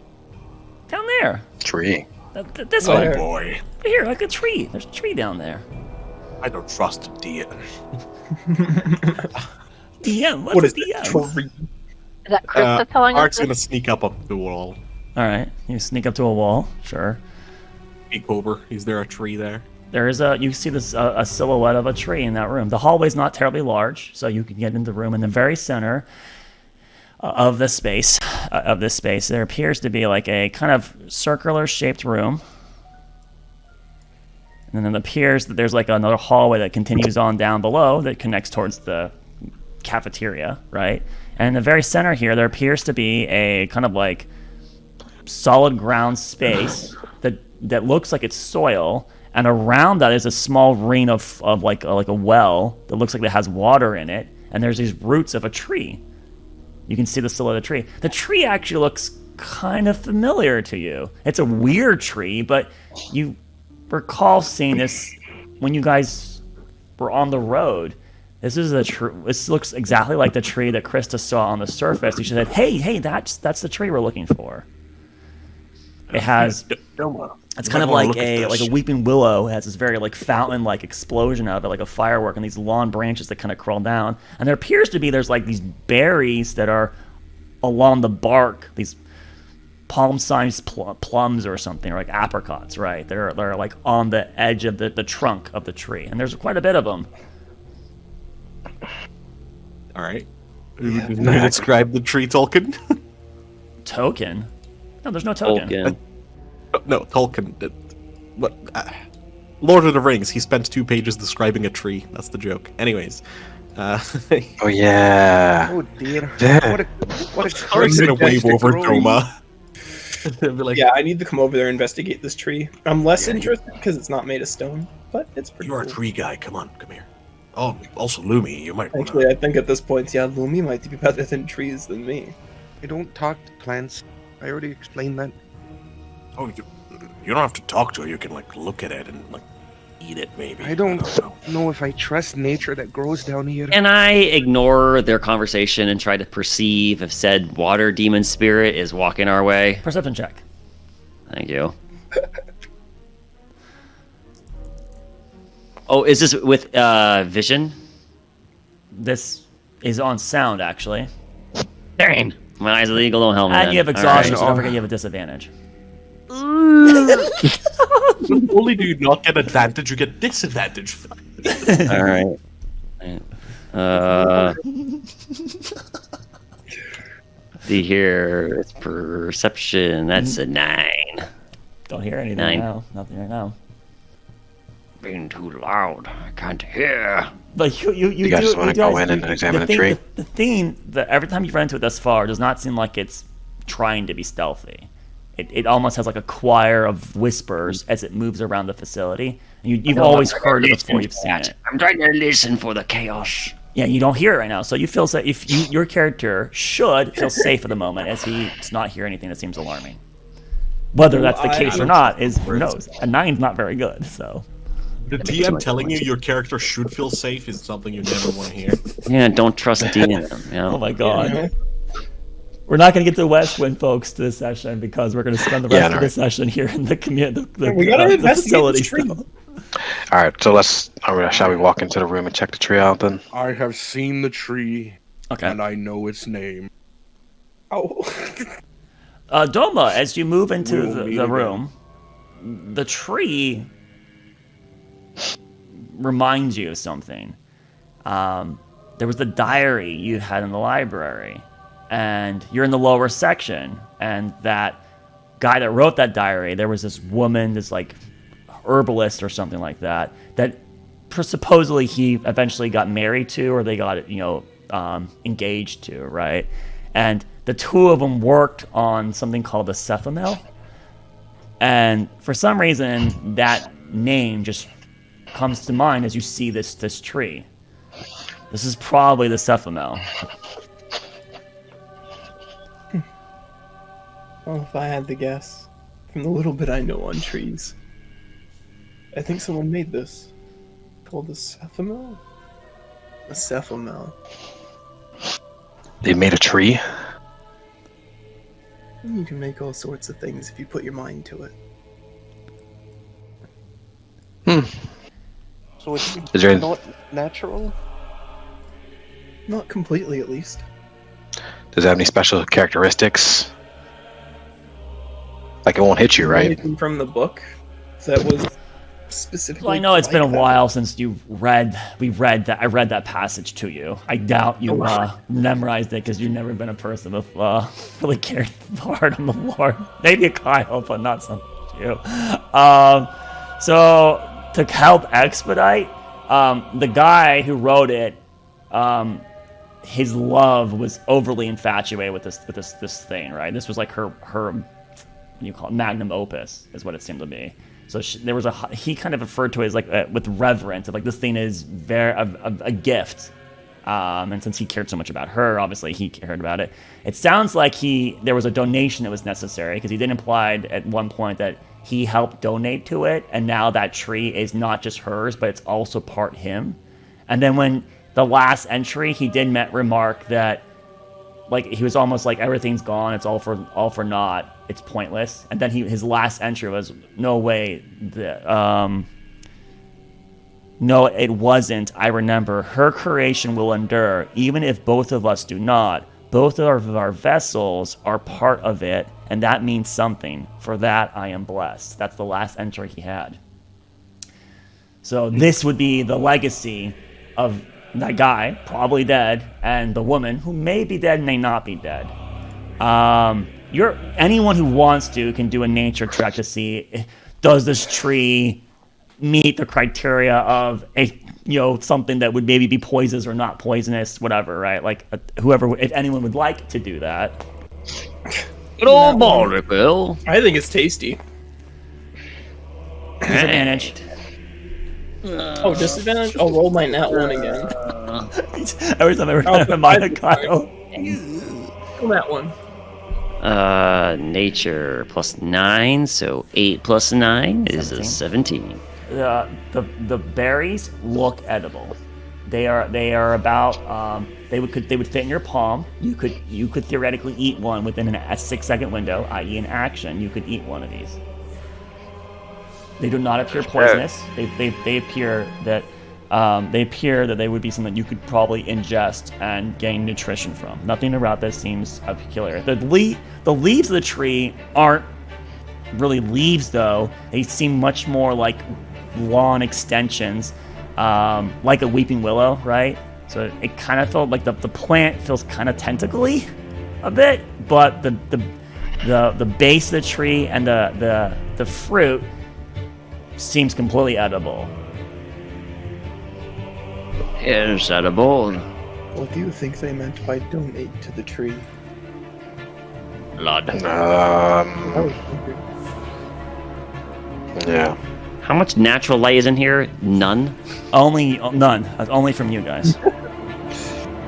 Down there. Tree. This Oh one. boy. Here, like a tree. There's a tree down there. I don't trust the DM. DM. What's What a is DM? it? Tree? Is that Krista telling us Ark's this? gonna sneak up the wall. All right, you sneak up to a wall. Sure. Peek over. Is there a tree there? There is you see this a silhouette of a tree in that room. The hallway's not terribly large, so you can get into the room. In the very center of this space, there appears to be like a kind of circular-shaped room, and then it appears that there's like another hallway that continues on down below that connects towards the cafeteria, right? And in the very center here, there appears to be a kind of like solid ground space that looks like it's soil. And around that is a small ring of like a well that looks like it has water in it. And there's these roots of a tree. You can see the silhouette of the tree. The tree actually looks kind of familiar to you. It's a weird tree, but you recall seeing this when you guys were on the road, this is this looks exactly like the tree that Krista saw on the surface. She said, "Hey, that's the tree we're looking for." It has. It's kind of like a weeping willow. It has this very like fountain-like explosion out of it, like a firework, and these long branches that kind of crawl down. And there appears to be there's like these berries that are along the bark, these palm-sized plums or something, or like apricots, right? They're like on the edge of the trunk of the tree, and there's quite a bit of them. All right. Yeah. Can you describe the tree, Tolkien? Token? No, there's no token. No, Tolkien. What? Lord of the Rings. He spent 2 pages describing a tree. That's the joke. Anyways. Oh yeah. Oh dear. Yeah. What a I'm gonna wave over Doma. Like, yeah, I need to come over there and investigate this tree. I'm less interested because it's not made of stone, but it's pretty You're cool. a tree guy. Come here. Oh, also Lumi, you might wanna... Actually, I think at this point, yeah, Lumi might be better than trees than me. I don't talk to plants. I already explained that. Oh, you don't have to talk to it. You can like look at it and like eat it, maybe. I don't know if I trust nature that grows down here. Can I ignore their conversation and try to perceive if said water demon spirit is walking our way? Perception check. Thank you. Oh, is this with vision? This is on sound, actually. Dang. My eyes are legal, don't help me. And then. you have exhaustion, All so don't forget you have a disadvantage. Not only do you not get advantage, you get disadvantage. All right. See here, it's perception. That's a 9. Don't hear anything 9. now. Nothing right now. Being too loud, I can't hear. But you guys do, just want to go in and examine the tree? The thing that every time you've run into it thus far does not seem like it's trying to be stealthy. It almost has like a choir of whispers as it moves around the facility. And you've always heard it before you've seen it. I'm trying to listen for the chaos. Yeah, you don't hear it right now, so you feel that your character should feel safe at the moment as he does not hear anything that seems alarming. Whether that's the case or not is who knows. A 9's not very good, so. The DM telling you your character should feel safe is something you never want to hear. Yeah, don't trust DM. You know? Oh my god. Yeah. We're not going to get to Westwind, folks, to this session because we're going to spend the rest of the session here in the community. We got to investigate facility this tree. All right, so shall we walk into the room and check the tree out then? I have seen the tree, okay, and I know its name. Oh. Doma, as you move into the room, the tree reminds you of something. There was the diary you had in the library, and you're in the lower section, and that guy that wrote that diary, there was this woman, this like herbalist or something like that supposedly he eventually got married to, or they got engaged to, right? And the two of them worked on something called the Cephomel, and for some reason that name just comes to mind as you see this tree. This is probably the Cephomel. Well, if I had to guess, from the little bit I know on trees, I think someone made this. Called the Cephomel? A Cephomel. They made a tree? You can make all sorts of things if you put your mind to it. So it's Is there not natural? Not completely, at least. Does it have any special characteristics? Like it won't hit you, right? Anything from the book that was specifically. Well, I know it's been a that. while since I read that passage to you. I doubt you memorized it because you've never been a person with really cared hard on the Lord. Maybe a Kyle, but not so much you. So to help expedite, the guy who wrote it, his love was overly infatuated with this thing, right? This was like her you call it magnum opus, is what it seemed to be. So he kind of referred to it as like with reverence, of like this thing is a gift, and since he cared so much about her, obviously he cared about it. It sounds like there was a donation that was necessary, because he did imply at one point that he helped donate to it, and now that tree is not just hers, but it's also part him. And then when the last entry, he did remark that, like, he was almost like, everything's gone, it's all for naught, it's pointless. And then his last entry was, no way, no, it wasn't. I remember, her creation will endure, even if both of us do not. Both of our vessels are part of it, and that means something. For that, I am blessed. That's the last entry he had. So this would be the legacy of that guy, probably dead, and the woman, who may be dead, may not be dead. Anyone who wants to can do a nature check to see, does this tree meet the criteria of something that would maybe be poisonous or not poisonous, whatever, right? Like, whoever, if anyone would like to do that. Good old baller, Bill. I think it's tasty. Disadvantage. Oh, disadvantage? I'll roll my nat 1 again. Every time I remember Kyle. Roll that one. Nature plus 9, so 8 plus 9 is a 17. The berries look edible. They are about they would fit in your palm. You could theoretically eat one within a 6-second window, i.e. an action. You could eat one of these. They do not appear poisonous. They appear that they would be something you could probably ingest and gain nutrition from. Nothing about this seems peculiar. The leaves of the tree aren't really leaves, though. They seem much more like lawn extensions, like a weeping willow, right? So it kind of felt like the plant feels kind of tentacly a bit, but the base of the tree and the fruit seems completely edible. It's edible. What do you think they meant by donate to the tree? Blood. Yeah. How much natural light is in here? None? None. Only from you guys.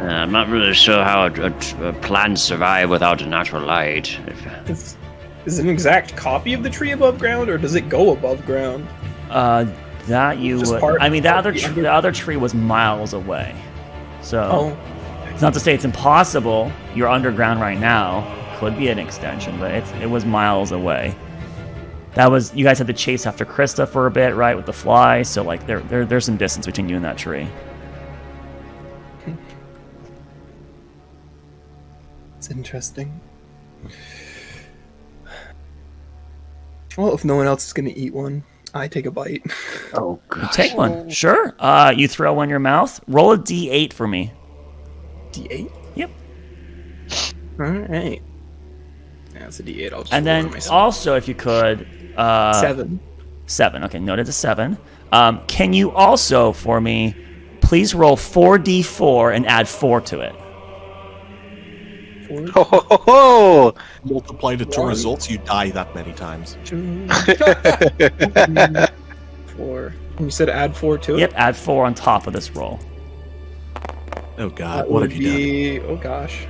I'm not really sure how a plant survive without natural light. Is it an exact copy of the tree above ground, or does it go above ground? That you Just would. part- I mean, part the other tree was miles away, so it's not to say it's impossible. You're underground right now. Could be an extension, but it was miles away. That was, you guys had to chase after Krista for a bit, right, with the fly. So like there's some distance between you and that tree. It's interesting. Well, if no one else is going to eat one, I take a bite. Oh, God. You take one, sure. You throw one in your mouth. Roll a d8 for me. D8? Yep. All right. Yeah, it's a D8. I'll just And roll then for myself. also, if you could, 7. 7. Okay, noted a 7. Can you also, for me, please roll 4d4 and add 4 to it? 4. Ho, ho, ho, ho! Multiplied it to results, you die that many times. 4. And you said add 4 to it? Yep, add 4 on top of this roll. Oh god, That what would have you done? be, oh gosh.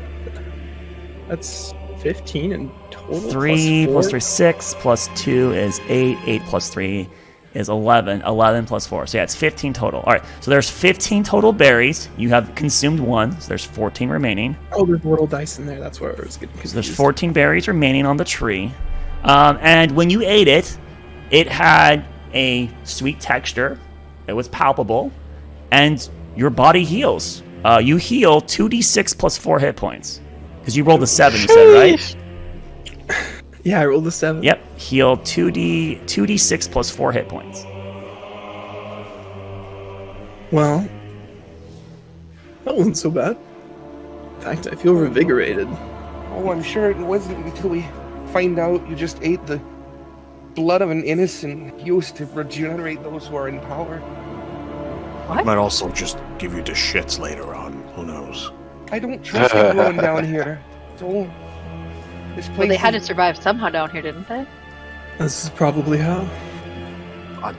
That's 15 in total. 3 plus plus 3 is 6, plus 2 is 8, 8 plus 3 is 11, 11 plus 4. So yeah, it's 15 total. All right, so there's 15 total berries. You have consumed 1, so there's 14 remaining. Oh, there's roll dice in there. That's where I was getting So confused. there's 14 berries remaining on the tree. And when you ate it, it had a sweet texture. It was palpable. And your body heals. You heal 2d6 plus 4 hit points. Because you rolled a 7, you said, right? Yeah, I rolled a 7. Yep. Heal 2d6 plus 4 hit points. Well, that wasn't so bad. In fact, I feel revigorated. Oh, I'm sure it wasn't until we find out you just ate the blood of an innocent used to regenerate those who are in power. It might also just give you the shits later on. Who knows? I don't trust everyone down here. So, this place Well, they had to is- survive somehow down here, didn't they? This is probably how.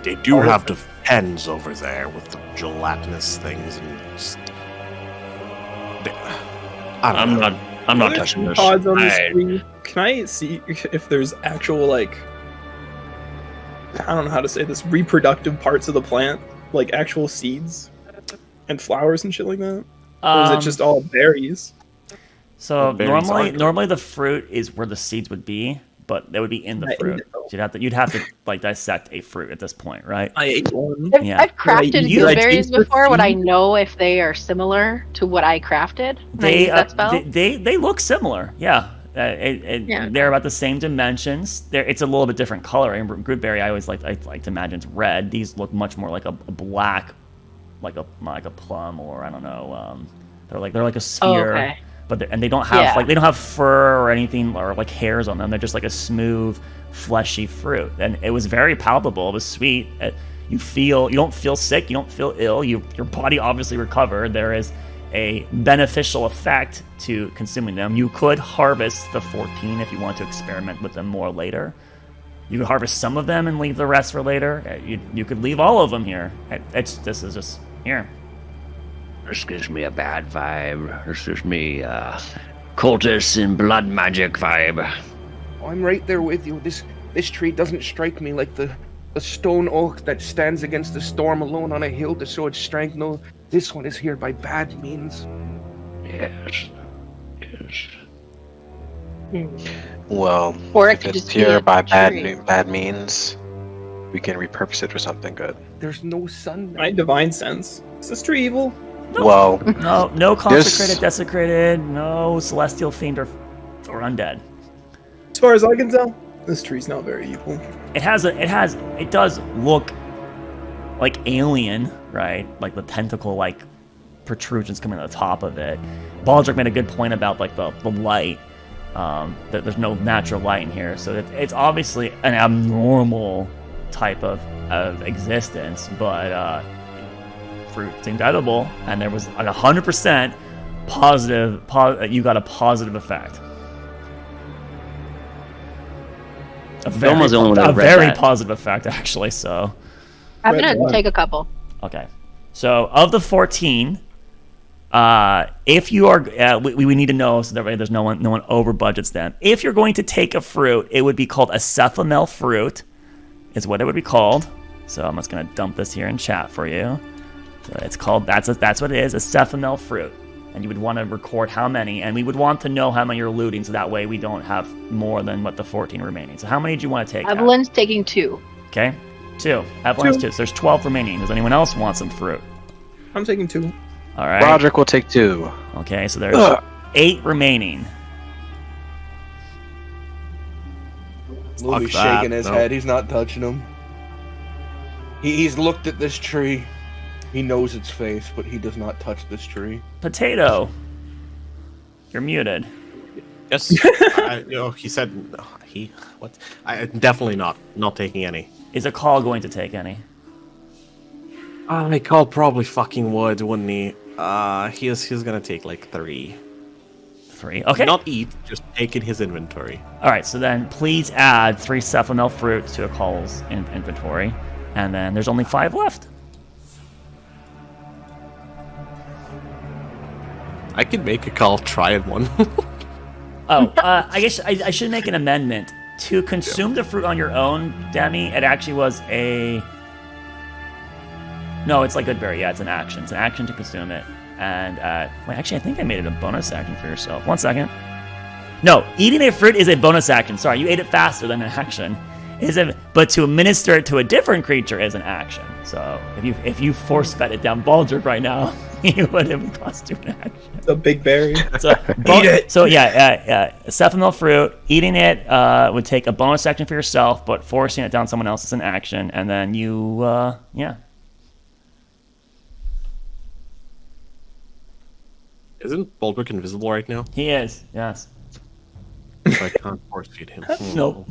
They do have the pens over there with the gelatinous things and. I don't know. I'm not There's touching this. pods on the I- screen. Can I see if there's actual I don't know how to say this, reproductive parts of the plant, like actual seeds and flowers and shit like that? Or is it just all berries? So The berries aren't- normally the fruit is where the seeds would be, but they would be in the I fruit. ate it, though. So you'd have to like dissect a fruit at this point, right? I ate one. Yeah. I've crafted Did I blueberries taste the before. Would I seed? know if they are similar to what I crafted when I use that spell? They look similar. Yeah. Yeah. They're about the same dimensions. It's a little bit different color. And Grootberry, I like to imagine it's red. These look much more like a black, like a plum, or I don't know. They're like a sphere. Oh, okay. But they don't have Yeah. they don't have fur or anything or like hairs on them. They're just like a smooth, fleshy fruit. And it was very palpable. It was sweet. You don't feel sick. You don't feel ill. Your body obviously recovered. There is a beneficial effect to consuming them. You could harvest the 14 if you want to experiment with them more later. You could harvest some of them and leave the rest for later. You could leave all of them here. This is just here. This gives me a bad vibe. This gives me cultist and blood magic vibe. I'm right there with you. This tree doesn't strike me like the stone oak that stands against the storm alone on a hill to show its strength. No, this one is here by bad means. Yes. Well, Or it if could it's just be here a by tree. bad means, we can repurpose it for something good. There's no sun. My divine sense. Is this tree evil? Well, No consecrated, There's- desecrated, no celestial fiend or undead. As far as I can tell, this tree's not very evil. It does look like alien, right? Like the tentacle like protrusions coming out the top of it. Baldric made a good point about like the light. That there's no natural light in here, so it's obviously an abnormal type of existence, but fruit seemed edible, and there was an 100% positive. You got a positive effect. A Velma's the only one that read very that. positive effect, actually. So, I'm Red gonna one. take a couple. okay. So of the 14, if you are, we need to know so that way there's no one over budgets them. If you're going to take a fruit, it would be called a cephamel fruit, is what it would be called. So I'm just gonna dump this here in chat for you. So it's called that's what it is, a cephamel fruit. And you would want to record how many, and we would want to know how many you're looting, so that way we don't have more than what the 14 remaining. So how many do you want to take? Kat? Evelyn's taking 2. Okay, 2. Evelyn's 2. 2. So there's 12 remaining. Does anyone else want some fruit? I'm taking 2. All right. Roderick will take 2. Okay, so there's Ugh. 8 remaining. Louis that, shaking his no. head. He's not touching him. He's looked at this tree. He knows its face, but he does not touch this tree. Potato, you're muted. Yes. He said he. What? I definitely not taking any. Is a call going to take any? I called probably fucking would, wouldn't he? He's gonna take like 3. 3. Okay. Not eat, just take in his inventory. All right. So then, please add 3 cephamel fruits to a call's inventory, and then there's only 5 left. I can make a call, try it one. I guess I should make an amendment. To consume the fruit on your own, Demi, it actually was a... No, it's like Goodberry. Yeah, it's an action. It's an action to consume it. And, wait, actually, I think I made it a bonus action for yourself. 1 second. No, eating a fruit is a bonus action. Sorry, you ate it faster than an action. But to administer it to a different creature is an action. So if you force fed it down Baldric right now, you would have cost you an action. The big berry. So, Eat it. So yeah, cephamel fruit. Eating it would take a bonus action for yourself, but forcing it down someone else is an action, and then you yeah. Isn't Baldric invisible right now? He is, yes. So I can't force feed him. Nope.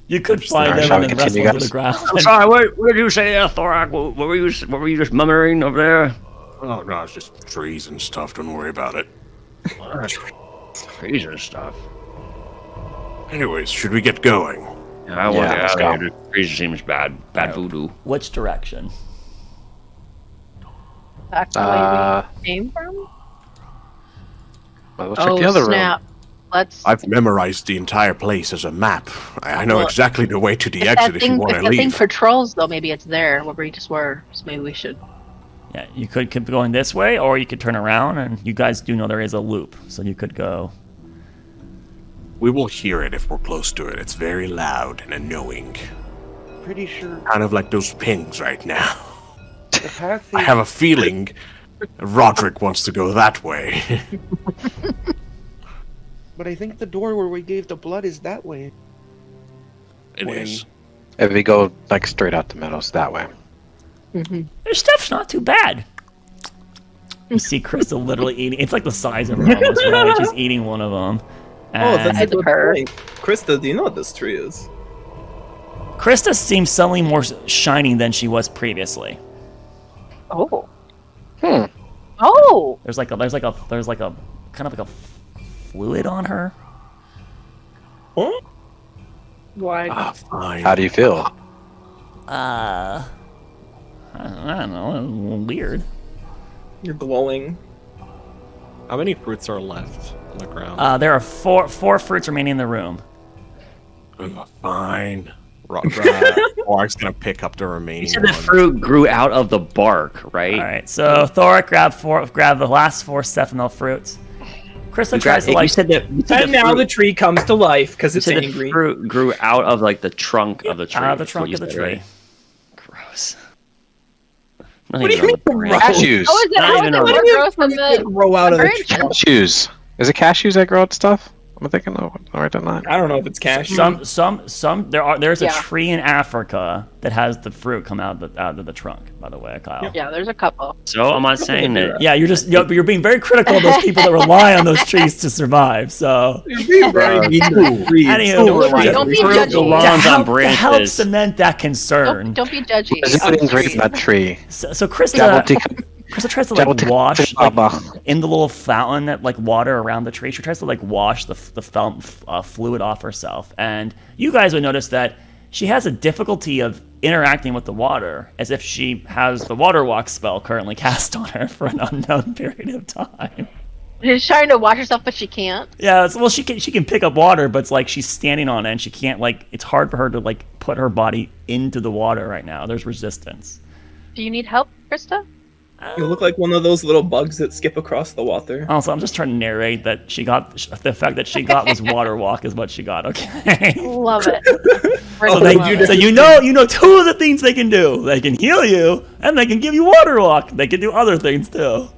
You could find Alright, him shall and we then wrestle continue, him to the guys? ground. I'm sorry, what did you say, Thorak? What were you just murmuring over there? Oh no, it's just trees and stuff. Don't worry about it. Trees and stuff. Anyways, should we get going? I want to let's get out of go. here. Trees seems bad. Bad voodoo. Which direction? Back the way we came from? Well, let's check the other room. snap. I've memorized the entire place as a map. I know exactly the way to the exit if you want to If the thing leave. patrols, though, maybe it's there where we just were. So maybe we should. Yeah, you could keep going this way, or you could turn around, and you guys do know there is a loop, so you could go. We will hear it if we're close to it. It's very loud and annoying. Pretty sure Kind of like those pings right now. the path I is... have a feeling Roderick wants to go that way. But I think the door where we gave the blood is that way. It is. If we go like straight out the meadows that way. Their stuff's not too bad. You see Krista literally eating. It's like the size of her almost, right? She's eating one of them. Oh, that's a And good her. point. Krista, do you know what this tree is? Krista seems suddenly more shining than she was previously. Oh. Oh. There's like a kind of like a fluid on her. Huh? Why? Ah, fine. How do you feel? I don't know. Weird. You're glowing. How many fruits are left on the ground? There are four fruits remaining in the room. Fine. Thorak's gonna pick up the You remaining said the ones. fruit grew out of the bark, right? All right, so Thorak grab the last 4 Stephanel fruits. Krista tries to You said that. And now the tree comes to life because You it's said the angry. fruit grew out of like the trunk of the tree. out of the That's what trunk you of the said, tree. right? Gross. What do you mean gross? Cashews. How is it? Not How is even it a- more gross than the Grow out of the branch? tree. Cashews. Is it cashews that grow out stuff? I'm thinking of right or not. I don't know if it's cashew. There's a Yeah. tree in Africa that has the fruit come out of the trunk. By the way, Kyle. Yeah, there's a couple. So I'm not saying that. Yeah, you're being very critical of those people that rely on those trees to survive. So You're being very mean to the tree. It's Anywho, so don't be- don't be Fruit judgy. belongs to on help branches. cement that concern. Don't be judgy. There's a good grape in that tree. So Krista tries to like Jabuti- wash like, Jabuti- in the little fountain that like water around the tree. She tries to like wash the fountain fluid off herself, and you guys would notice that she has a difficulty of interacting with the water, as if she has the water walk spell currently cast on her for an unknown period of time. She's trying to wash herself, but she can't. Yeah, well, she can pick up water, but it's like she's standing on it, and she can't like. It's hard for her to like put her body into the water right now. There's resistance. Do you need help, Krista? You look like one of those little bugs that skip across the water. Also, I'm just trying to narrate that she got the fact that she got was water walk is what she got. Okay. Love it. So you know 2 of the things they can do. They can heal you, and they can give you water walk. They can do other things too.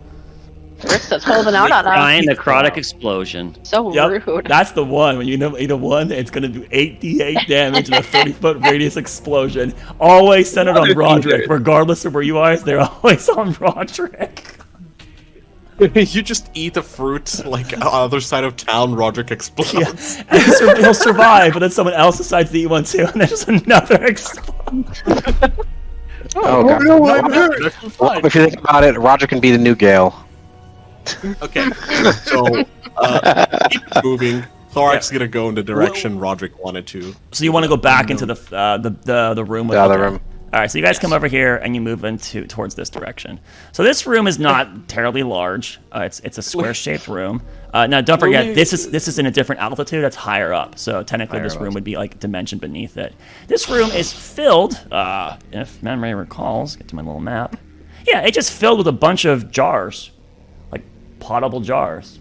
Krista's holding out on us. Giant necrotic explosion. So Yep, rude. that's the one. When you know 1, it's gonna do 8d8 damage in a 30-foot radius explosion. Always centered on Roderick, regardless of where you are. They're always on Roderick. You just eat a fruit like other side of town. Roderick explodes. Yeah. And he'll survive, but then someone else decides to eat one too, and there's another explosion. Oh, God. Well, if you think about it, Roger can be the new Gale. Okay, so keep moving. Thorak's gonna go in the direction Roderick wanted to. So you want to go back into the room with The other room. All right, so you guys come over here and you move towards this direction. So this room is not terribly large. It's a square-shaped room. Now don't forget this is in a different altitude. That's higher up. So technically this room would be like dimension beneath it. This room is filled, if memory recalls, get to my little map. Yeah, it's just filled with a bunch of jars, like potable jars.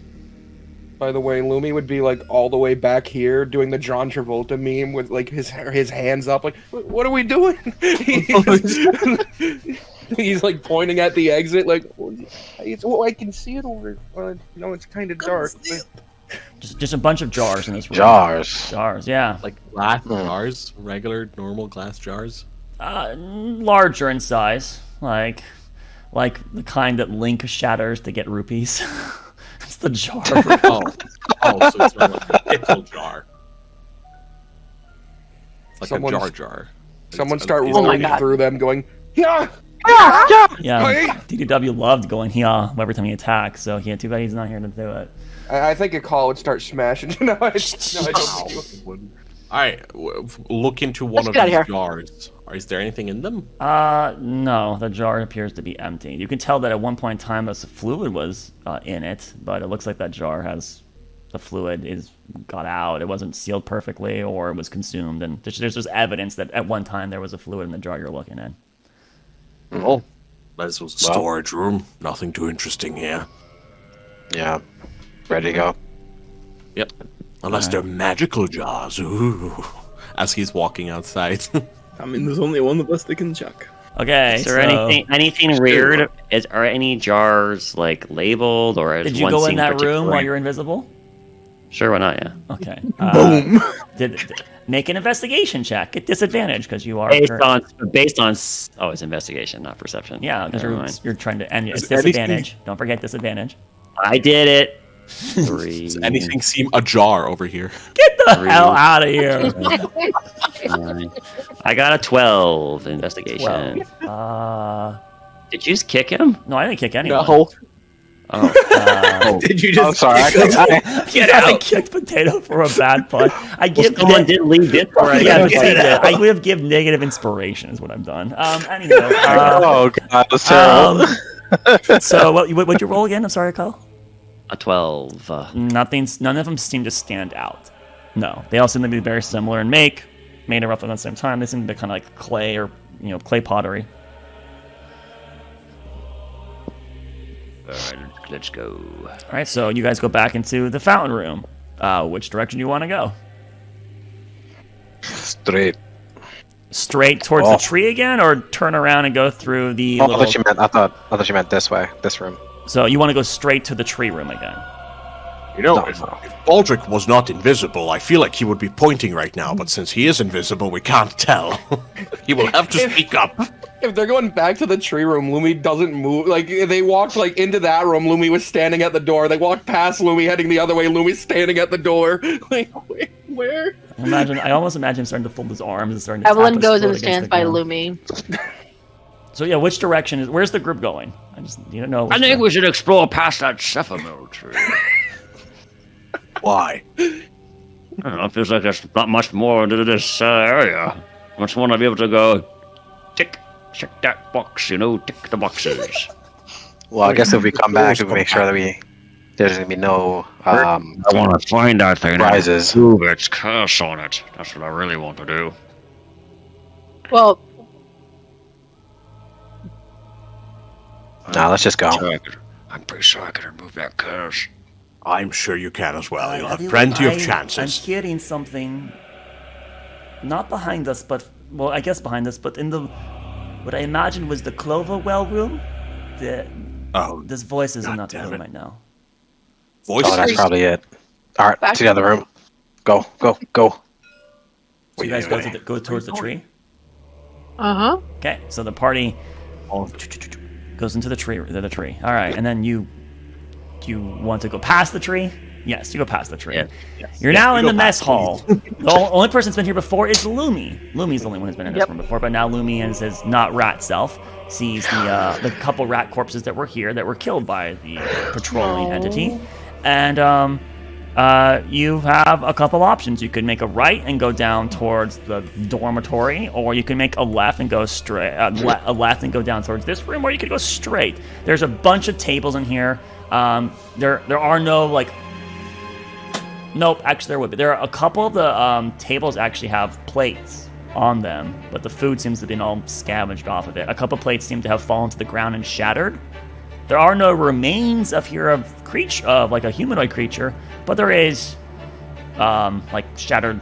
By the way, Lumi would be like all the way back here doing the John Travolta meme with like his hands up, like, "What are we doing?" He's like pointing at the exit, like, I can see it over. No, it's kind of dark. Just a bunch of jars in this room. Jars, yeah. Like glass jars, regular, normal glass jars. Larger in size, like the kind that Link shatters to get rupees. It's the jar. So it's not like a pickle jar. It's like Someone's- a jar. Someone start it's- rolling God. through them, going, "Yeah, Yeah, DDW loved going every time he attacked, so yeah, too bad he's not here to do it. I think a call would start smashing. No, I don't think it would. Alright, look into one Let's of get outta these here. jars. Is there anything in them? No, the jar appears to be empty. You can tell that at one point in time, a fluid was in it, but it looks like that jar has the fluid got out. It wasn't sealed perfectly, or it was consumed. And there's just evidence that at one time there was a fluid in the jar you're looking at. Oh, this was a storage room. Nothing too interesting here. Yeah. Ready to go. Yep. Unless they're magical jars. Ooh. As he's walking outside. I mean, there's only one of us that can chuck. Okay, Is there anything weird? Are any jars like labeled, or did you go in that room while you're invisible? Sure, why not? Yeah. Okay. Boom. Make an investigation check at disadvantage because you are based on. Oh, it's investigation, not perception. Yeah, because you're trying to, and it's Does disadvantage. Don't forget disadvantage. I did it. 3. Does anything seem ajar over here? Get the hell out of here. 9. I got a 12 investigation. 12. Did you just kick him? No, I didn't kick anyone. No. Oh. Did you just? I'm sorry. I kicked potato for a bad pun. Someone did leave it. I would have given negative inspiration is what I've done. Anyway. Oh god, that's terrible. So what'd you roll again? I'm sorry, Kyle. A 12. None of them seem to stand out. No, they all seem to be very similar in make, made roughly at the same time. They seem to be kind of like clay or clay pottery. Alright, let's go. All right, so you guys go back into the fountain room. Which direction do you want to go? Straight towards the tree again, or turn around and go through the? I thought you meant this way. This room. So you want to go straight to the tree room again? If Baldric was not invisible, I feel like he would be pointing right now, but since he is invisible, we can't tell. He will have to speak up. If they're going back to the tree room, Lumi doesn't move. Like, they walked, into that room, Lumi was standing at the door. They walked past Lumi, heading the other way, Lumi's standing at the door. Like, where? I almost imagine him starting to fold his arms and starting to Evelyn tap his goes foot and stands against by the ground. Lumi. So yeah, which direction where's the group going? I just need to know. I think we should explore past that Cephalo tree. Why? I don't know, it feels like there's not much more into this area. I just want to be able to go, check that box, tick the boxes. Well, I guess if we come back, we make sure that there's gonna be no I want to find that thing. prizes. Prove its curse on it. That's what I really want to do. Well, No, let's just go. I'm pretty sure I can remove that curse. I'm sure you can as well. You'll have plenty of chances. I'm hearing something, not behind us, but I guess behind us, but in the what I imagine was the Clover Well room. There's voices in that room right now. Voices? Oh, that's probably it. All right, to the other room. Go. So you guys go towards the tree. Okay, so the party goes into the tree. All right, and then you want to go past the tree? Yes, you go past the tree. Yeah. You're now in the mess hall. The only person that's been here before is Lumi. Lumi's the only one who's been in this room before, but now Lumi and his not rat self sees the couple rat corpses that were here that were killed by the patrolling entity. And you have a couple options. You could make a right and go down towards the dormitory, or you can make a left and go straight. A left and go down towards this room, or you could go straight. There's a bunch of tables in here. There are no Nope, actually there would be. There are a couple of the tables actually have plates on them, but the food seems to have been all scavenged off of it. A couple plates seem to have fallen to the ground and shattered. There are no remains of a humanoid creature, but there is shattered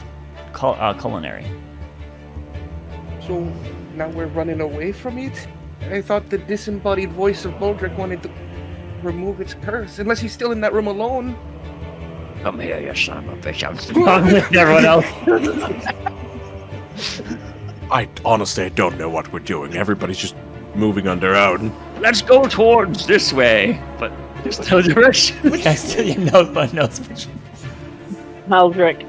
culinary. So, now we're running away from it? I thought the disembodied voice of Baldric wanted to remove its curse, unless he's still in that room alone. Come here, you son of a bitch. Everyone else. I honestly don't know what we're doing. Everybody's just moving on their own. Let's go towards this way, but there's no direction. You guys do your note by notes. Baldric.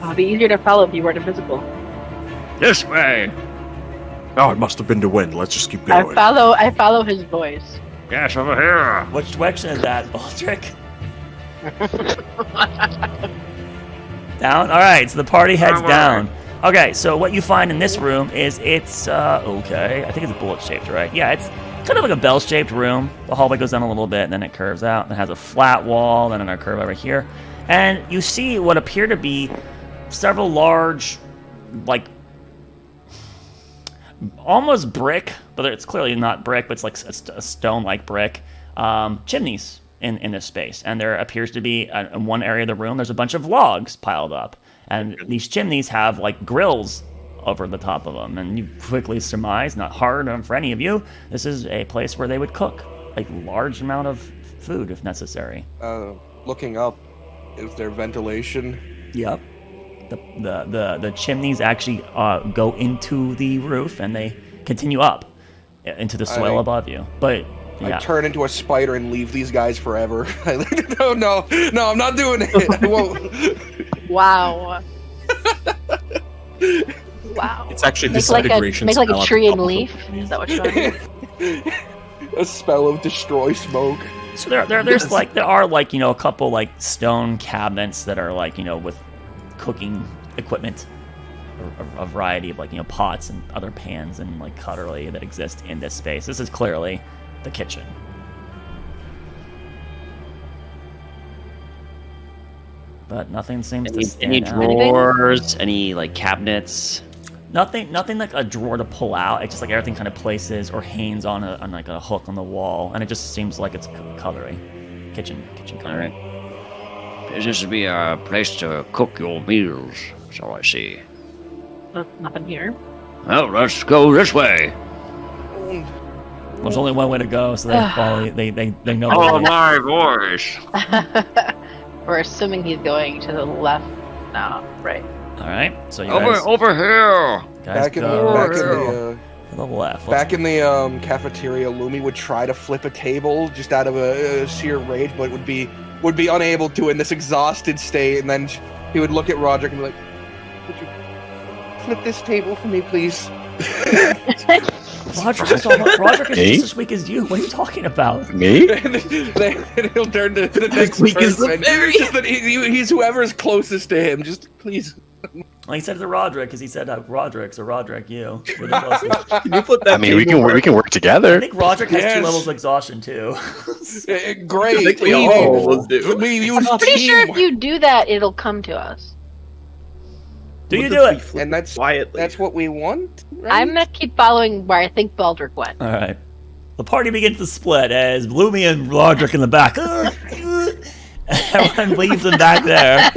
It'd be easier to follow if you weren't invisible. This way. Oh, it must have been the wind. Let's just keep going. I follow his voice. Yes, over here. Which direction is that, Baldric? Down? Alright, so the party heads down. Okay, so what you find in this room is it's I think it's bullet shaped, right? Yeah, it's kind of like a bell shaped room. The hallway goes down a little bit and then it curves out and it has a flat wall, then a curve over here. and you see what appear to be several large, like, almost brick, but it's clearly not brick, but it's like a stone-like brick, chimneys in this space. And there appears to be, in one area of the room, there's a bunch of logs piled up. And these chimneys have, like, grills over the top of them. And you quickly surmise, not hard for any of you, this is a place where they would cook a large amount of food if necessary. Looking up, is there ventilation? Yep. The chimneys actually go into the roof, and they continue up into the soil above you. But yeah. I turn into a spider and leave these guys forever. No, I'm not doing it. I won't. Wow. Wow. It's actually make like a tree and leaf. Is that what you're doing? A spell of destroy smoke. So there are a couple like stone cabinets that are like with cooking equipment, a variety of like pots and other pans and like cutlery that exist in this space. This is clearly the kitchen. But nothing seems to stand any out. drawers, any like cabinets. Nothing like a drawer to pull out. It's just like everything kind of places or hangs on like a hook on the wall, and it just seems like it's cutlery, kitchen cutlery. All right. This would be a place to cook your meals. That's all I see. There's nothing here. Well, let's go this way. There's only one way to go, so they follow. They know. Oh my voice! We're assuming he's going to the left now, right? All right, so you over here. Guys Back in to the left. Back in the cafeteria, Lumi would try to flip a table just out of a sheer rage, but would be unable to in this exhausted state. And then he would look at Roderick and be like, "Would you flip this table for me, please?" Roderick is just as weak as you. What are you talking about? Me? And he'll turn to the next person. Just that he's whoever's closest to him. Just please. Like he said to Roderick, because he said Roderick, so Roderick, you. We're the closest. Can you put that? I mean, we can work together. I think Roderick has 2 levels of exhaustion too. Great. I think we all do. I'm pretty sure if you do that, it'll come to us. Do you do it? And that's quietly. That's what we want. Right? I'm gonna keep following where I think Baldric went. All right. The party begins to split as Bloomy and Roderick in the back. Everyone leaves them back there.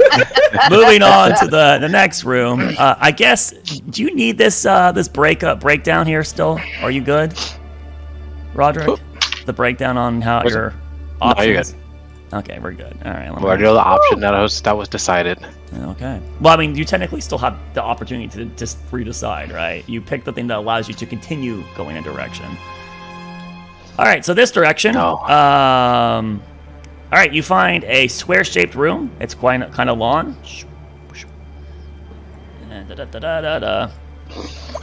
Moving on to the next room. I guess. Do you need this breakdown here still? Are you good, Roderick? The breakdown on how your options. No, you're good. Okay, we're good. All right. We already know the option that was decided. Okay. Well, I mean, you technically still have the opportunity to just redecide, right? You pick the thing that allows you to continue going a direction. All right. So this direction. No. All right. You find a square-shaped room. It's kind of long.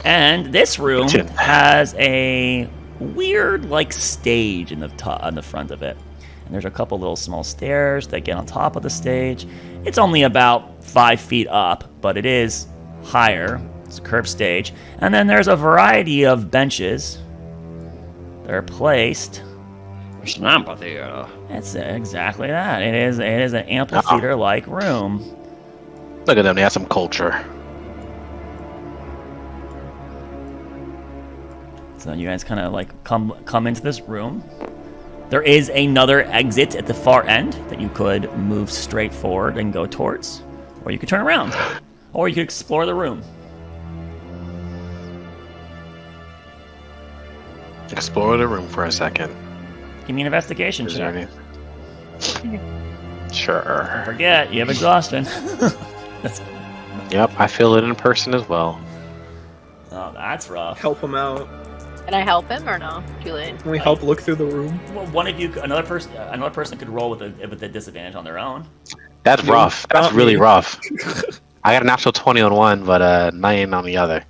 And this room has a weird, like, stage in the front of it. And there's a couple little small stairs that get on top of the stage. It's only about 5 feet up, but it is higher. It's a curved stage. And then there's a variety of benches that are placed. It's an amphitheater. It's exactly that. It is an amphitheater-like room. Look at them. They have some culture. So you guys kind of like come into this room. There is another exit at the far end that you could move straight forward and go towards. Or you could turn around. Or you could explore the room. Explore the room for a second. Give me an investigation check. Sure. Don't forget, you have exhaustion. Yep, I feel it in person as well. Oh, that's rough. Help him out. Can I help him or no? Too late. Can we help look through the room? Well, one of you, another person could roll with a disadvantage on their own. That's rough. That's really rough. I got an actual 20 on one, but 9 on the other.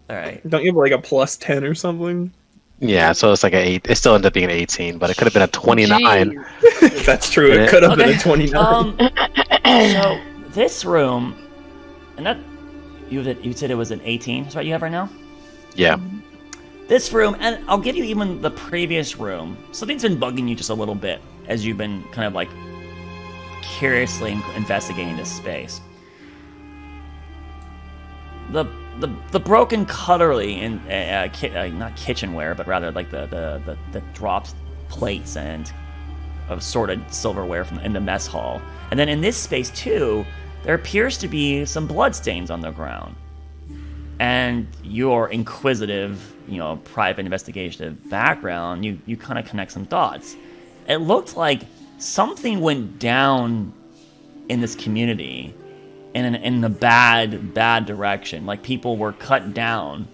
All right. Don't you have like a plus 10 or something? Yeah, so it's like an 8. It still ended up being an 18, but it could have been a 29. That's true. It could have been a 29. So this room, and that you said it was an 18. That's what you have right now. Yeah. This room, and I'll give you even the previous room. Something's been bugging you just a little bit as you've been kind of like curiously investigating this space. The broken cutlery in not kitchenware, but rather like the dropped plates and assorted silverware in the mess hall. And then in this space too, there appears to be some bloodstains on the ground. And your inquisitive, private investigative background, you kind of connect some dots. It looked like something went down in this community in a bad direction. Like people were cut down.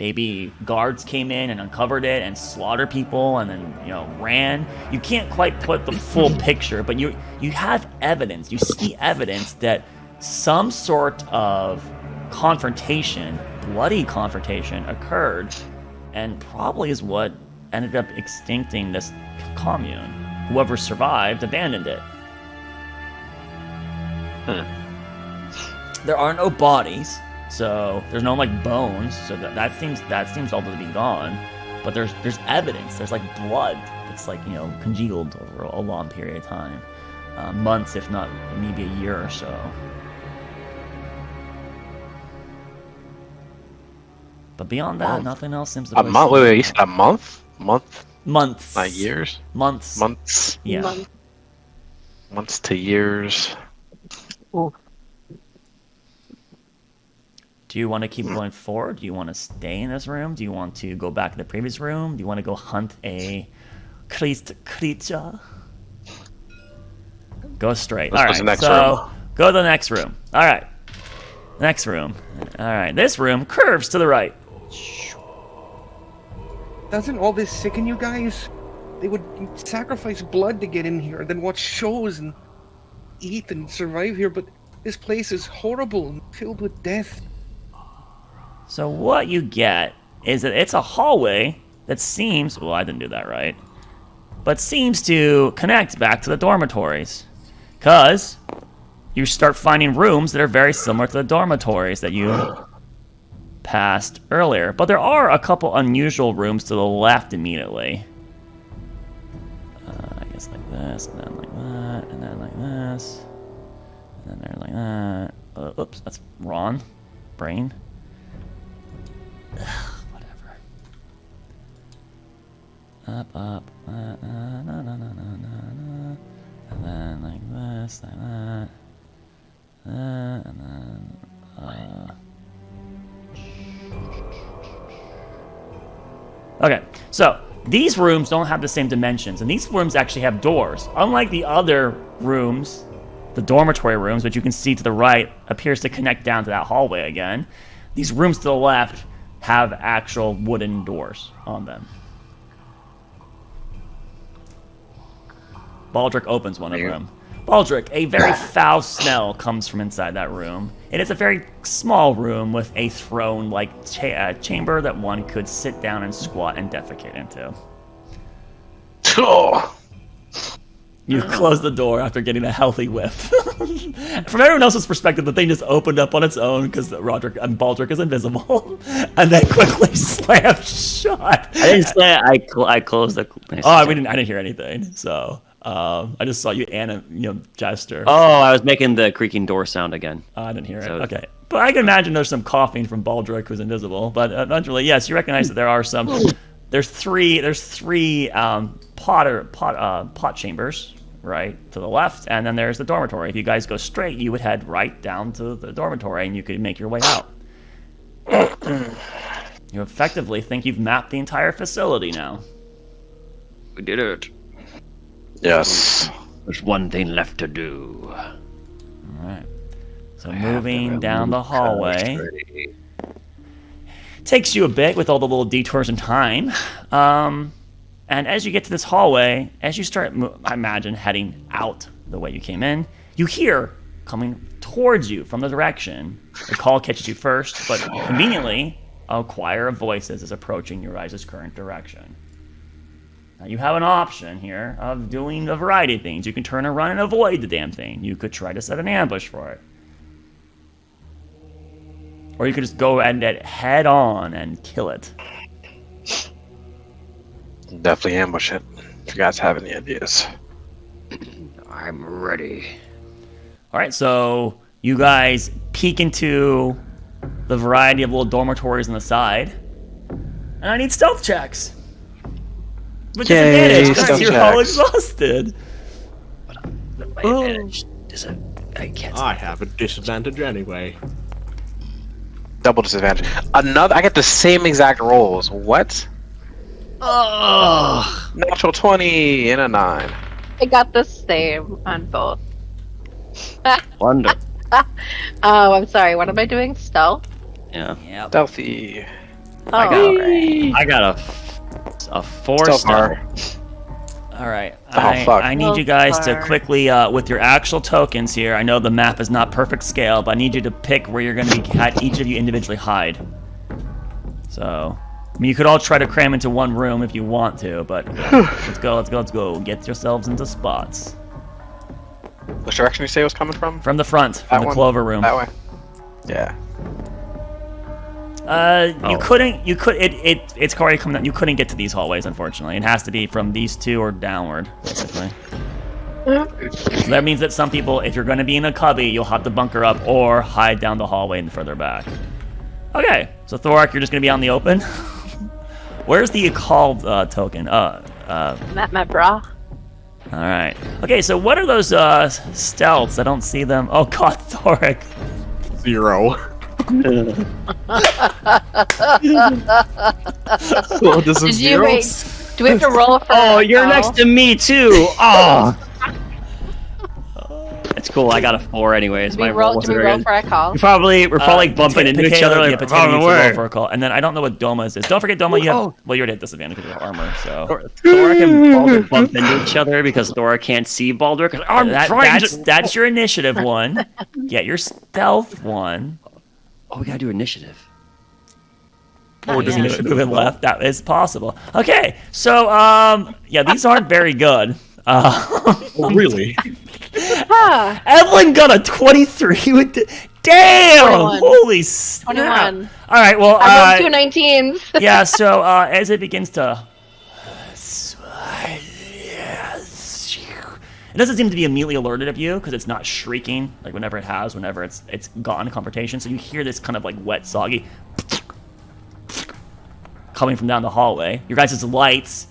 Maybe guards came in and uncovered it and slaughtered people and then, ran. You can't quite put the full picture, but you have evidence. You see evidence that some sort of confrontation, bloody confrontation, occurred, and probably is what ended up extincting this commune. Whoever survived abandoned it. There are no bodies, so there's no bones, so that seems all to be gone. But there's evidence. There's blood that's congealed over a long period of time, months, if not maybe a year or so. But beyond that, nothing else seems to be. A month? Wait, you said a month? Months. Not years? Months. Yeah. Months to years. Ooh. Do you want to keep going forward? Do you want to stay in this room? Do you want to go back to the previous room? Do you want to go hunt a creature? Go straight. All right, so go to the next room. All right. Next room. All right, this room curves to the right. Doesn't all this sicken you guys? They would sacrifice blood to get in here, then watch shows and eat and survive here, but this place is horrible and filled with death. So what you get is that it's a hallway that seems, well, I didn't do that right, but seems to connect back to the dormitories. Because you start finding rooms that are very similar to the dormitories that you passed earlier. But there are a couple unusual rooms to the left immediately. I guess like this, and then like that, and then like this, and then there like that. Oops, that's Ron. Brain. Whatever. Up, na, na, na, na, na. And then like this, like that. And then, Okay, so these rooms don't have the same dimensions, and these rooms actually have doors. Unlike the other rooms, the dormitory rooms, which you can see to the right, appears to connect down to that hallway again. These rooms to the left have actual wooden doors on them. Baldric opens one of them. Baldric, a very foul smell comes from inside that room. It is a very small room with a throne-like chamber that one could sit down and squat and defecate into. Oh. You close the door after getting a healthy whiff. From everyone else's perspective, the thing just opened up on its own because Baldric is invisible, and then quickly slammed shut. I didn't slam. I closed the. I didn't hear anything. So I just saw you gesture. Oh, I was making the creaking door sound again. I didn't hear it. Okay, but I can imagine there's some coughing from Baldric, who's invisible. But eventually, yes, you recognize that there are some. There's three pot chambers. Right to the left, and then there's the dormitory. If you guys go straight, you would head right down to the dormitory, and you could make your way out. You effectively think you've mapped the entire facility now. We did it. Yes. There's one thing left to do. All right. So moving down the hallway takes you a bit with all the little detours in time. And as you get to this hallway, as you start, I imagine, heading out the way you came in, you hear coming towards you from the direction. The call catches you first, but conveniently, a choir of voices is approaching your guys' current direction. Now, you have an option here of doing a variety of things. You can turn and run and avoid the damn thing. You could try to set an ambush for it. Or you could just go and head on and kill it. Definitely ambush it. If you guys have any ideas. I'm ready. All right, so you guys peek into the variety of little dormitories on the side, and I need stealth checks. With Yay, disadvantage because stealth you're all checks. exhausted. My advantage is I can't. I have a disadvantage anyway. Double disadvantage. Another. I get the same exact rolls. What? Oh, Natural 20 and a 9. I got the same on both. wonder. Oh, I'm sorry. What am I doing? Stealth? Yeah. Yep. Stealthy. Oh, I got a 4 Stealth stealth. bar. All right. Oh, fuck. I need you guys to far. quickly, with your actual tokens here. I know the map is not perfect scale, but I need you to pick where you're going to be had each of you individually hide. So, I mean, you could all try to cram into one room if you want to, but let's go. Get yourselves into spots. Which direction did you say it was coming from? From the front, from That the one? clover room. That way. Yeah. It's already coming down. You couldn't get to these hallways, unfortunately. It has to be from these two or downward, basically. So that means that some people, if you're going to be in a cubby, you'll have to bunker up or hide down the hallway and further back. Okay, so Thorak, you're just going to be out in the open. Where's the call token? Not my bra. All right. Okay, so what are those stealths? I don't see them. Oh God, Thorak. 0. What does a Did you 0? wait? Do we have to roll for? Oh, you're next to me too. Oh. It's cool. I got a 4 anyways. Do we My roll? roll Do wasn't we very roll good. for a call? We're probably bumping into each other like Potato oh, needs to roll word. for a call. And then I don't know what Doma's is. Don't forget Doma, you have well, you already had disadvantage because of armor, so Thorak and Baldric bump into each other because Thorak can't see Baldric. that's your initiative one. Get your stealth one. Oh, we gotta do initiative. Or does he move left? That is possible. Okay, so yeah, these aren't very good. Oh, really? Ah, Evelyn got a 23 with damn! 21. Holy snap! 21. All right, well, I rolled 2 19s. yeah. So as it begins to, it doesn't seem to be immediately alerted of you because it's not shrieking like whenever it's gotten confrontation. So you hear this kind of like wet, soggy coming from down the hallway. Your guys' lights.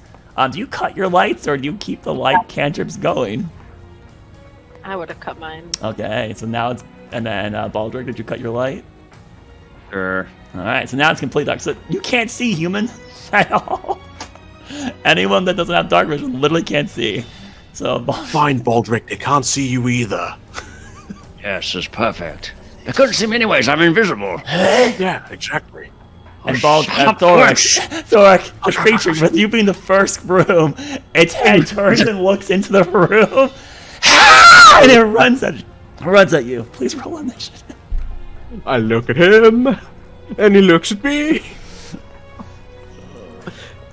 Do you cut your lights or do you keep the light cantrips going? I would have cut mine. Okay, so now it's and then Baldric, did you cut your light? Sure. All right, so now it's complete dark. So you can't see human at all. Anyone that doesn't have dark vision literally can't see. So Fine, Baldric, they can't see you either. Yes, it's perfect. They couldn't see me anyways. I'm invisible. Yeah, exactly. and Thorak, the creature, with you being the first room, its head turns and looks into the room, and it runs at you. Please roll initiative. I look at him, and he looks at me.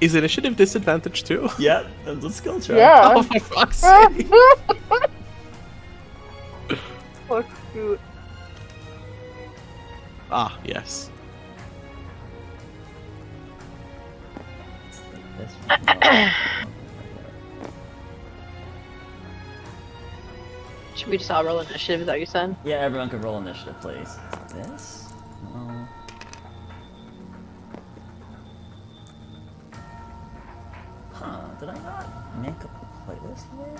Is initiative disadvantage too? Yep, that's a skill check. Yeah. Oh, for fuck's sake. Oh, shoot. Ah, yes. Should we just all roll initiative? Is that what you said? Yeah, everyone can roll initiative, please. This? No. Huh, did I not make a playlist here?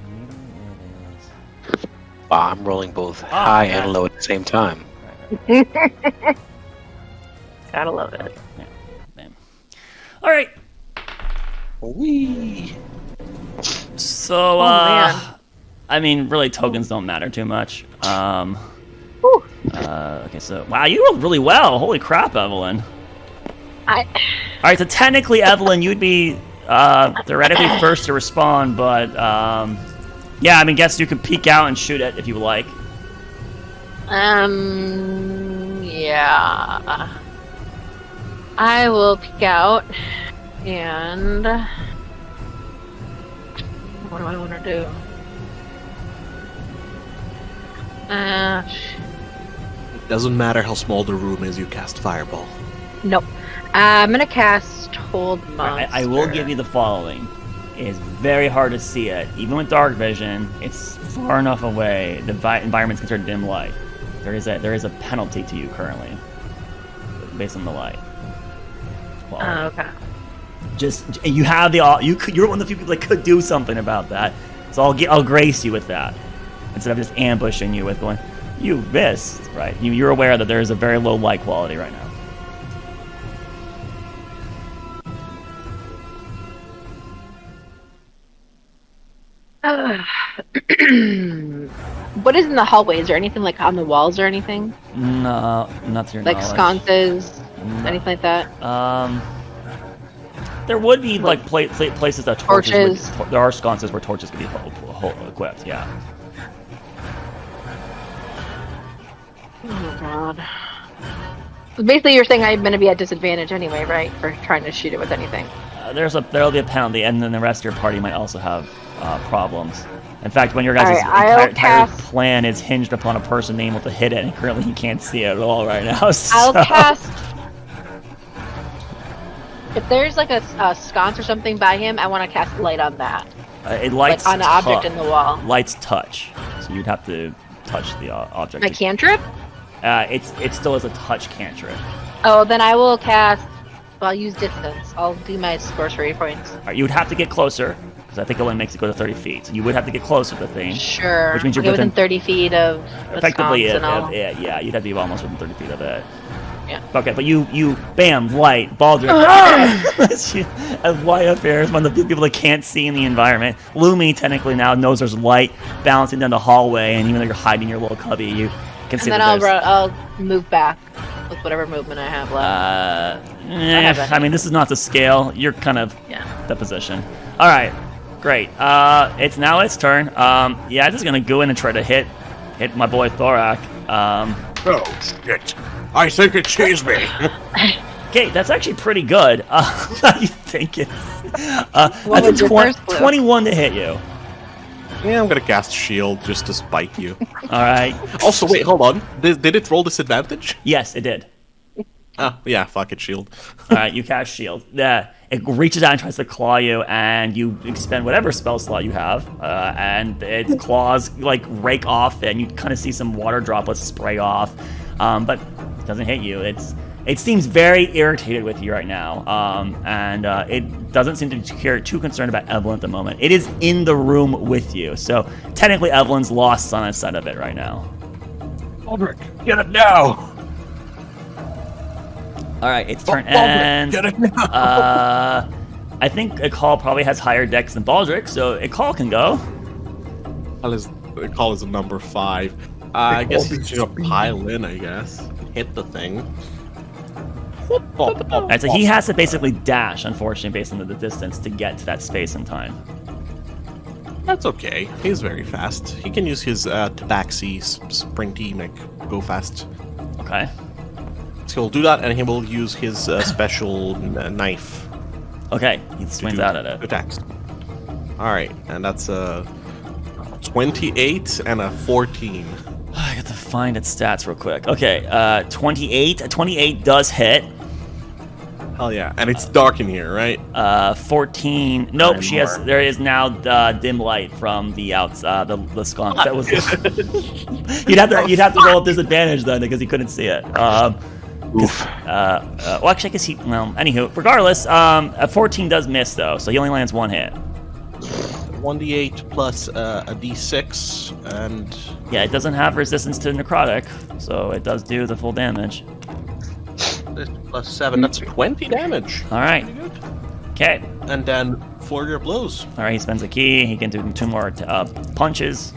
Maybe it is. Wow, I'm rolling both high and low at the same time. Gotta love it. Yeah, bam. Alright. Wee. So, man. I mean, really, tokens don't matter too much. Okay, so, wow, you rolled really well. Holy crap, Evelyn. Alright, so technically, Evelyn, you'd be theoretically first to respond, but, yeah, I mean, guess you could peek out and shoot it if you would like. Yeah. I will peek out and what do I want to do? It doesn't matter how small the room is, you cast Fireball. Nope. I'm gonna cast Hold Monster. I will give you the following. It is very hard to see it. Even with dark vision, it's far enough away. The environment's considered dim light. There is a penalty to you currently, based on the light. Oh, okay. Just you have you're one of the few people that could do something about that. So I'll grace you with that instead of just ambushing you with going, you missed, right? You're aware that there is a very low light quality right now. What is in the hallway? Is there anything like on the walls or anything? No, not to your like knowledge. Sconces, anything like that? There would be like places that torches. There are sconces where torches could be equipped. Yeah. Oh god. Basically, you're saying I'm going to be at disadvantage anyway, right? For trying to shoot it with anything. There'll be a penalty, and then the rest of your party might also have problems. In fact, when your guys' entire plan is hinged upon a person being able to hit it, and currently you can't see it at all right now. So. I'll cast. If there's like a sconce or something by him, I want to cast light on that. It lights like on the object in the wall. Lights touch, so you'd have to touch the object. My cantrip? It still is a touch cantrip. Oh, then I will cast. Well, I'll use distance. I'll do my sorcery points. Right, you would have to get closer, because I think it only makes it go to 30 feet. So you would have to get closer to the thing. Sure. Which means you're within 30 feet of the effectively, sconce yeah, you'd have to be almost within 30 feet of it. Yeah. Okay, but you, bam, light, Baldric. As light affairs, one of the people that can't see in the environment. Lumi technically now knows there's light bouncing down the hallway, and even though you're hiding in your little cubby, you can see. And then I'll move back with whatever movement I have left. I mean, this is not to scale. You're kind of the position. All right, great. It's now its turn. Yeah, I'm just gonna go in and try to hit my boy Thorak. Oh shit! I think it sees me. Okay, that's actually pretty good. How do you think it's? That's a 21 to hit you. Yeah, I'm gonna cast shield just to spike you. All right. Also, wait, hold on. Did it roll disadvantage? Yes, it did. Oh, yeah, fuck it, shield. All right, you cast shield. Yeah, it reaches out and tries to claw you, and you expend whatever spell slot you have, and its claws like rake off, and you kind of see some water droplets spray off, but it doesn't hit you. It seems very irritated with you right now, and it doesn't seem to be too concerned about Evelyn at the moment. It is in the room with you, so technically Evelyn's lost on its side of it right now. Baldric, get it now! All right, its turn ends. Get it now! I think Akal probably has higher dex than Baldric, so Akal can go. Akal is a number 5. I guess he's just gonna pile in, I guess. Hit the thing. Alright, so he has to basically dash, unfortunately, based on the distance to get to that space and time. That's okay. He's very fast. He can use his tabaxi, sprinty, go fast. Okay. So he'll do that, and he will use his special knife. Okay, he swings out at it. Attacks. Alright, and that's a 28 and a 14. I got to find its stats real quick. Okay, 28. 28 does hit. Hell yeah, and it's dark in here, right? 14. Nope, there is now dim light from the outside, the sconce. That was. you'd have to roll a disadvantage then because he couldn't see it. Oof. Well, actually, I guess anywho, regardless, a 14 does miss though, so he only lands one hit. 1d8 plus a d6, and yeah, it doesn't have resistance to necrotic, so it does do the full damage. Plus 7, that's 20 damage. All right. Okay. And then for your blows. All right, he spends a key. He can do 2 more punches.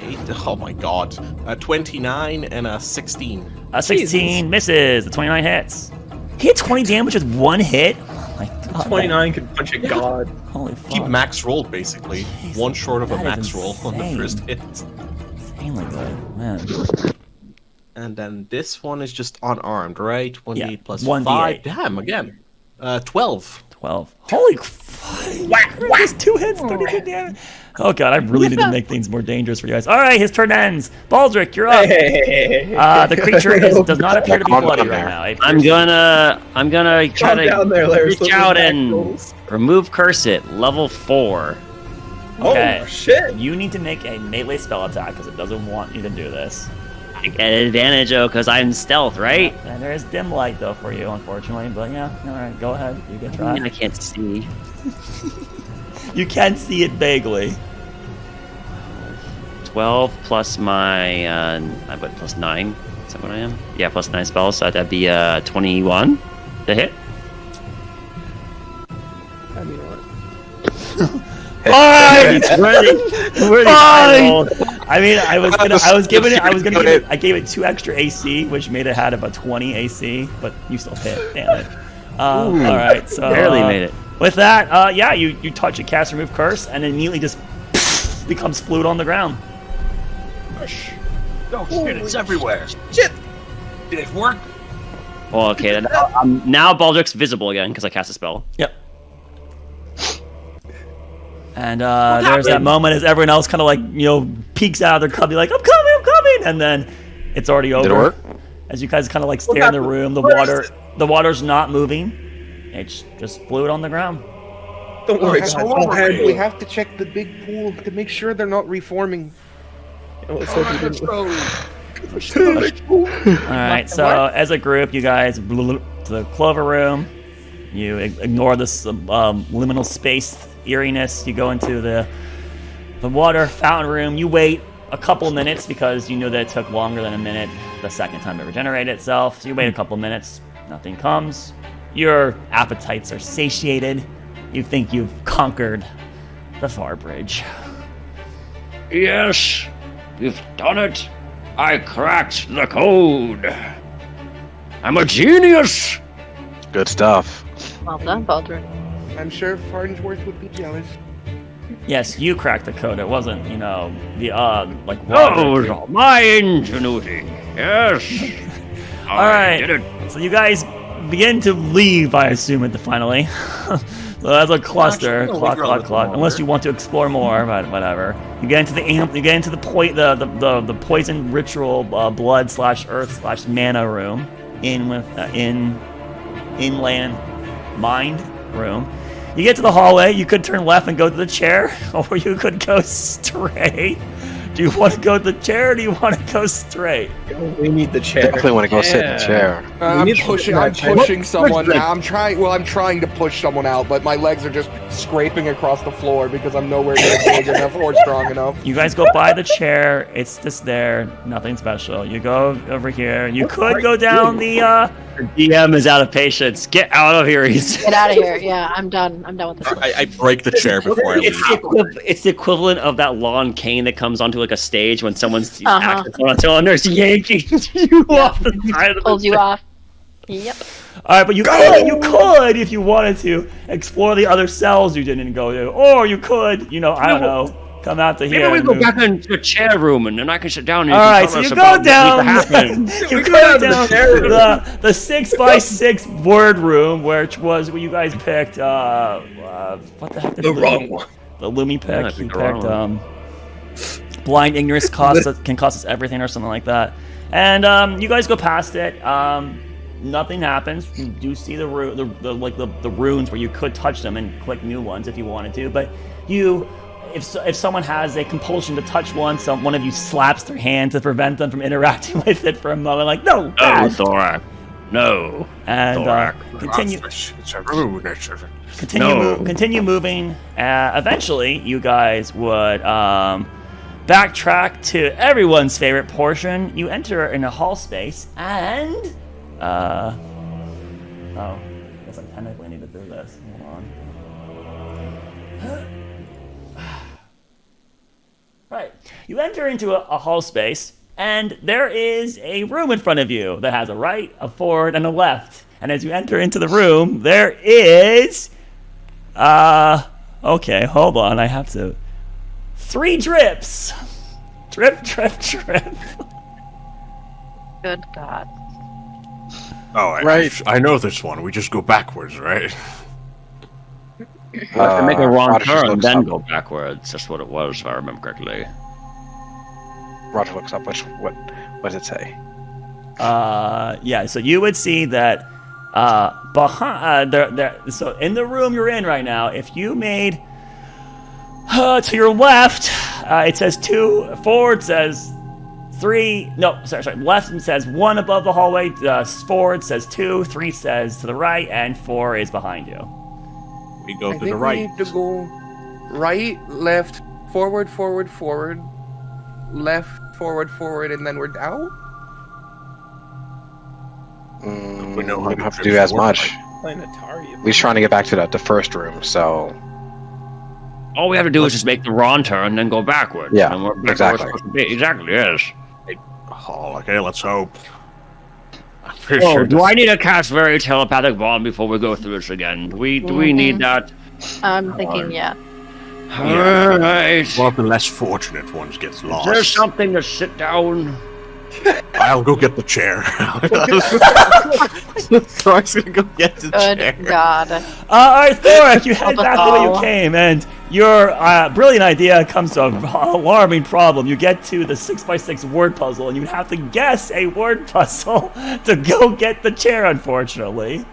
8. Oh my god. 29 and a 16. A 16 misses. The 29 hits. He had 20 damage with 1 hit. Oh my god. 29 can punch a god. Holy fuck. He max rolled basically. Jeez, one short of a max roll on the insane. first hit. Insanely good, man. And then this one is just unarmed, right? 1d8 plus 1d8. 5. Damn, again. 12. 12. Holy fuck. Just 2 hits, 32 damage. Oh god, I really need to make things more dangerous for you guys. All right, his turn ends. Baldric, you're up. The creature does not appear to be bloody right now. I'm gonna try to down there, Lars. reach out and remove curse it. Level 4. Okay. Oh shit! You need to make a melee spell attack because it doesn't want you to do this. I get an advantage, because I'm stealth, right? And there is dim light though for you, unfortunately. But yeah, all right, go ahead. You can try. I can't see. You can see it vaguely. 12 plus my plus 9. Is that what I am? Yeah, plus 9 spells. So that'd be 21 to hit. I mean, what? Fine. Fine. I mean, I gave it 2 extra AC, which made it had about 20 AC, but you still hit. Damn it. All right, so Barely made it. With that, yeah, you touch it, cast remove curse, and it immediately just becomes fluid on the ground. Oh shit, it's everywhere. Shit! Did it work? Well, okay, now Baldric's visible again because I cast a spell. Yep. And there's that moment as everyone else kind of like, peeks out of their cubby like, I'm coming, and then it's already over. Did it work? As you guys kind of like stare in the room, the water's not moving. It's just fluid on the ground. Don't worry, And we have to check the big pool to make sure they're not reforming. Let's hope you didn't. All right, so as a group, you guys to the clover room. You ignore this liminal space eeriness. You go into the water fountain room. You wait a couple minutes because you know that it took longer than a minute the second time to regenerate itself. So you wait a couple minutes. Nothing comes. Your appetites are satiated. You think you've conquered the far bridge. Yes, you've done it. I cracked the code. I'm a genius. Good stuff. Well done, Baldric. I'm sure Farnsworth would be jealous. Yes, you cracked the code. It wasn't, the like. Oh, it was all my ingenuity. Yes. All right. Did it. So you guys begin to leave, I assume, finally. So that's a cluster. Clock. Unless you want to explore more, but whatever. You get into the poison ritual blood / earth / mana room inland mind room. You get to the hallway. You could turn left and go to the chair, or you could go straight. Do you want to go to the chair, or do you want to go straight? We need the chair. Definitely want to go sit in the chair. I'm pushing someone now. I'm trying to push someone out, but my legs are just scraping across the floor because I'm nowhere near big enough or strong enough. You guys go by the chair. It's just there. Nothing special. You go over here. You could go down the DM is out of patience. Get out of here. Get out of here. Yeah, I'm done. I'm done with this. I break the chair before I leave. It's the equivalent of that lawn cane that comes onto like a stage when someone's on cylinders yanking you off the side of the Pulls you off. Yep. All right, but you could, if you wanted to, explore the other cells you didn't go to, or you could, I don't know, come out to here. Maybe we go back into the chair room and then I can sit down. And all right, so you go down. You go down the 6x6 word room, which was what you guys picked. What the heck? The wrong one. The Lumi pick. You picked. Blind ignorance can cost us everything, or something like that. And you guys go past it. Nothing happens. You do see the runes where you could touch them and click new ones if you wanted to. But if someone has a compulsion to touch one of you slaps their hand to prevent them from interacting with it for a moment. Like no, Thorak, no. And continue moving. Eventually, you guys would backtrack to everyone's favorite portion. You enter in a hall space, and I guess I technically need to do this. Hold on. Right. You enter into a hall space, and there is a room in front of you that has a right, a forward, and a left. And as you enter into the room, there is okay, hold on, I have to 3 drips. Drip. Good God. Oh, right. I know this one. We just go backwards, right? You have to make a wrong Roger just turn, looks then up. go backwards. That's what it was, if I remember correctly. Roger looks up. What does it say? Yeah, so you would see that behind so in the room you're in right now, if you made to your left, it says 2, forward says 3, no, sorry, left says 1 above the hallway, forward says 2, 3 says to the right, and 4 is behind you. We go I to think the right. we need to go right, left, forward, forward, forward, left, forward, forward, and then we're out. We know how We don't the have to do trips as work. much. Planetarium. We're trying to get back to the first room, so All we have to do is just make the wrong turn, then go backwards. Yeah, and we're back exactly. where we're supposed to be. Exactly, yes. Oh, okay, let's hope. I'm pretty Oh, sure do this- I need to cast very telepathic bond before we go through this again? Do we need that? I'm thinking, yeah. Alright. one of the less fortunate ones gets Is there lost. something to sit down? I'll go get the chair. Thor's gonna go get the chair. Good God. Alright, Thorak, you head Help us back the way you all. came, and your brilliant idea comes to an alarming problem. You get to the 6x6 word puzzle, and you have to guess a word puzzle to go get the chair, unfortunately.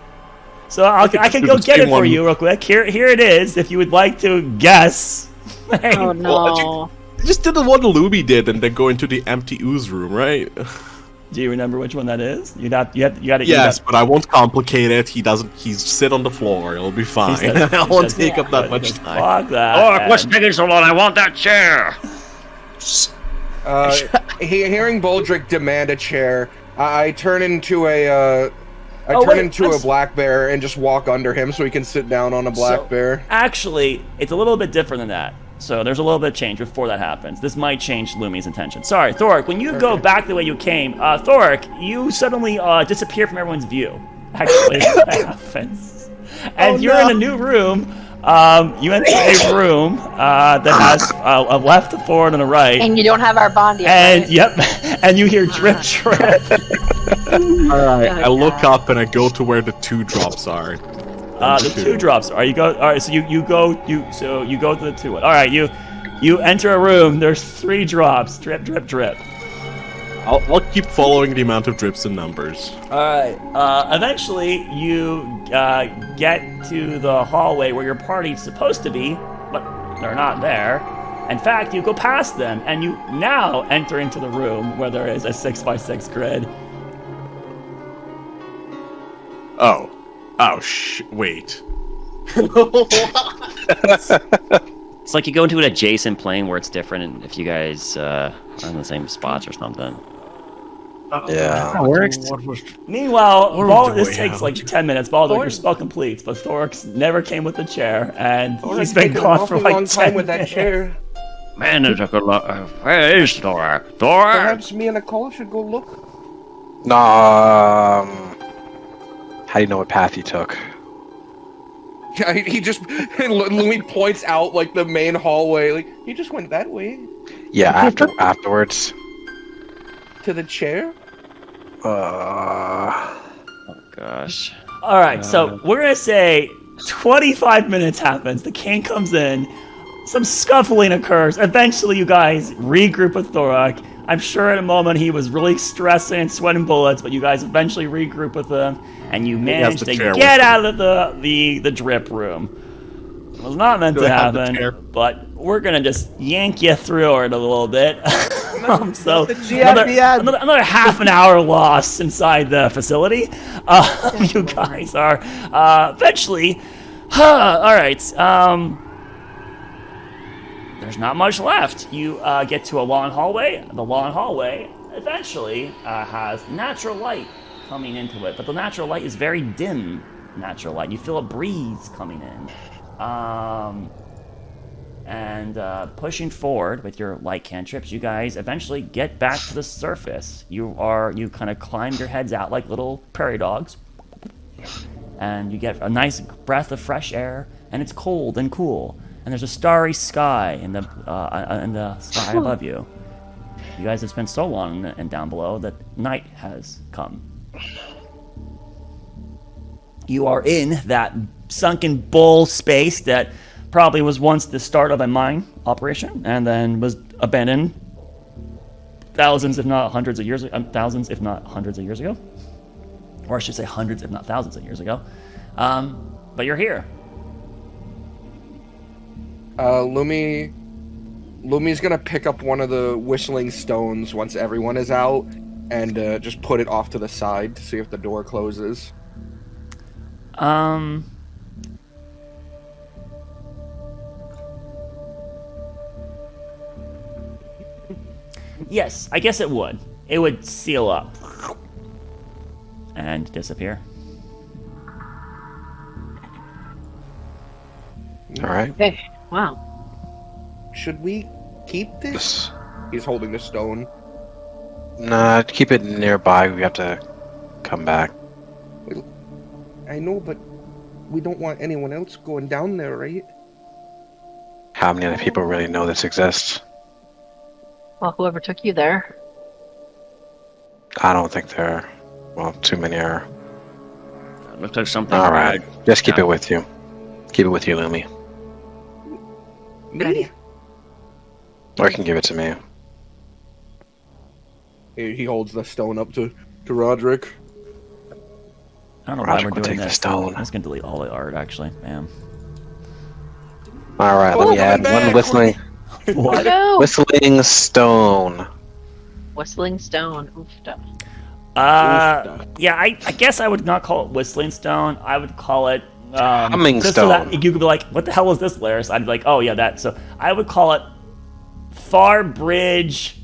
So I can do go the get same it for one. you real quick. Here it is, if you would like to guess. Oh no. Just did the one Luby did, and then go into the empty ooze room, right? Do you remember which one that is? You got to. Yes, but I won't complicate it. He's sit on the floor. It'll be fine. says- I he won't says, take up that much Just time. Fuck that. Oh, what's and- taking so long? I want that chair! Hearing Boldrick demand a chair, I turn into a let's- black bear and just walk under him so he can sit down on a black So, bear. Actually, it's a little bit different than that. So there's a little bit of change before that happens. This might change Lumi's intention. Sorry, Thorik, when you go back the way you came, Thorik, you suddenly disappear from everyone's view. Actually, that happens. And you're in a new room. You enter a room that has a left, a forward, and a right. And you don't have our bond yet. And right? yep, and you hear drip, drip. Alright, I look God. up and I go to where the 2 drops are. The 2 drops. All right, you go. All right, so you go to the 2 one. All right, you enter a room. There's 3 drops. Drip, drip, drip. I'll keep following the amount of drips and numbers. All right. Eventually, you get to the hallway where your party's supposed to be, but they're not there. In fact, you go past them, and you now enter into the room where there is a 6x6 grid. Oh, wait. It's like you go into an adjacent plane where it's different, and if you guys are in the same spots or something. yeah. That works. Meanwhile, What are Bal- we this doing takes now? like 10 minutes. Baldur, Thor- your spell completes, but Thorix never came with the chair, and Thor's he's been taken gone an for awfully like long 10 time with that minutes. chair. Man, it took a lot. Where is Thorak? Thorak! Perhaps me and Nicole should go look. No. How do you know what path he took? Yeah, he just Louis points out like the main hallway. Like he just went that way Yeah, afterwards. to the chair. Uh, Oh, gosh. All right, so we're gonna say 25 minutes happens. The king comes in. Some scuffling occurs. Eventually, you guys regroup with Thorak. I'm sure in a moment he was really stressing and sweating bullets, but you guys eventually regroup with him, and you manage the to chair get with out of the drip room. It was not meant Do to I have the happen, chair? but we're gonna just yank you through it a little bit. So Yeah, yeah. another half an hour lost inside the facility. You guys are eventually. All right. There's not much left. You get to a long hallway. The long hallway eventually has natural light coming into it, but the natural light is very dim. Natural light. You feel a breeze coming in. And pushing forward with your light cantrips, you guys eventually get back to the surface. You kind of climb your heads out like little prairie dogs, and you get a nice breath of fresh air, and it's cold and cool, and there's a starry sky in the sky above you. You guys have spent so long and down below that night has come. You are in that sunken bowl space that probably was once the start of a mine operation and then was abandoned thousands, if not hundreds of years, thousands, if not hundreds of years ago. Or I should say hundreds, if not thousands of years ago. But you're here. Lumi's gonna pick up one of the whistling stones once everyone is out and just put it off to the side to see if the door closes. Yes, I guess it would. It would seal up and disappear. All right. Okay. Wow. Should we keep this? He's holding the stone. Nah, keep it nearby. We have to come back. I know, but we don't want anyone else going down there, right? How many other people really know this exists? Well, whoever took you there. I don't think there. Well, too many are. Looks like something. All right. Just keep it with you. Keep it with you, Lumi. Good idea. Or you can give it to me. He holds the stone up to Roderick. I don't know Roderick why will we're doing take the this. stone. I'm just gonna delete all the art, actually. Bam. All right, let me add one whistling. What? No. Whistling stone. Whistling stone. Oof. Yeah, I guess I would not call it Whistling Stone. I would call it Humming just so stone. that you could be like, what the hell is this, Laris? I'd be like, oh yeah, that. So I would call it Far Bridge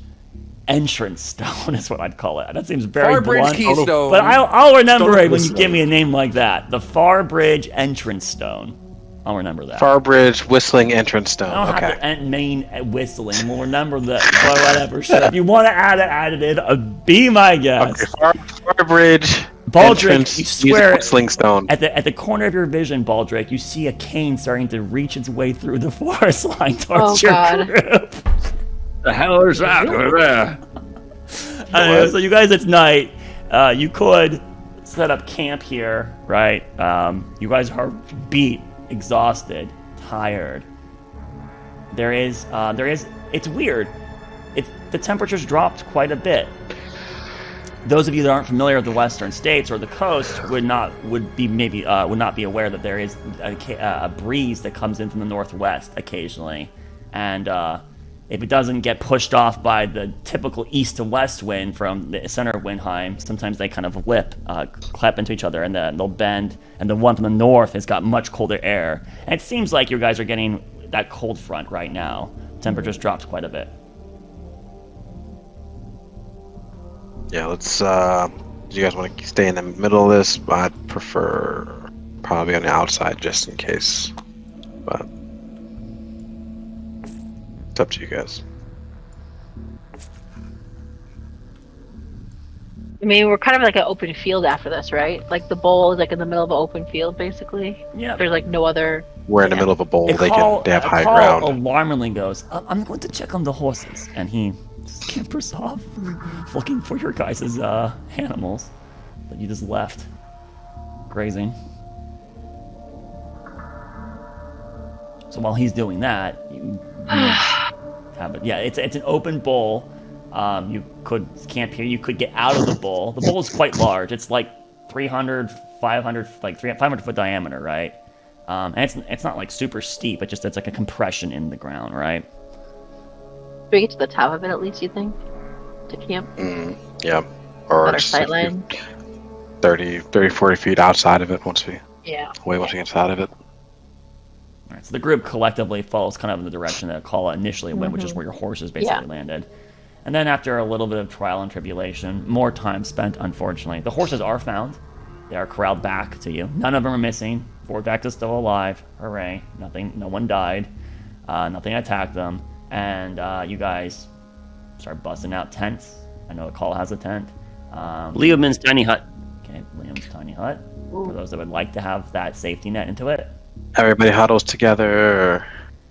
Entrance Stone is what I'd call it. That seems very Far Bridge blunt, Keystone. but I'll remember Stone it when you Whistling. give me a name like that. The Far Bridge Entrance Stone. I'll remember that. Farbridge whistling entrance I stone. don't Okay. have to main whistling. We'll remember that. But whatever. Sure. If you want to add it in, be my guest. Okay. Farbridge Baldrick, entrance you swear whistling stone. at the corner of your vision, Baldrick, you see a cane starting to reach its way through the forest line towards Oh, your God. group. The hell is that over there? So you guys, it's night. You could set up camp here, right? You guys are beat, exhausted, tired. There is. It's weird. The temperature's dropped quite a bit. Those of you that aren't familiar with the western states or the coast would not be aware that there is a breeze that comes in from the northwest occasionally, and if it doesn't get pushed off by the typical east to west wind from the center of Windheim, sometimes they kind of clap into each other, and then they'll bend. And the one from the north has got much colder air, and it seems like you guys are getting that cold front right now. Temperature's dropped quite a bit. Yeah, let's. Do you guys want to stay in the middle of this? I'd prefer probably on the outside just in case. But it's up to you guys. I mean, we're kind of like an open field after this, right? Like the bowl is like in the middle of an open field, basically. Yeah. There's like no other. We're in the middle of a bowl. They have high Call ground. alarmingly goes, I'm going to check on the horses, and he scampers off, looking for your guys' animals that you just left grazing. So while he's doing that, you have it. Yeah, it's an open bowl. You could camp here. You could get out of the bowl. The bowl is quite large. It's like 500 foot diameter, right? And it's not like super steep. It's like a compression in the ground, right? Do we get to the top of it at least? You think to camp? Yeah. Or Better just sight line. 30, 40 feet outside of it once we Yeah. once we get out of it. All right, so the group collectively follows kind of in the direction that Kala initially went, which is where your horses basically landed. And then after a little bit of trial and tribulation, more time spent, unfortunately. The horses are found. They are corralled back to you. None of them are missing. Vortex is still alive. Hooray. No one died. Nothing attacked them. And you guys start busting out tents. I know Kala has a tent. Liam's tiny hut. Okay, Liam's tiny hut. For those that would like to have that safety net into it. Everybody huddles together.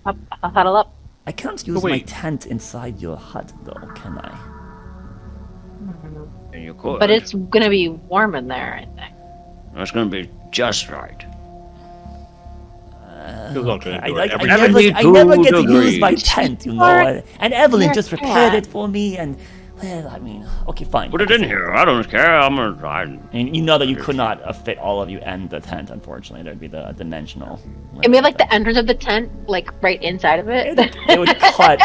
I'll huddle up. I can't use my tent inside your hut, though, can I? And you could. But it's gonna be warm in there, I think. It's gonna be just right. He's not gonna do it. I Every never, need I never to get to agree. use my tent, you know. And Evelyn You're just a repaired cat. it for me, and well, I mean, okay, fine. Put it in here. I don't care. And you know that you could not fit all of you and the tent, unfortunately. There'd be the dimensional. And we have like the entrance of the tent, like right inside of it. It would cut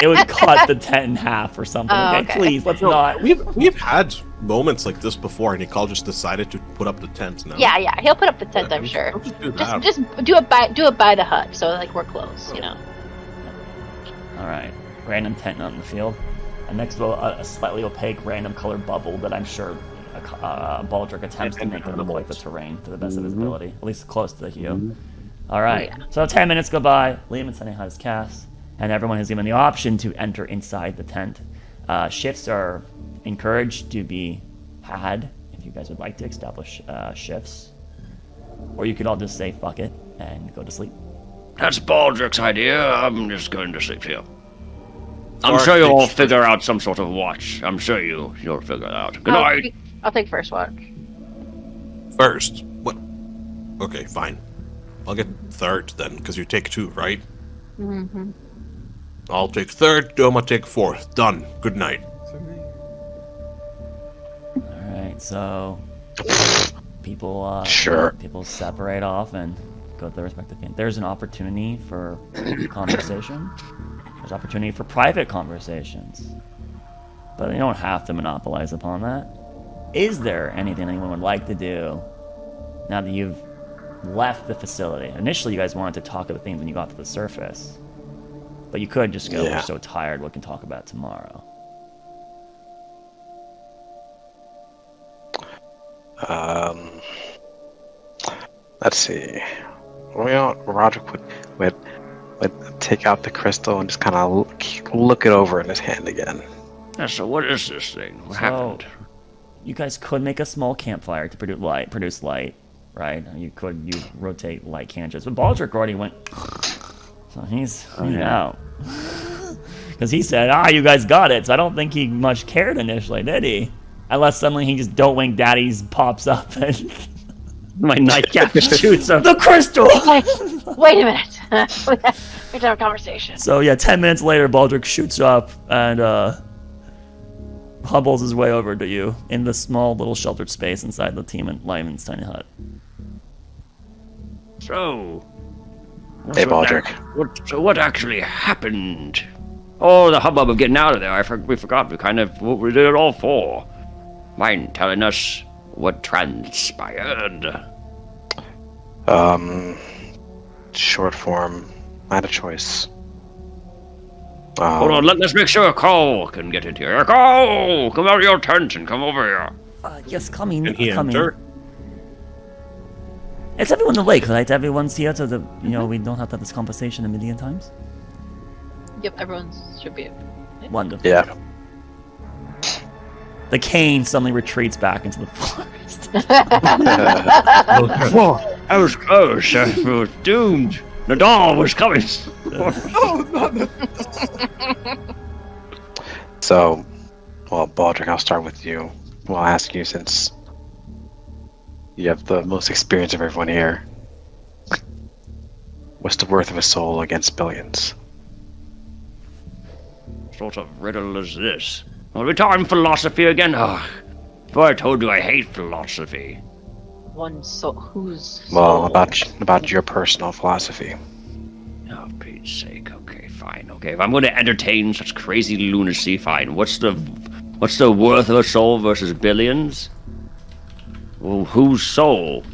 the tent in half or something. Oh, Okay, okay. please, let's No, not. we've had moments like this before, and Nicole just decided to put up the tent now. Yeah, he'll put up the tent, I'm Let's sure. just do that. Just do it by the hut, so like we're close, you know. All right, random tent out in the field. And next to a slightly opaque random colored bubble that I'm sure Baldric attempts to make it look like the terrain to the best of his ability, at least close to the hue. All right, so 10 minutes go by. Liam and Sunny has cast, and everyone is given the option to enter inside the tent. Shifts are encouraged to be had if you guys would like to establish shifts, or you could all just say fuck it and go to sleep. That's Baldric's idea. I'm just going to sleep here. I'm sure you'll all figure out some sort of watch. I'm sure you'll figure it out. Good night. I'll take first watch. First? What? Okay, fine. I'll get third then, because you take 2, right? Mm-hmm. I'll take third, Doma take 4th. Done. Good night. All right, so people Sure. people separate off and go to their respective games. There's an opportunity for conversation. There's opportunity for private conversations, but you don't have to monopolize upon that. Is there anything anyone would like to do now that you've left the facility? Initially, you guys wanted to talk about things when you got to the surface, but you could just go, Yeah. we're so tired, we can talk about it tomorrow. Let's see. Well, Roger would take out the crystal and just kind of look it over in his hand again. Yeah, so what is this thing? What So, happened? you guys could make a small campfire to produce light, right? You could rotate light canisters, but Baldric already went, so he's out. Because he said, you guys got it, so I don't think he much cared initially, did he? Unless suddenly he just Don't Wink Daddies pops up and My nightcap shoots up. the crystal! Wait a minute. we have to have a conversation. So yeah, 10 minutes later, Baldric shoots up and hobbles his way over to you in the small little sheltered space inside the team and Lyman's tiny hut. So, Hey, Baldric. what actually happened? Oh, the hubbub of getting out of there. We forgot what we did it all for. Mind telling us what transpired? Short form. I had a choice. Hold on, let's make sure Cole can get into here. Cole, come out of your tent and come over here. Yes, coming. Can he coming. enter? It's everyone in the lake, right? Everyone's here so that, we don't have to have this conversation a million times. Yep, everyone should be. Wonderful. Yeah. The cane suddenly retreats back into the forest. Whoa, I was close. I was doomed. Nadal was coming. So, well, Baldric, I'll start with you. Well, I'll ask you since you have the most experience of everyone here. What's the worth of a soul against billions? What sort of riddle is this? Are we talking philosophy again? Oh, before I told you I hate philosophy. One soul. Whose Well, soul? about your personal philosophy. Oh, Pete's sake. Okay, fine. Okay, if I'm going to entertain such crazy lunacy, fine. What's the worth of a soul versus billions? Well, whose soul?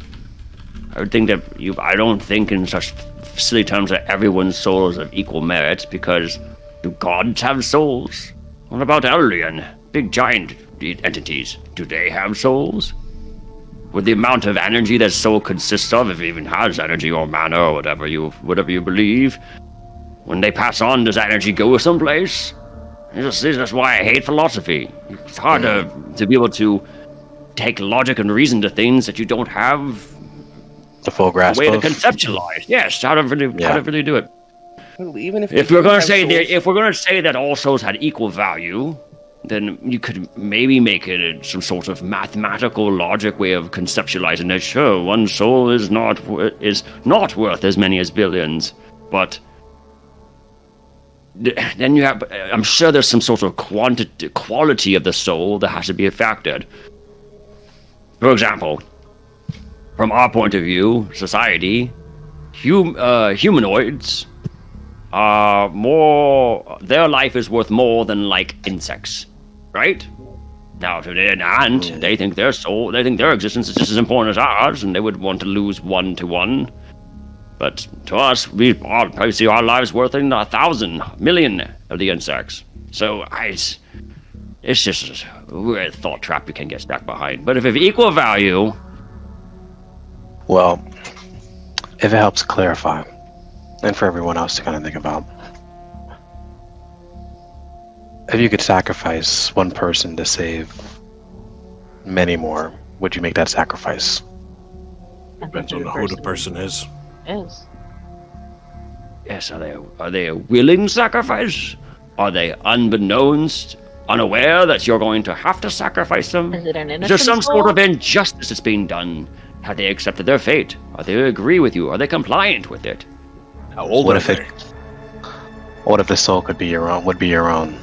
I would think that I don't think in such silly terms that everyone's soul is of equal merit, because do gods have souls? What about Eldian? Big giant entities. Do they have souls? With the amount of energy that soul consists of, if it even has energy or mana or whatever you believe, when they pass on, does that energy go someplace? That's why I hate philosophy. It's hard to be able to take logic and reason to things that you don't have The full grasp a way to of. conceptualize. Yes, how to really do it. Well, even If we're going to say that all souls had equal value, then you could maybe make it some sort of mathematical logic way of conceptualizing it. Sure, one soul is not worth as many as billions, but then you have. I'm sure there's some sort of quality of the soul that has to be factored. For example, from our point of view, society, humanoids are more. Their life is worth more than like insects, right? Now, to an ant, they think their existence is just as important as ours, and they would want to lose 1 to 1. But to us, we probably see our lives worth 1,000 million of the insects. So it's just a weird thought trap you can get stuck behind. But if of equal value, Well, if it helps clarify, and for everyone else to kind of think about, if you could sacrifice one person to save many more, would you make that sacrifice? Depends on who the person is. Is. yes, are they a willing sacrifice? Are they unbeknownst, unaware that you're going to have to sacrifice them? Is it an Is innocent there some soul? sort of injustice that's being done? Have they accepted their fate? Are they agree with you? Are they compliant with it? How old What are if they? What if the soul could be your own? Would be your own?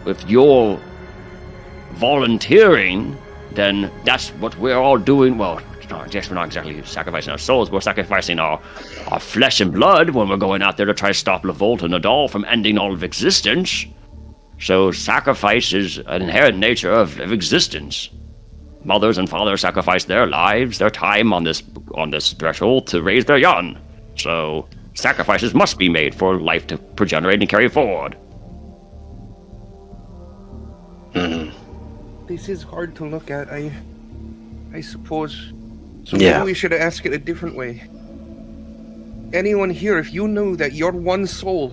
If you're volunteering, then that's what we're all doing. Well, no, I guess we're not exactly sacrificing our souls. We're sacrificing our flesh and blood when we're going out there to try to stop Levolt and Nadal from ending all of existence. So sacrifice is an inherent nature of existence. Mothers and fathers sacrifice their lives, their time on this threshold to raise their young. So sacrifices must be made for life to progenerate and carry forward. This is hard to look at, I suppose. So Yeah. maybe we should ask it a different way. Anyone here, if you knew that your one soul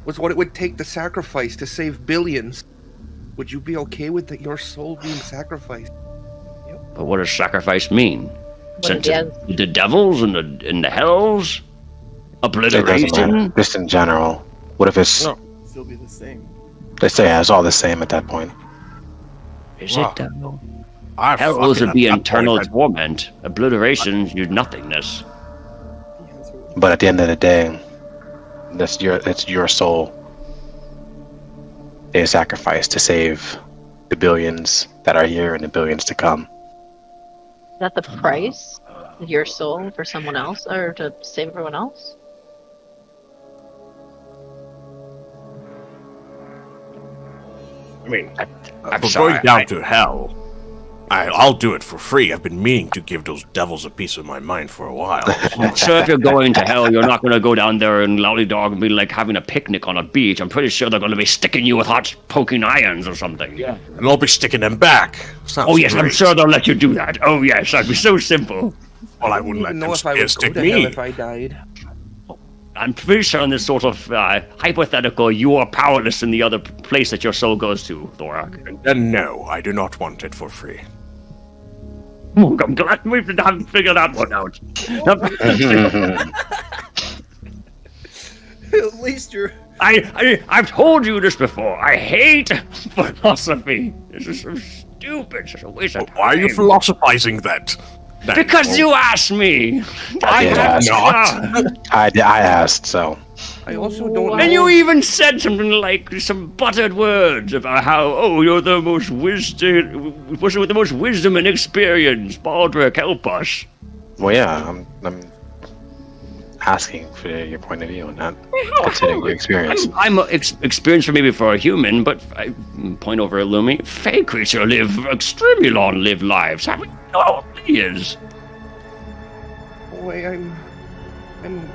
was what it would take to sacrifice to save billions, would you be okay with your soul being sacrificed? But what does sacrifice mean? What Sent it to is. the devils and the hells? It doesn't matter. Obliteration? Just in general. What if it's? No. Still be the same. They say it's all the same at that point. Is Wow. it though? I Hells fucking would be at that eternal point, torment. Obliteration is nothingness. The answer would But at the end of the day, it's your soul. They sacrifice to save the billions that are here and the billions to come. Is that the price? Your soul for someone else, or to save everyone else? I mean, If we're going down to hell, I'll do it for free. I've been meaning to give those devils a piece of my mind for a while. I'm sure if you're going to hell, you're not going to go down there and lollydog and be like having a picnic on a beach. I'm pretty sure they're going to be sticking you with hot poking irons or something. Yeah. And I'll be sticking them back. Sounds Oh yes, I'm great. sure they'll let you do that. Oh yes, that'd be so simple. Well, I I wouldn't let don't them know if I would go stick to hell me. if I died. I'm pretty sure in this sort of hypothetical, you are powerless in the other place that your soul goes to, Thorak. Then no, I do not want it for free. Oh, I'm glad we've figured that one out. At least you're. I've told you this before. I hate philosophy. This is so stupid. Such a waste of time. Why are you philosophizing that? Because you asked me. I did ask. not. I asked, so. I also don't know. And you even said something like some buttered words about how, you're the most person with the most wisdom and experience. Baldric, help us. Well, yeah, I'm asking for your point of view on that, considering your experience. I'm experienced for maybe for a human, but I point over at Lumi. Fey creature live extremely long-lived lives. How many years? Wait, I'm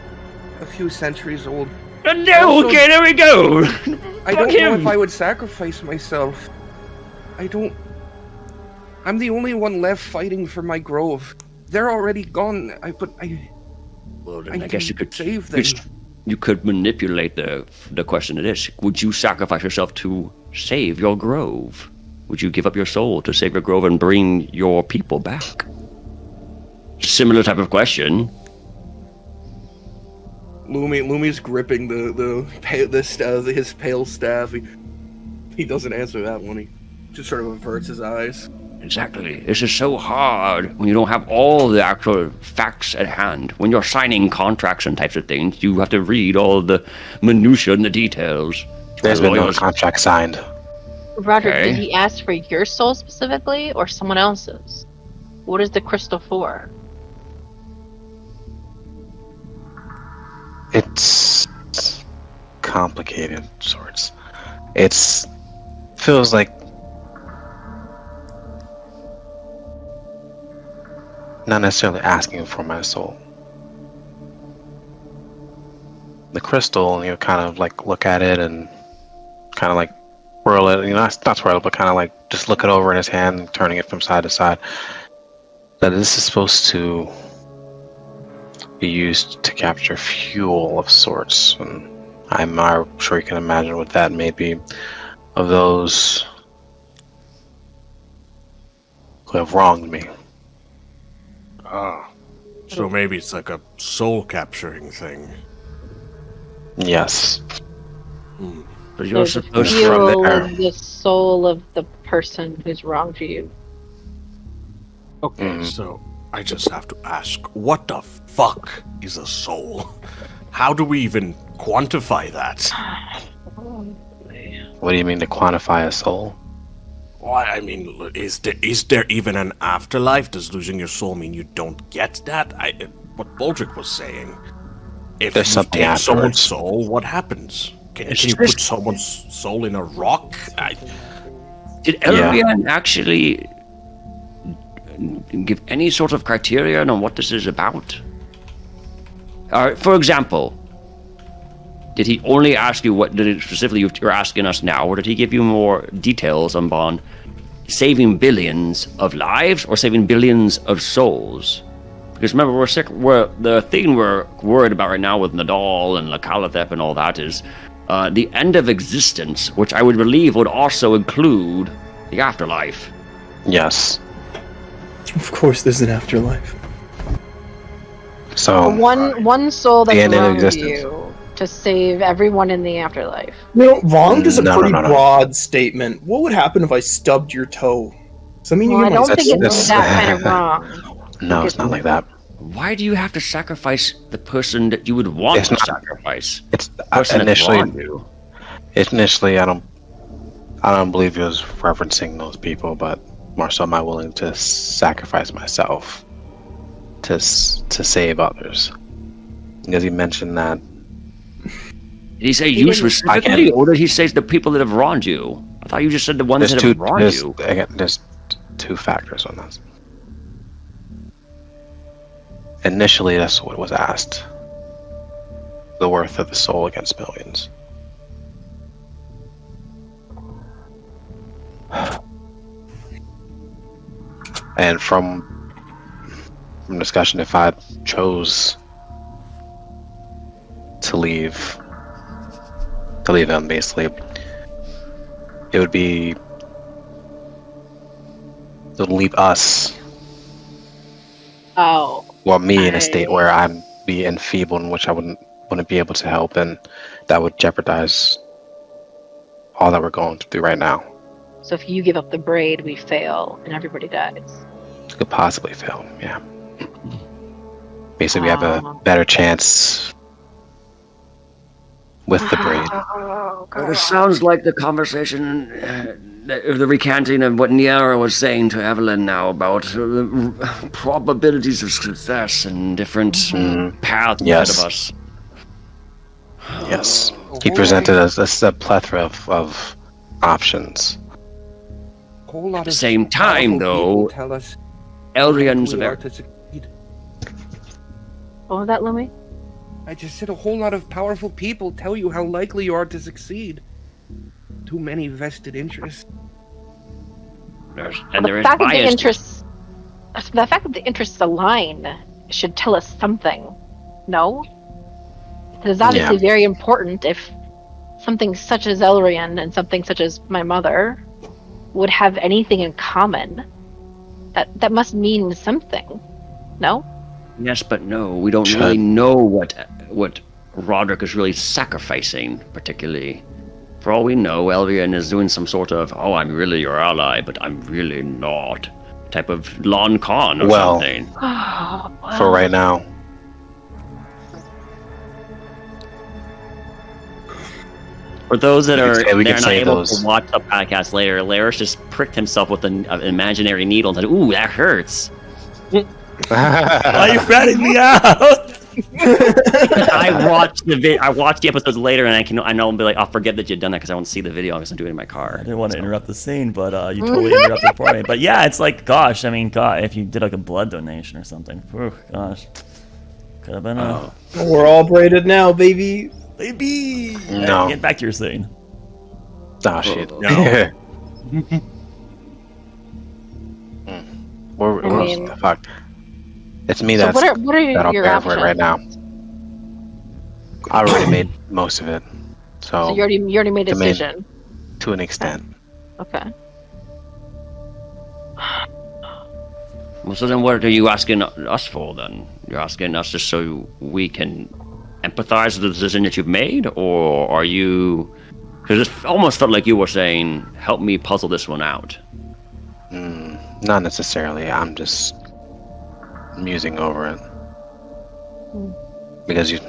a few centuries old. No, Also- okay, there we go. I Fuck don't know him. if I would sacrifice myself. I'm the only one left fighting for my grove. They're already gone. Well, then I I guess can you could save them. You could manipulate the question to this. Would you sacrifice yourself to save your grove? Would you give up your soul to save your grove and bring your people back? Similar type of question. Lumi's gripping his pale staff. He doesn't answer that one. He just sort of averts his eyes. Exactly. This is so hard when you don't have all the actual facts at hand. When you're signing contracts and types of things, you have to read all the minutiae and the details. There's been no contract signed. Roderick, Okay. did he ask for your soul specifically or someone else's? What is the crystal for? It's complicated sorts. Feels like not necessarily asking for my soul. The crystal, you kind of like look at it and kind of like twirl it, not twirl it, but kind of like just look it over in his hand, turning it from side to side. That this is supposed to be used to capture fuel of sorts, and I'm sure you can imagine what that may be, of those who have wronged me. Ah. So maybe it's like a soul capturing thing. Yes. But you're So the supposed to. fuel there. is the soul of the person who's wronged you. Okay, so I just have to ask, what the fuck is a soul? How do we even quantify that? What do you mean to quantify a soul? Why, I mean, is there even an afterlife? Does losing your soul mean you don't get that? What Baldric was saying. If There's you something take someone's afterwards. soul, what happens? Can It's you just- put someone's soul in a rock? Did Elrian actually give any sort of criterion on what this is about? For example, did he only ask you what did it specifically you're asking us now, or did he give you more details on saving billions of lives or saving billions of souls? Because remember, the thing we're worried about right now with Nadal and Lakalathep and all that is the end of existence, which I would believe would also include the afterlife. Yes. Of course, there's an afterlife. So One soul the that's end of wronged existence. you to save everyone in the afterlife. Wronged is a No, pretty no. broad statement. What would happen if I stubbed your toe? Does that mean Well, you I get my don't think soul? it's that kind of wrong. no, it's not like that. Why do you have to sacrifice the person that you would want It's to not- sacrifice? It's The person that's initially. wronged you. Initially, I don't believe he was referencing those people, but more so, am I willing to sacrifice myself to save others? Because he mentioned that. Did he say He you didn't- specifically, or did he say the people that have wronged you? I thought you just said the ones that have wronged you. There's two factors on this. Initially, that's what was asked. The worth of the soul against millions. And from discussion, if I chose to leave him, basically, it would leave us, Oh, well, me in a state where I'm be enfeebled, in which I wouldn't be able to help, and that would jeopardize all that we're going through right now. so if you give up the braid, we fail and everybody dies. Could possibly fail, yeah. Basically, we have a Oh. better chance with the braid. Oh, This sounds like the conversation, the recanting of what Niara was saying to Evelyn now about the probabilities of success and different paths Yes. ahead of us. Yes. He presented us a plethora of options. Whole lot At the of same time, powerful though, people tell us Elrian's we a are very... to succeed. What was that, Lumi? I just said a whole lot of powerful people tell you how likely you are to succeed. Too many vested interests. And there the is fact that the bias. interests, the fact that the interests align should tell us something. No, it's obviously very important if something such as Elrian and something such as my mother would have anything in common. That must mean something. No. Yes, but no, we don't really know what Roderick is really sacrificing, particularly For all we know, Elvian is doing some sort of, oh, I'm really your ally, but I'm really not, type of lon con or something. For right now. For those that are we they're can not say able those. to watch the podcast later, Laris just pricked himself with an imaginary needle and said, ooh, that hurts. Why are you ratting me out? I watched the episodes later, and I know I'll be like, I'll forget that you've done that because I won't see the video because I'm doing it in my car. I didn't want to interrupt the scene, but you totally interrupted for me. But yeah, it's like, gosh, I mean, God, if you did like a blood donation or something, whew, gosh, could have been We're all braided now, baby. baby. No. Hey, get back to your scene. Oh shit. No. What mean- the fuck? It's me So that's what are that'll your bear options? for it right now. I already made most of it, So so you already made a the main- decision. to an extent. Okay. Well, so then what are you asking us for then? You're asking us just so we can empathize with the decision that you've made? Or are you... Because it almost felt like you were saying, help me puzzle this one out. Not necessarily. I'm just musing over it because you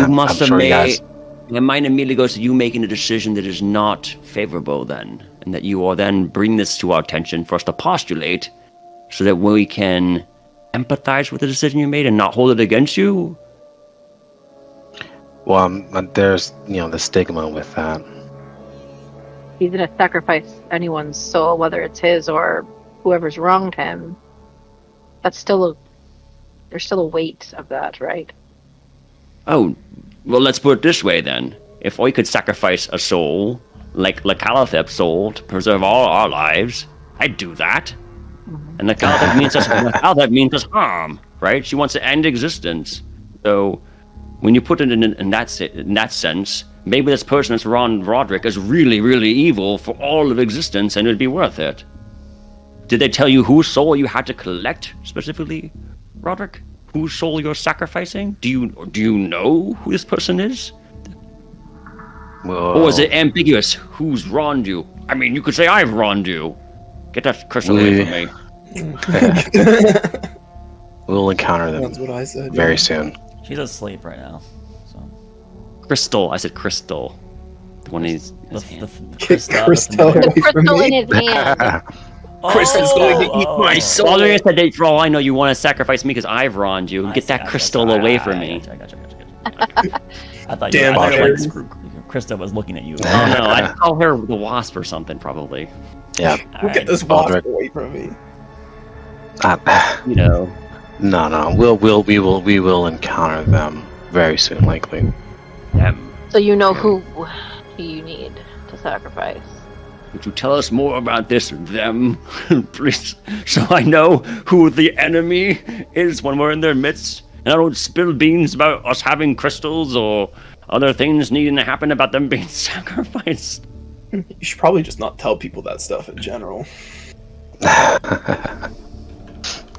must I'm have sure you made... guys- My mind immediately goes to you making a decision that is not favorable then. And that you are then bring this to our attention for us to postulate so that we can empathize with the decision you made and not hold it against you. Well, there's the stigma with that. He's gonna sacrifice anyone's soul, whether it's his or whoever's wronged him. That's there's still a weight of that, right? Oh, well, let's put it this way then. If we could sacrifice a soul, like Calathep's soul, to preserve all our lives, I'd do that. And Calathep means us harm, right? She wants to end existence. So, when you put it in that sense, maybe this person that's Ron Roderick is really, really evil for all of existence, and it'd be worth it. Did they tell you whose soul you had to collect specifically, Roderick? Whose soul you're sacrificing? Do you know who this person is? Well, Or is it ambiguous? Who's wronged you? I mean, you could say I've wronged you. Get that crystal away from me. we'll encounter them That's what I said. very soon. She's asleep right now. So Crystal. I said crystal. The one he's. the Get Krista, Crystal the- The away from crystal in me. his hand. Crystal's going to eat my soul. Well, I said that for all I know, you want to sacrifice me because I've wronged you. Get that crystal away from me. I gotcha. I thought Damn you were like, fires. Krista was looking at you. Oh no, I'd call her the wasp or something probably. Yeah. Get this Baldric. wasp away from me. You know. No. We will encounter them very soon, likely. So you know who you need to sacrifice. Would you tell us more about this them, please, so I know who the enemy is when we're in their midst, and I don't spill beans about us having crystals or other things needing to happen about them being sacrificed. You should probably just not tell people that stuff in general.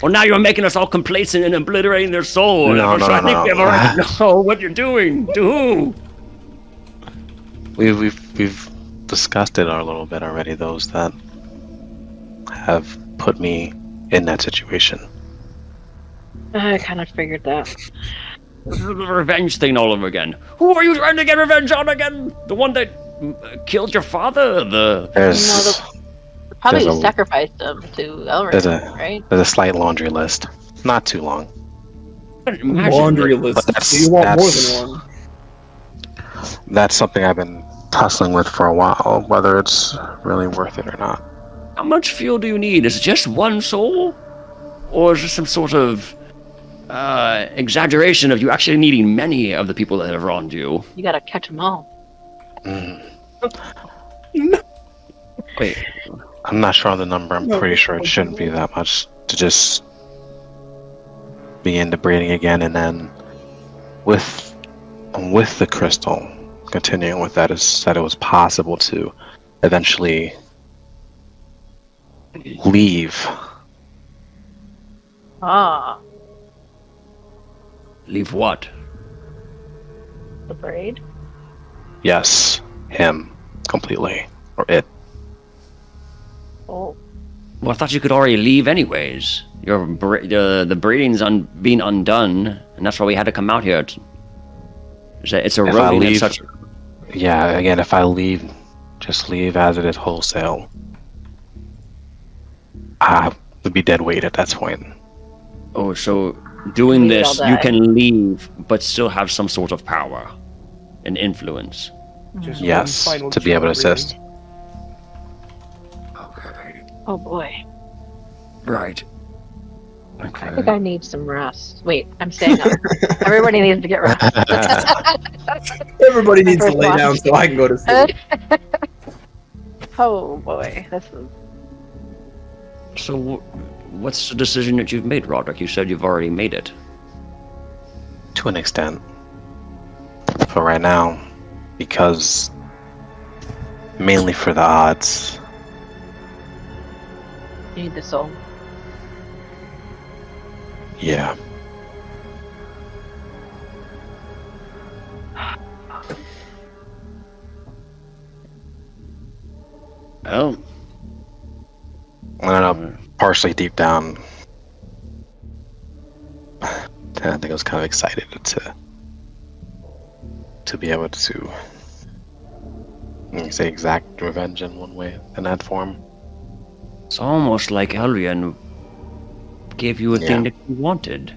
Well, now you're making us all complacent and obliterating their soul. No, so I think we have a no. right to know what you're doing. To who? We've discussed it a little bit already. Those that have put me in that situation. I kind of figured that. The revenge thing all over again. Who are you trying to get revenge on again? The one that killed your father? There's Probably There's a- sacrificed him to Elrin, right? there's a slight laundry list. Not too long. Laundry list. that's- Do you want more that's- than one? That's something I've been tussling with for a while, whether it's really worth it or not. How much fuel do you need? Is it just one soul? Or is this some sort of exaggeration of you actually needing many of the people that have wronged you? You gotta catch them all. Wait, I'm not sure on the number. I'm pretty sure it shouldn't be that much to just begin breeding again, and then with the crystal, continuing with that is that it was possible to eventually leave. Ah, leave what? the braid. Yes, him. completely, or it. Oh, Well, I thought you could already leave anyways. The breeding's being undone, and that's why we had to come out here. It's eroding in such. Yeah, again, if I leave, just leave as it is wholesale, I would be dead weight at that point. Oh, so doing We this, all you die. can leave, but still have some sort of power and influence. Just Yes, one final to be able to check, really. assist. Okay. oh boy. Right. I think Okay. I need some rest. Wait, I'm staying up. Everybody needs to get rest. Everybody needs to lay down so I can go to sleep. Oh boy, this is. So, what's the decision that you've made, Roderick? You said you've already made it. To an extent. For right now, because mainly for the odds. You need the soul. Yeah. Well, I don't know, partially deep down, I think I was kind of excited to be able to say exact revenge in one way, in that form. it's almost like Elrian gave you a thing that you wanted.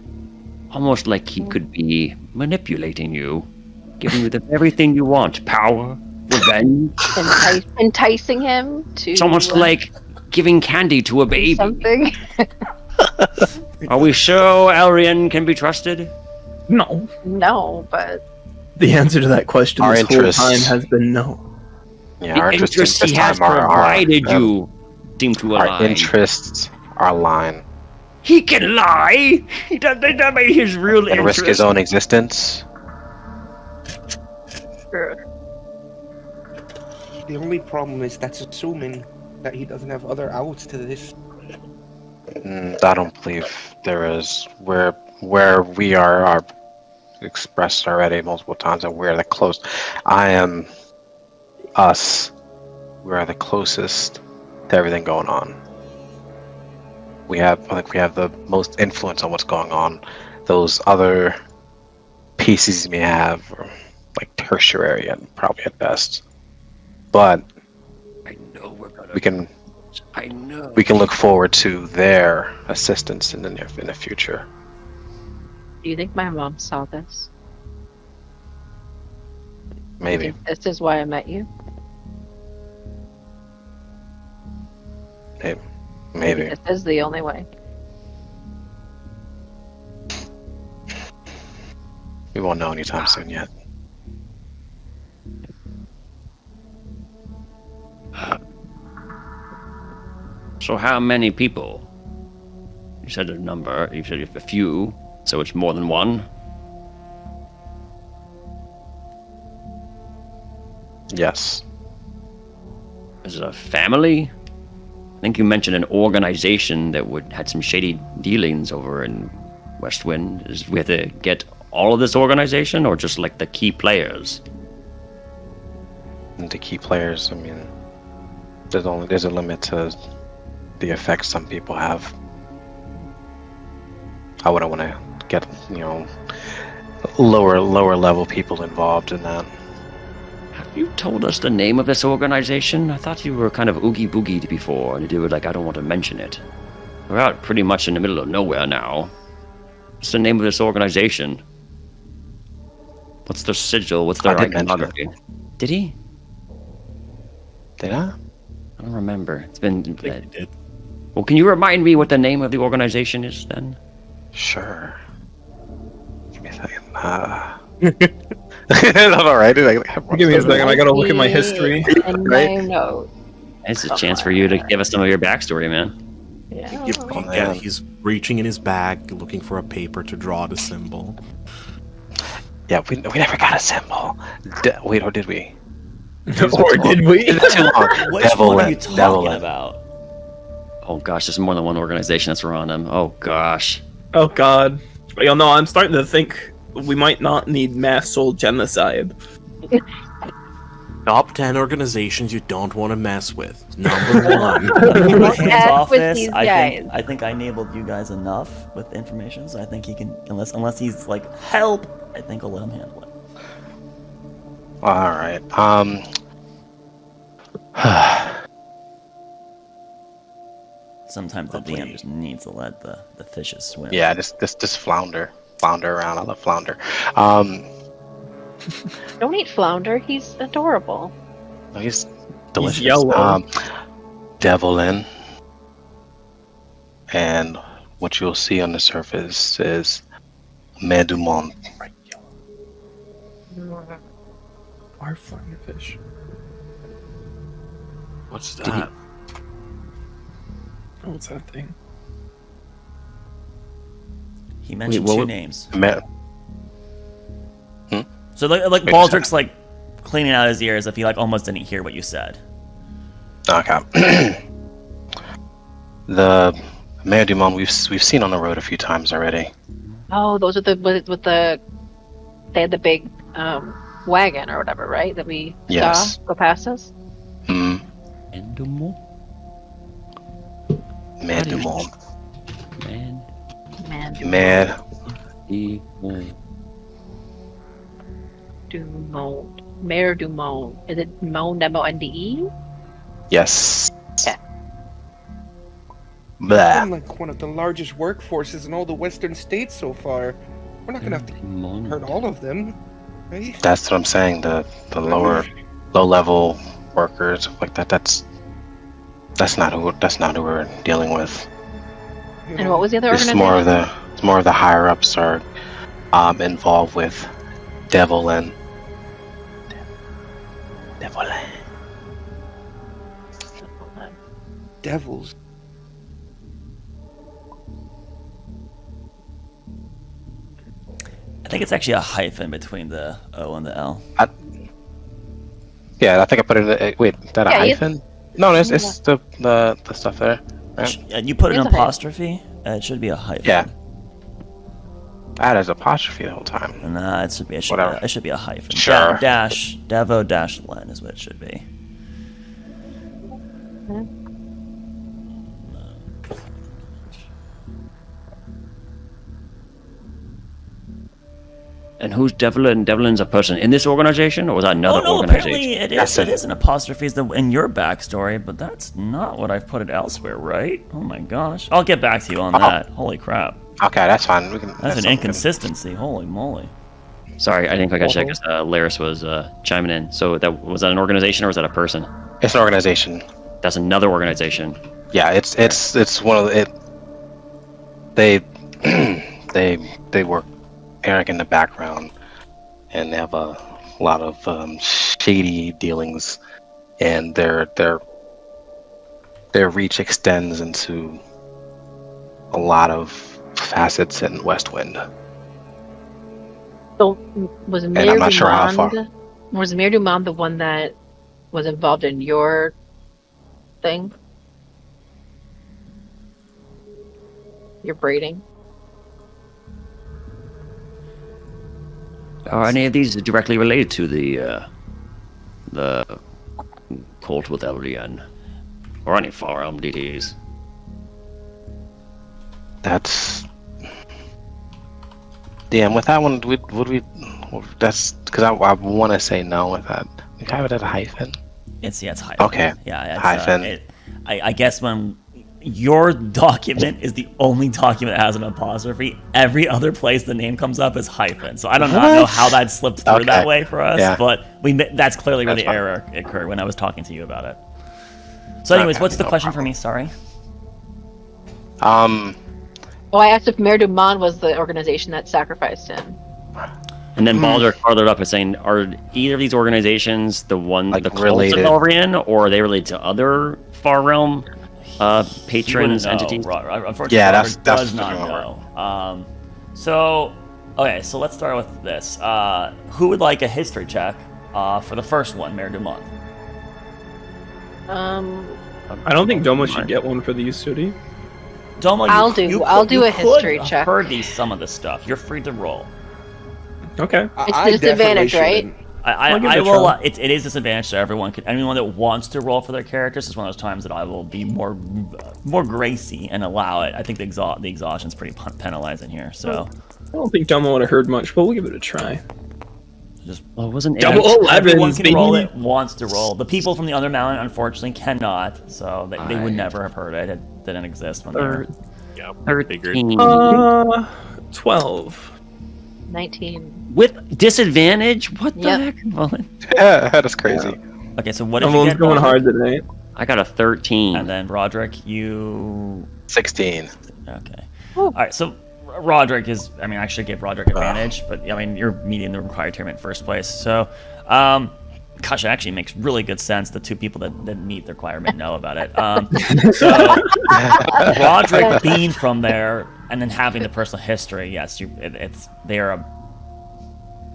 Almost like he could be manipulating you, giving you the very thing you want. Power, revenge. Enticing him to. It's almost like giving candy to a do baby. something. Are we sure Elrian can be trusted? No. No, but The answer to that question Our this whole interests- time has been no. Yeah, The our interests this he has time are- provided you seem to Our align. interests are aligned. He can lie! That made his real And risk his interest. own existence. The only problem is that's assuming that he doesn't have other outs to this. I don't believe there is. Where we are expressed already multiple times that we're the close. I am us. We are the closest to everything going on. I think we have the most influence on what's going on. Those other pieces may have are like tertiary and probably at best. But I know we're gonna. we can I know. look forward to their assistance in the future. do you think my mom saw this? Maybe. Do you think this is why I met you? Maybe. This is the only way. We won't know anytime soon yet. So how many people? You said a number. You said a few. So it's more than one. Yes. Is it a family? I think you mentioned an organization that had some shady dealings over in Westwind. Is we have to get all of this organization, or just like the key players? And the key players, I mean, there's a limit to the effects some people have. I wouldn't want to get, lower level people involved in that. Have you told us the name of this organization? I thought you were kind of oogie boogie before, and you were like, I don't want to mention it. We're out pretty much in the middle of nowhere now. What's the name of this organization? What's their sigil? What's their I did mention iconography? Did he? Did I? I don't remember. It's been. I think he did. Well, can you remind me what the name of the organization is then? Sure. Give me a second. That's alright. Give me a second, I gotta look at my history. And Right? my note. It's a chance for you to give us some of your backstory, man. Yeah. Yeah, he's reaching in his bag, looking for a paper to draw the symbol. Yeah, we never got a symbol. Wait, or did we? Or did we? It's too long. Which one are you talking Devilin. about? Oh gosh, there's more than one organization that's around them. Oh gosh. Oh god. Well, no, I'm starting to think we might not need mass soul genocide. Top 10 organizations you don't want to mess with. Number 1. Hands Act off with this. these I guys. think I enabled you guys enough with the information, so I think he can. Unless he's like help, I think I'll let him handle it. All right. Sometimes the DM just needs to let the fishes swim. Yeah, just flounder around. I love flounder. Don't eat flounder. He's adorable. He's delicious. yellow. Devlin, and what you'll see on the surface is Mer du Monde. Our flounder fish. What's that? Oh, what's that thing? He mentioned what two was- names. Mer- So like Wait, Baldrick's like cleaning out his ears if he like almost didn't hear what you said. Okay. The Mer du Monde we've seen on the road a few times already. Oh, those are the with the. They had the big wagon or whatever, right? That we Yes. saw go past us. Mm. Endomo? Mer du Monde. Man. Man, Mer. Dumont. Mayor Dumont. Is it Monde? M-O-N-D-E? Yes. Okay. Blah. I'm like one of the largest workforces in all the western states so far. We're not gonna have to hurt all of them, right? That's what I'm saying. The low level workers like that. That's not who we're dealing with. You And know, what was the other It's organization? more of the higher ups are involved with Devlin. devils? I think it's actually a hyphen between the O and the L. Yeah, I think I put it in the, wait, is that a Yeah, you- hyphen? No, it's the stuff there. Right? You put an It's a hyphen. apostrophe. It should be a hyphen. Yeah. I had as apostrophe the whole time. Nah, it should be. Whatever. It should be a hyphen. Sure. Dash Devo dash Len is what it should be. And who's Devlin? Devlin's a person in this organization, or was that another Oh no, organization? apparently it is. That's It it. is an apostrophe in your backstory, but that's not what I've put it elsewhere, right? Oh my gosh. I'll get back to you on that. Holy crap. Okay, that's fine. We can. That's an something inconsistency. Holy moly. Sorry, I didn't quite catch that because Laris was chiming in. So was that an organization or was that a person? It's an organization. That's another organization. Yeah, it's one of the. They work Eric in the background, and they have a lot of shady dealings, and their reach extends into a lot of facets in Westwind. So was I'm Mayor not sure how far. Dumont? Was Mayor Dumont the one that was involved in your thing? Your braiding? Are any of these directly related to the cult with Elrian, or any Far Realm deities? That's. Yeah, with that one, that's because I want to say no with that. You have it as a hyphen. It's hyphen. Okay. Yeah, it's, Hyphen. I guess when your document is the only document that has an apostrophe, every other place the name comes up is hyphen. So I don't know how that slipped through that Okay. way for us, Yeah. but that's clearly where That's the fine. error occurred when I was talking to you about it. So anyways, Okay, what's the no question problem. for me? Sorry. Oh, I asked if Mayor Dumont was the organization that sacrificed him. And then Baldur followed up by saying, "Are either of these organizations the one, Like the cult related? of Elrian, or are they related to other Far Realm patrons, You wouldn't know. entities?" Unfortunately, Yeah, Robert that's does not what I know. So let's start with this. Who would like a history check for the first one, Mayor Dumont? I don't think Domo should get one for these, should he? Domo, I'll do a history check. I've heard some of this stuff. You're free to roll. Okay. It's the disadvantage, right? I will. It is disadvantage to everyone. Anyone that wants to roll for their characters is one of those times that I will be more gracie and allow it. I think the exhaustion's pretty penalizing here. So I don't think Dumbo would have heard much, but we'll give it a try. Just Well, it wasn't Double everyone 11s, can roll baby. it. Wants to roll. The people from the other mountain unfortunately cannot. So they would never have heard it. It didn't exist when they were. Yep. 13. 12. 19. With disadvantage? What the Yep. heck? Well, Yeah, that is crazy. Okay, so what did you Everyone's get? going Roderick? hard today. I got a 13. And then Roderick, you 16. okay. All right, so Roderick is. I mean, I should give Roderick advantage, but I mean, you're meeting the required term in first place. So, gosh, it actually makes really good sense. The two people that meet the requirement know about it. So Roderick being from there and then having the personal history, yes, they're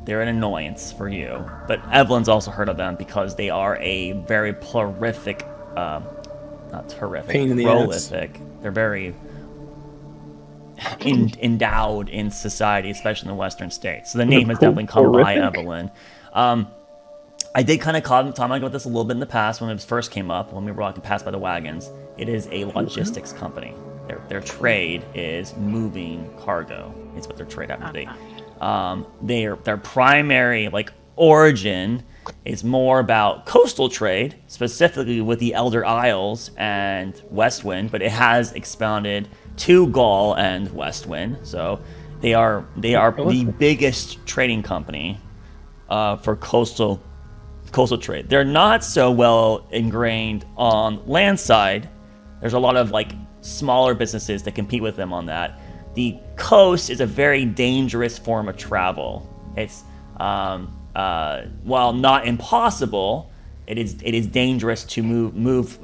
an annoyance for you. But Evelyn's also heard of them because they are a very prolific, not terrific, Pain in the prolific. They're very endowed in society, especially in the Western states. So the name has definitely come by Evelyn. I did kind of comment about this a little bit in the past when it first came up, when we were walking past by the wagons. It is a logistics company. Their trade is moving cargo. It's what their trade happens to be. Their primary origin is more about coastal trade, specifically with the Elder Isles and Westwind, but it has expounded to Gaul and Westwind. So they are the biggest trading company for coastal trade. They're not so well ingrained on land side. There's a lot of smaller businesses that compete with them on that. The coast is a very dangerous form of travel. It's while not impossible, it is dangerous to move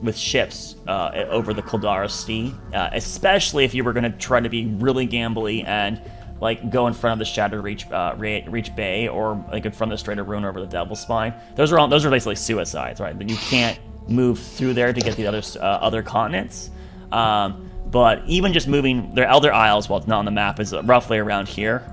with ships over the Kildara Sea, especially if you were going to try to be really gambly and go in front of the Shattered Reach Bay, or in front of the Strait of Ruin over the Devil's Spine. Those are basically suicides, right? But you can't move through there to get to the other continents. But even just moving their Elder Isles, while it's not on the map, is roughly around here.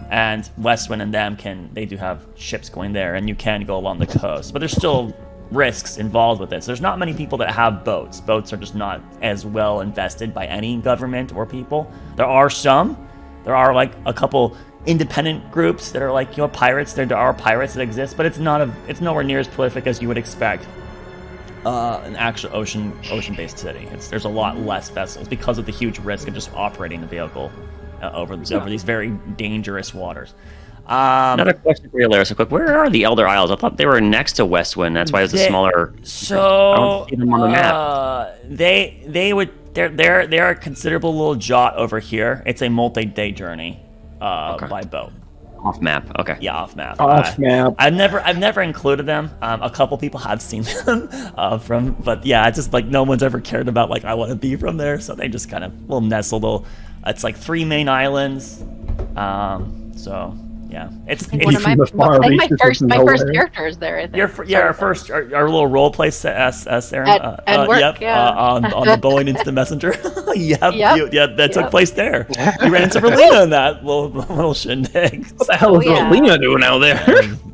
And Westwind and them they do have ships going there, and you can go along the coast. But there's still risks involved with this. There's not many people that have boats. Boats are just not as well invested by any government or people. There are some. There are a couple independent groups that are pirates. There are pirates that exist, but it's nowhere near as prolific as you would expect. An actual ocean-based city. There's a lot less vessels because of the huge risk of just operating the vehicle over these very dangerous waters. Another question for you, Laris, real quick. Where are the Elder Isles? I thought they were next to Westwind. That's why it's a smaller. So I don't see them on the map. They're a considerable little jot over here. It's a multi-day journey by boat. Off map. Okay. Yeah, off map. Off map. I've never included them. A couple people have seen them but yeah, it's just no one's ever cared about I want to be from there, so they just kind of will nestle. It's 3 main islands. So yeah, it's One of my first characters there. I think. our little role play Sarah. At work, yep, yeah. on the Boeing Instant Messenger. That took Yep. place there. You ran into Relina in that little shindig. What the hell is Lena doing out there?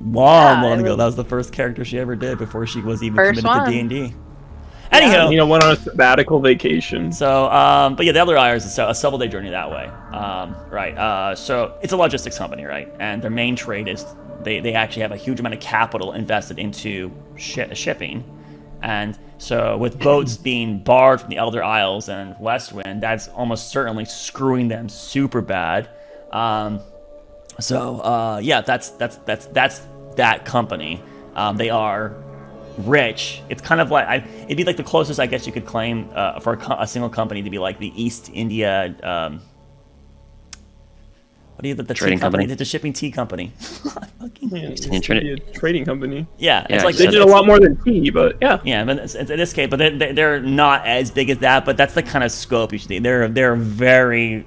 Long ago. That was the first character she ever did before she was even committed to D&D. Anyhow, went on a sabbatical vacation. So, but yeah, the Elder Isles is a several-day journey that way, right? So it's a logistics company, right? And their main trade is they actually have a huge amount of capital invested into shipping, and so with boats being barred from the Elder Isles and Westwind, that's almost certainly screwing them super bad. Yeah, that's that company. They are rich. It's kind of it'd be the closest I guess you could claim for a single company to be the East India. What do you the trading company? The shipping tea company. Trading company. Yeah, it's they did a lot more than tea, but yeah. Yeah, but it's in this case, but they're not as big as that. But that's the kind of scope you should see. They're very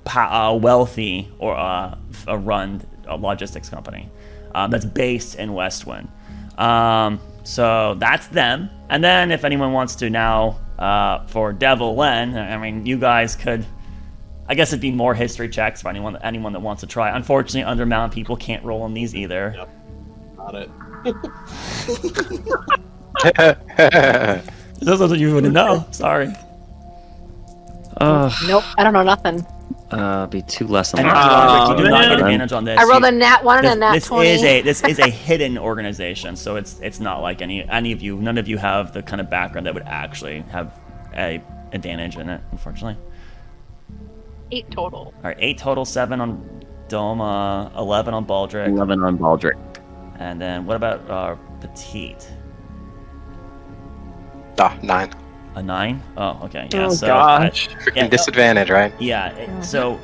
wealthy or run logistics company that's based in Westwind. So that's them. And then if anyone wants to now, for Devil Len, I mean, you guys could, I guess it'd be more history checks for anyone that wants to try. Unfortunately, Undermount people can't roll on these either. Yep. about it. This is what you wouldn't know. Sorry. Nope, I don't know nothing. Be 2 less than And last Roderick, you do not get time. advantage on this. I rolled a nat 1 and a nat This 20. is a hidden organization, so it's not like any of you. None of you have the kind of background that would actually have a advantage in it, unfortunately. 8 total. All right, 8 total, 7 on Doma, 11 on Baldric, 11 on Baldric. and then what about Petite? 9. A 9? Oh, okay. Yeah. Oh, so gosh. Freaking disadvantage, right? Yeah. So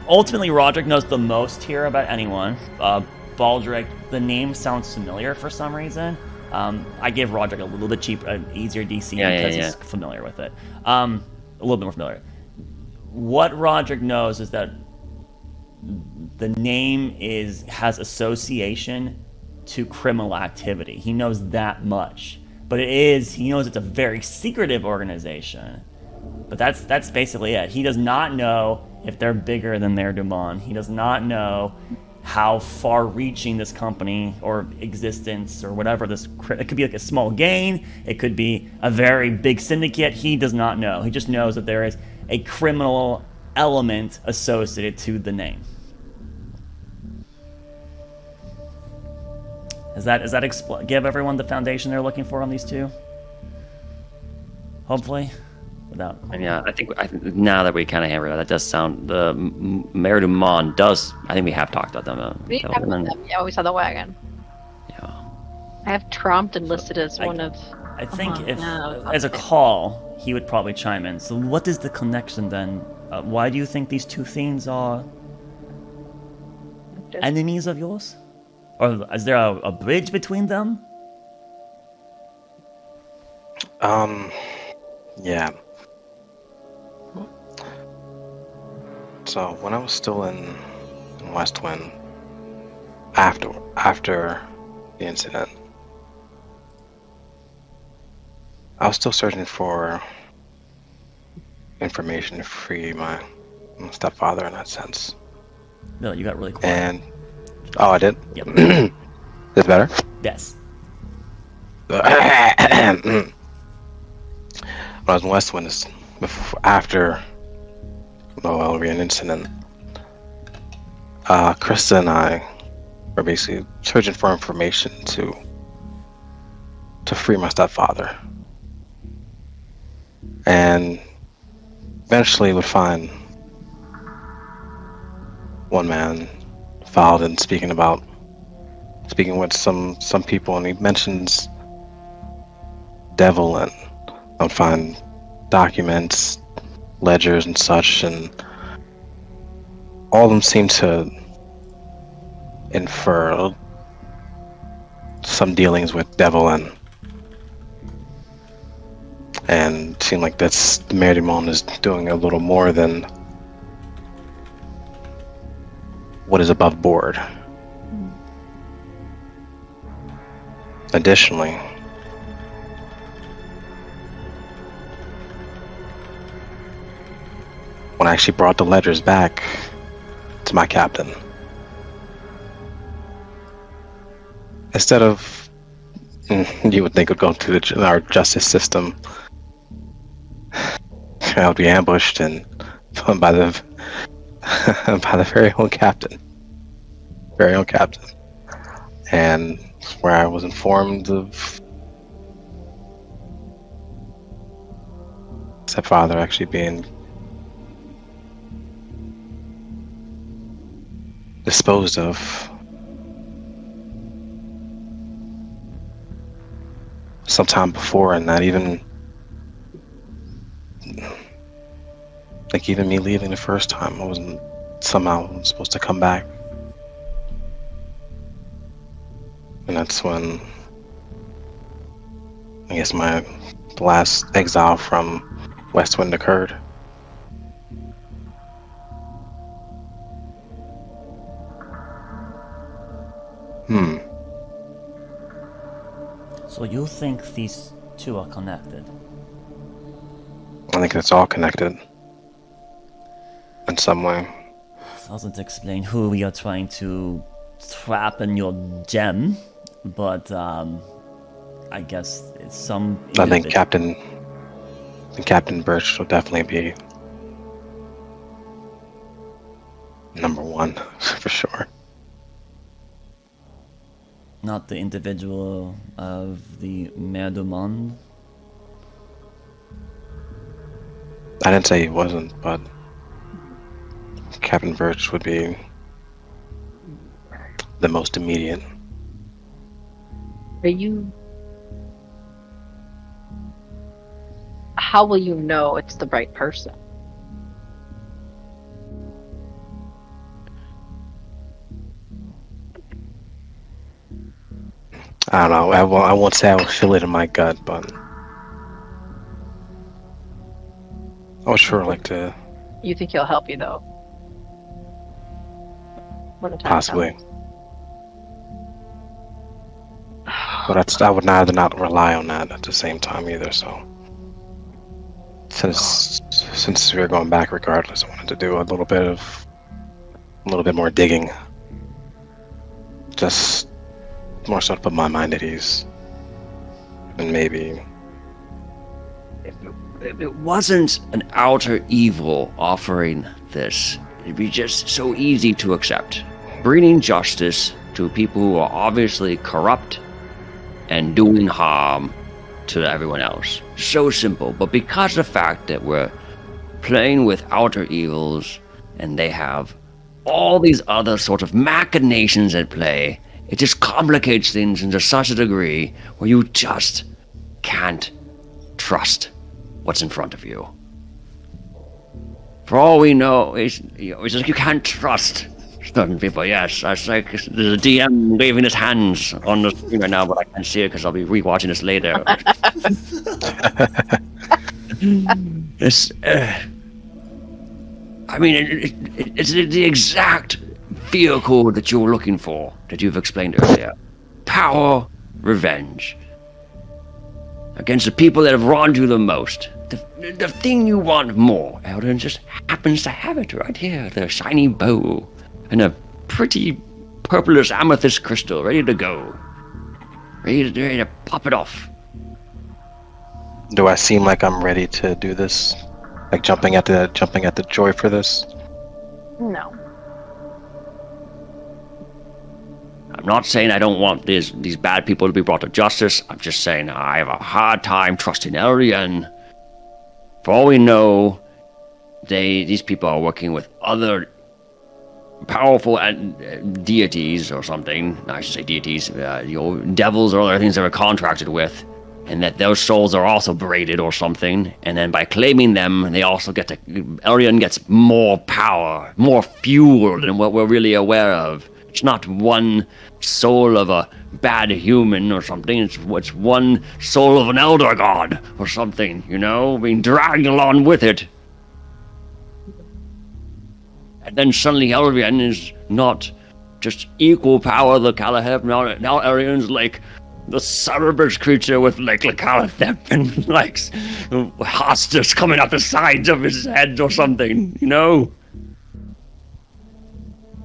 ultimately, Roderick knows the most here about anyone. Baldric, the name sounds familiar for some reason. I gave Roderick a little bit easier DC because he's familiar with it. A little bit more familiar. What Roderick knows is that the name has association to criminal activity. He knows that much. But he knows it's a very secretive organization. But that's basically it. He does not know if they're bigger than their Dumont. He does not know how far-reaching this company or existence or whatever it could be like a small gang. It could be a very big syndicate. He does not know. He just knows that there is a criminal element associated to the name. Does that give everyone the foundation they're looking for on these two? Hopefully, without. Yeah, I think now that we kind of hammered it, that does sound the Mayor du Monde does. I think we have talked about them. Yeah, we saw the wagon. Yeah. I have Trompt and listed as one of. I think as a call, he would probably chime in. So, what is the connection then? Why do you think these two fiends are enemies of yours? Or is there a bridge between them? Yeah. So when I was still in Westwind, after the incident, I was still searching for information to free my stepfather in that sense. No, you got really quiet. And I did. Yep. Is better? Yes. When I was in Westwind, after the Elrian incident, Krista and I were basically searching for information to free my stepfather, and eventually would find one man filed and speaking with some people, and he mentions devil, and I'll find documents, ledgers and such, and all of them seem to infer some dealings with devil, and seem like that's Mayor du Monde is doing a little more than what is above board. Additionally, when I actually brought the ledgers back to my captain, instead of you would think would go to our justice system, I would be ambushed and by the by the very own captain, and where I was informed of stepfather actually being disposed of sometime before, and not even like even me leaving the first time, I wasn't somehow supposed to come back. And that's when I guess the last exile from Westwind occurred. So you think these two are connected? I think it's all connected in some way. Doesn't explain who we are trying to trap in your gem, but I guess it's some. I think Captain Birch will definitely be number one for sure. Not the individual of the Maire du Monde. I didn't say he wasn't, but Captain Birch would be the most immediate. Are you? How will you know it's the right person? I don't know. I won't say I will feel it in my gut, but I would sure like to. You think he'll help you though? When the time Possibly. comes. But I would rather not rely on that at the same time either. So since we were going back regardless, I wanted to do a little bit more digging. Just more so to put my mind at ease. And maybe If it wasn't an outer evil offering this, it'd be just so easy to accept. Bringing justice to people who are obviously corrupt and doing harm to everyone else. So simple. But because of the fact that we're playing with outer evils and they have all these other sort of machinations at play, it just complicates things into such a degree where you just can't trust what's in front of you. For all we know, it's like you can't trust certain people. Yes, it's like there's a DM waving his hands on the screen right now, but I can't see it because I'll be rewatching this later. It's, I mean, it's the exact vehicle that you were looking for, that you've explained earlier. Power, revenge. Against the people that have wronged you the most. The thing you want more, Eldon, just happens to have it right here. The shiny bow. And a pretty purplish amethyst crystal ready to go. Ready to pop it off. do I seem like I'm ready to do this? Like jumping at the joy for this? No. I'm not saying I don't want these bad people to be brought to justice. I'm just saying I have a hard time trusting Elrian. For all we know, these people are working with other powerful deities or something. I should say deities, devils or other things they were contracted with, and that those souls are also braided or something. And then by claiming them, they also Elrian gets more power, more fuel than what we're really aware of. It's not one soul of a bad human or something. It's one soul of an elder god or something, being dragged along with it. And then suddenly Elrian is not just equal power to Calathep. Now Elrian's like the Cerberus creature with like Calathep and like hostas coming out the sides of his head or something,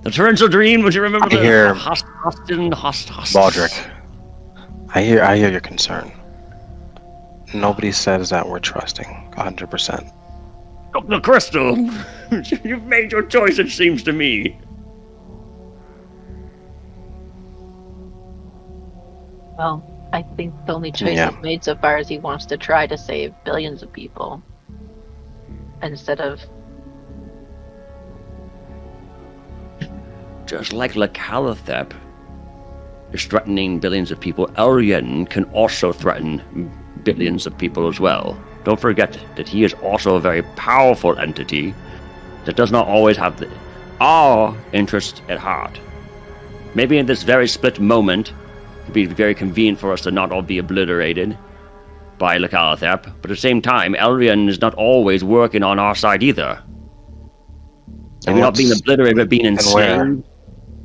The torrential dream, would you remember the Baldric, I hear your concern. Nobody says that we're trusting 100%. The crystal! You've made your choice, it seems to me. Well, I think the only choice he's made so far is he wants to try to save billions of people. Instead of... Just like Calathep is threatening billions of people, Elrian can also threaten billions of people as well. Don't forget that he is also a very powerful entity that does not always have our interest at heart. Maybe in this very split moment, it'd be very convenient for us to not all be obliterated by Calathep, but at the same time, Elrian is not always working on our side either. Maybe not being obliterated, but being insane,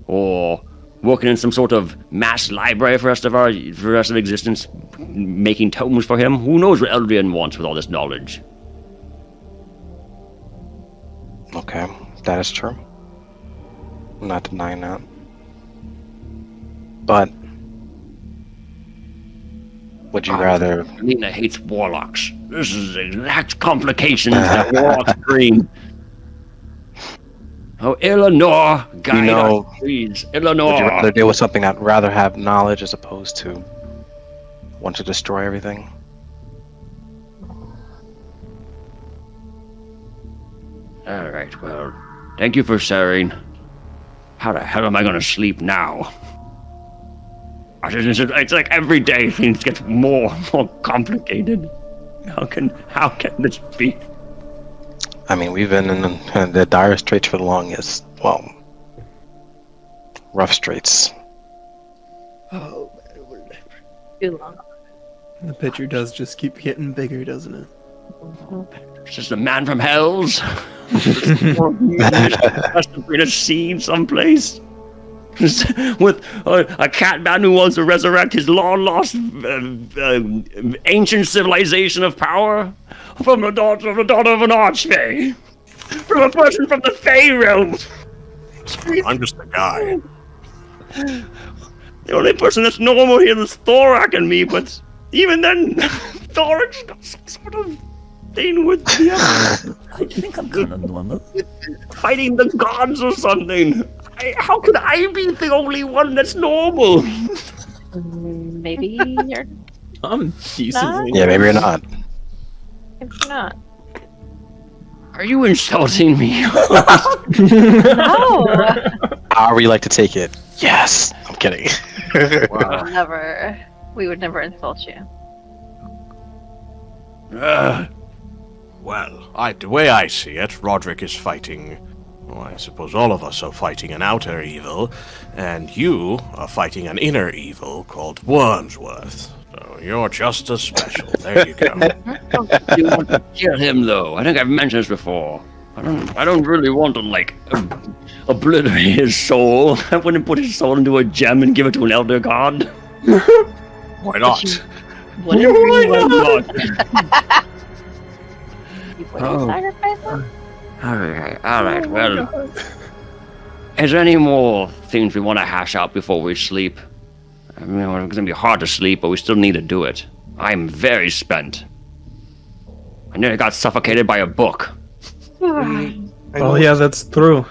or working in some sort of mass library for the rest of existence, making tomes for him. Who knows what Elrian wants with all this knowledge? Okay, that is true. I'm not denying that. But would you rather? Nina hates warlocks. This is the exact complications that warlocks bring. Oh, Eleanor, guide us, please. Eleanor. Would you rather deal with something that'd rather have knowledge as opposed to want to destroy everything? All right, well, thank you for sharing. How the hell am I going to sleep now? It's like every day things get more and more complicated. How can this be? I mean, we've been in the dire straits for the longest. Well, rough straits. Oh, Too long. the picture does just keep getting bigger, doesn't it? It's just a man from Hells. Must have been a scene someplace. With a cat man who wants to resurrect his long-lost ancient civilization of power from the daughter of an archfey, from a person from the Fey realm. I'm just a guy. The only person that's normal here is Thorak and me, but even then, Thorak's got some sort of thing with the I think I'm kind of normal. fighting the gods or something. How could I be the only one that's normal? Maybe you're I'm decently. Yeah, maybe you're not. not. Are you insulting me? No. However you like to take it. Yes. I'm kidding. Never. We would never insult you. Well, the way I see it, Roderick is fighting. Well, I suppose all of us are fighting an outer evil, and you are fighting an inner evil called Wormsworth. So you're just as special. There you go. You want to kill him, though? I think I've mentioned this before. I don't really want to obliterate his soul. I wouldn't put his soul into a gem and give it to an elder god. Why not? Why not? You wouldn't sacrifice him? All right. Well, is there any more things we want to hash out before we sleep? I mean, it's gonna be hard to sleep, but we still need to do it. I'm very spent. I nearly got suffocated by a book. Oh yeah, that's true.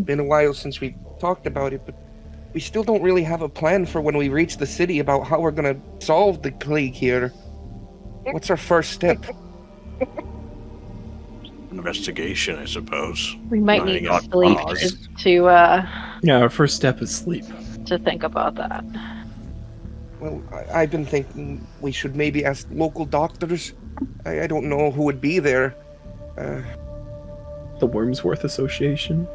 Been a while since we talked about it, but we still don't really have a plan for when we reach the city about how we're gonna solve the plague here. What's our first step? Investigation, I suppose. We might Running need on sleep pause. to Yeah, our first step is sleep. think about that. Well, I've been thinking we should maybe ask local doctors. I don't know who would be there. The Wormsworth Association.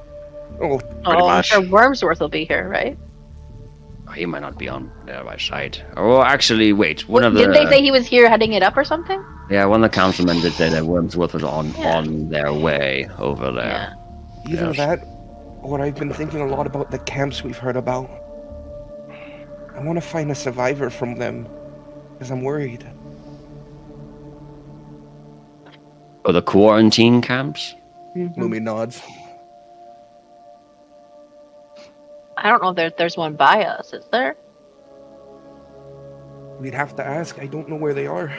Oh, I'm much. sure Wormsworth will be here, right? He might not be on there by sight. Oh, actually, wait. One of the Didn't they say he was here heading it up or something? one of the councilmen did say that Wormsworth was on their way over there. either Yes. that, or I've been thinking a lot about the camps we've heard about. I want to find a survivor from them, because I'm worried. Oh, the quarantine camps? Lumi nods. I don't know if there's one by us, is there? We'd have to ask. I don't know where they are.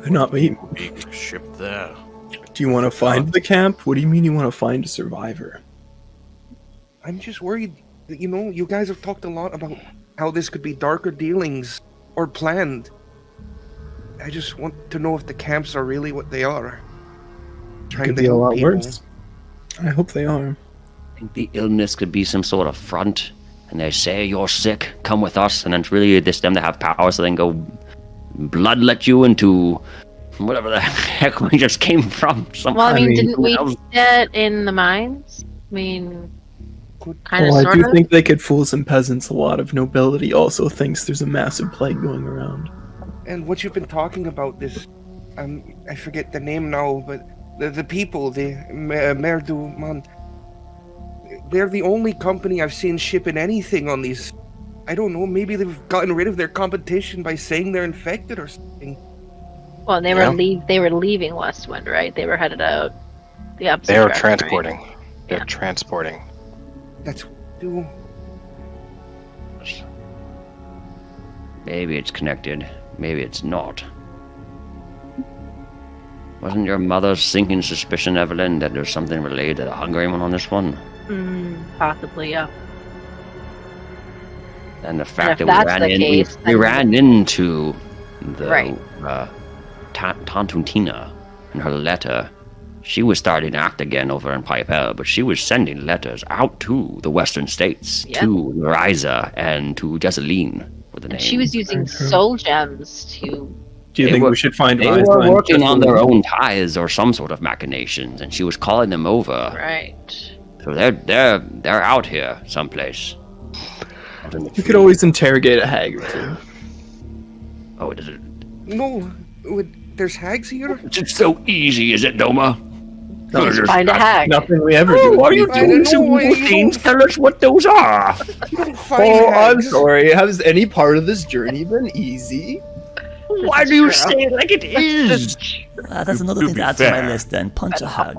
They're not me. Big ship there. Do you want to find the camp? What do you mean you want to find a survivor? I'm just worried. You know, you guys have talked a lot about how this could be darker dealings or planned. I just want to know if the camps are really what they are. Could be a lot worse. I hope they are. I think the illness could be some sort of front, and they say you're sick, come with us, and then it's really this them to have power, so they can go bloodlet you into whatever the heck we just came from. Well, I mean, didn't we else. get in the mines? I mean, kind of, Well, I sort do of. think they could fool some peasants. A lot of nobility also thinks there's a massive plague going around. And what you've been talking about, this, I forget the name now, but the people, the Maire du Monde, they're the only company I've seen shipping anything on these. I don't know, maybe they've gotten rid of their competition by saying they're infected or something. Well, they were leaving Westwind, right? They were headed out the opposite They're direction, right? transporting. They're Yeah. transporting. That's do. Maybe it's connected. Maybe it's not. Wasn't your mother's sinking suspicion, Evelyn, that there's something related to the Hungarian on this one? Possibly, yeah. And the fact if that that's the case, we then- ran into the Right. Tantuntina in her letter. She was starting to act again over in Piper, but she was sending letters out to the western states, Yep. to Ryza and to Jesseline, with the And name. she was using soul gems to. Do you They think were- we should find They Ryza were and working on Jesseline? their own ties or some sort of machinations, and she was calling them over. Right. So they're out here someplace. Out in the You could always interrogate a hag or two. Oh, is it? No, there's hags here? It's so easy, is it, Doma? No, Just find a hag. Nothing we ever Oh, do. are you I doing don't some know, new you things? don't- Tell us what those are. You don't find Oh, I'm hags. sorry. Has any part of this journey been easy? Why do you say it like it is? That's another to thing be to add to my fair. list then. Punch a hag.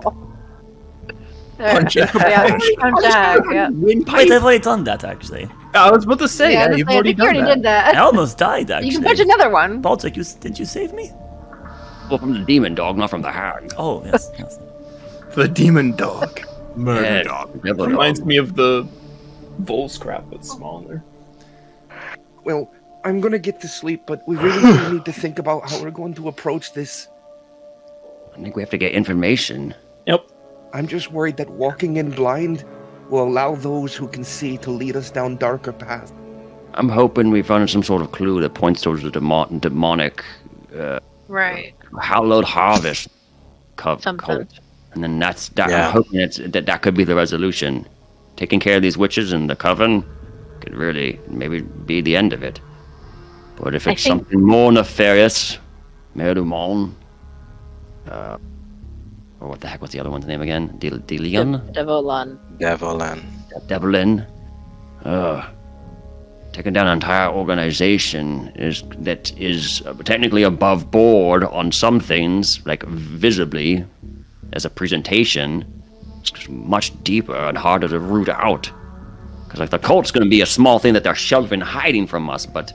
Punch a Yeah, hag. punch a hag, yeah. Wait, I've already done that actually. I was about to say, yeah, you've I already think you done already that. did that. I almost died actually. You can punch another one. Baltic, did you save me? Well, from the demon dog, not from the hag. Oh, yes, yes. The demon dog. Murder Yeah, dog. devil Reminds dog. me of the Volscrap, but smaller. Well, I'm gonna get to sleep, but we really do need to think about how we're going to approach this. I think we have to get information. Yep. I'm just worried that walking in blind will allow those who can see to lead us down darker paths. I'm hoping we found some sort of clue that points towards the demonic Right. hallowed harvest Something. cult. And then that. Yeah. I'm hoping that could be the resolution. Taking care of these witches and the coven could really maybe be the end of it. But if I it's think- something more nefarious, Mère du Monde, or what the heck was the other one's name again? Delion? Devolan. Devlin. Devlin. Taking down an entire organization is technically above board on some things, like visibly as a presentation. It's much deeper and harder to root out. Because like the cult's going to be a small thing that they're shelving, hiding from us, but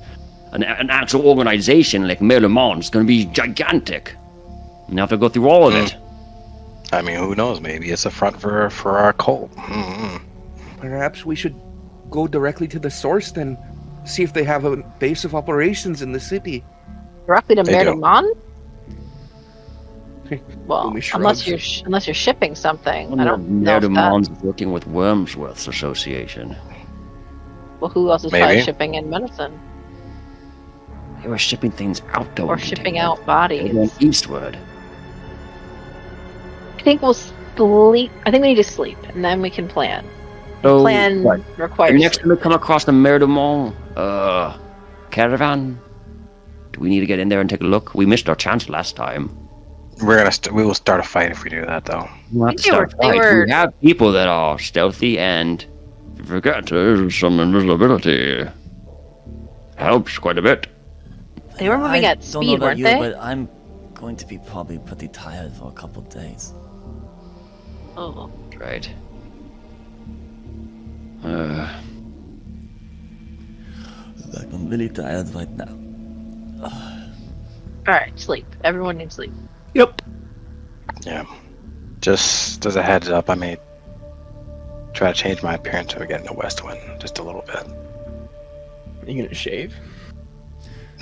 an actual organization like Mère du Monde is going to be gigantic. And have to go through all of it. I mean, who knows? Maybe it's a front for our cult. Perhaps we should go directly to the source then, see if they have a base of operations in the city. Directly to They Mère do. du Monde? Well, Only unless shrugs. you're shipping something. I don't know. Mère If du that, Monde's working with Wormsworth's association. well, who else is Maybe. probably shipping in medicine They were shipping things out though. or in shipping containers. out bodies? They're going eastward. I think we'll sleep. I think we need to sleep, and then we can plan. So, Plan what? requires. Next time we come across the Mère du Monde caravan, do we need to get in there and take a look? We missed our chance last time. We will start a fight if we do that, though. We'll have to think they start were- they fights. were- We have people that are stealthy and forget there's some invisibility. Helps quite a bit. They were moving I at don't know speed, about weren't you, they? but I'm going to be probably pretty tired for a couple of days. Oh, Right. Like, I'm really tired right now. all right. Sleep. Everyone needs sleep. Yep. Yeah. Just as a heads up, I may try to change my appearance when we get in the West Wind just a little bit. Are you gonna shave?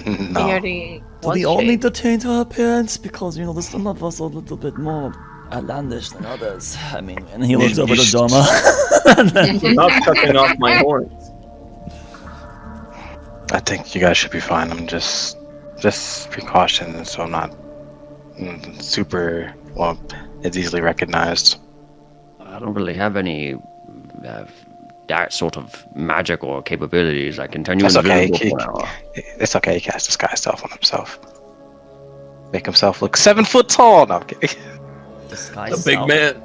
He No. already Do was we all shaved. need to change our appearance? Because, some of us are a little bit more outlandish than others. I mean, and he looks over to Doma. I'm not cutting off my horns. I think you guys should be fine. I'm just precautions, so I'm not super it's easily recognized. I don't really have any that sort of magic or capabilities. I can turn you That's okay. invisible for an hour. It's okay. He casts disguise self on himself. Make himself look 7 foot tall. No, I'm kidding. Disguise A big self. man.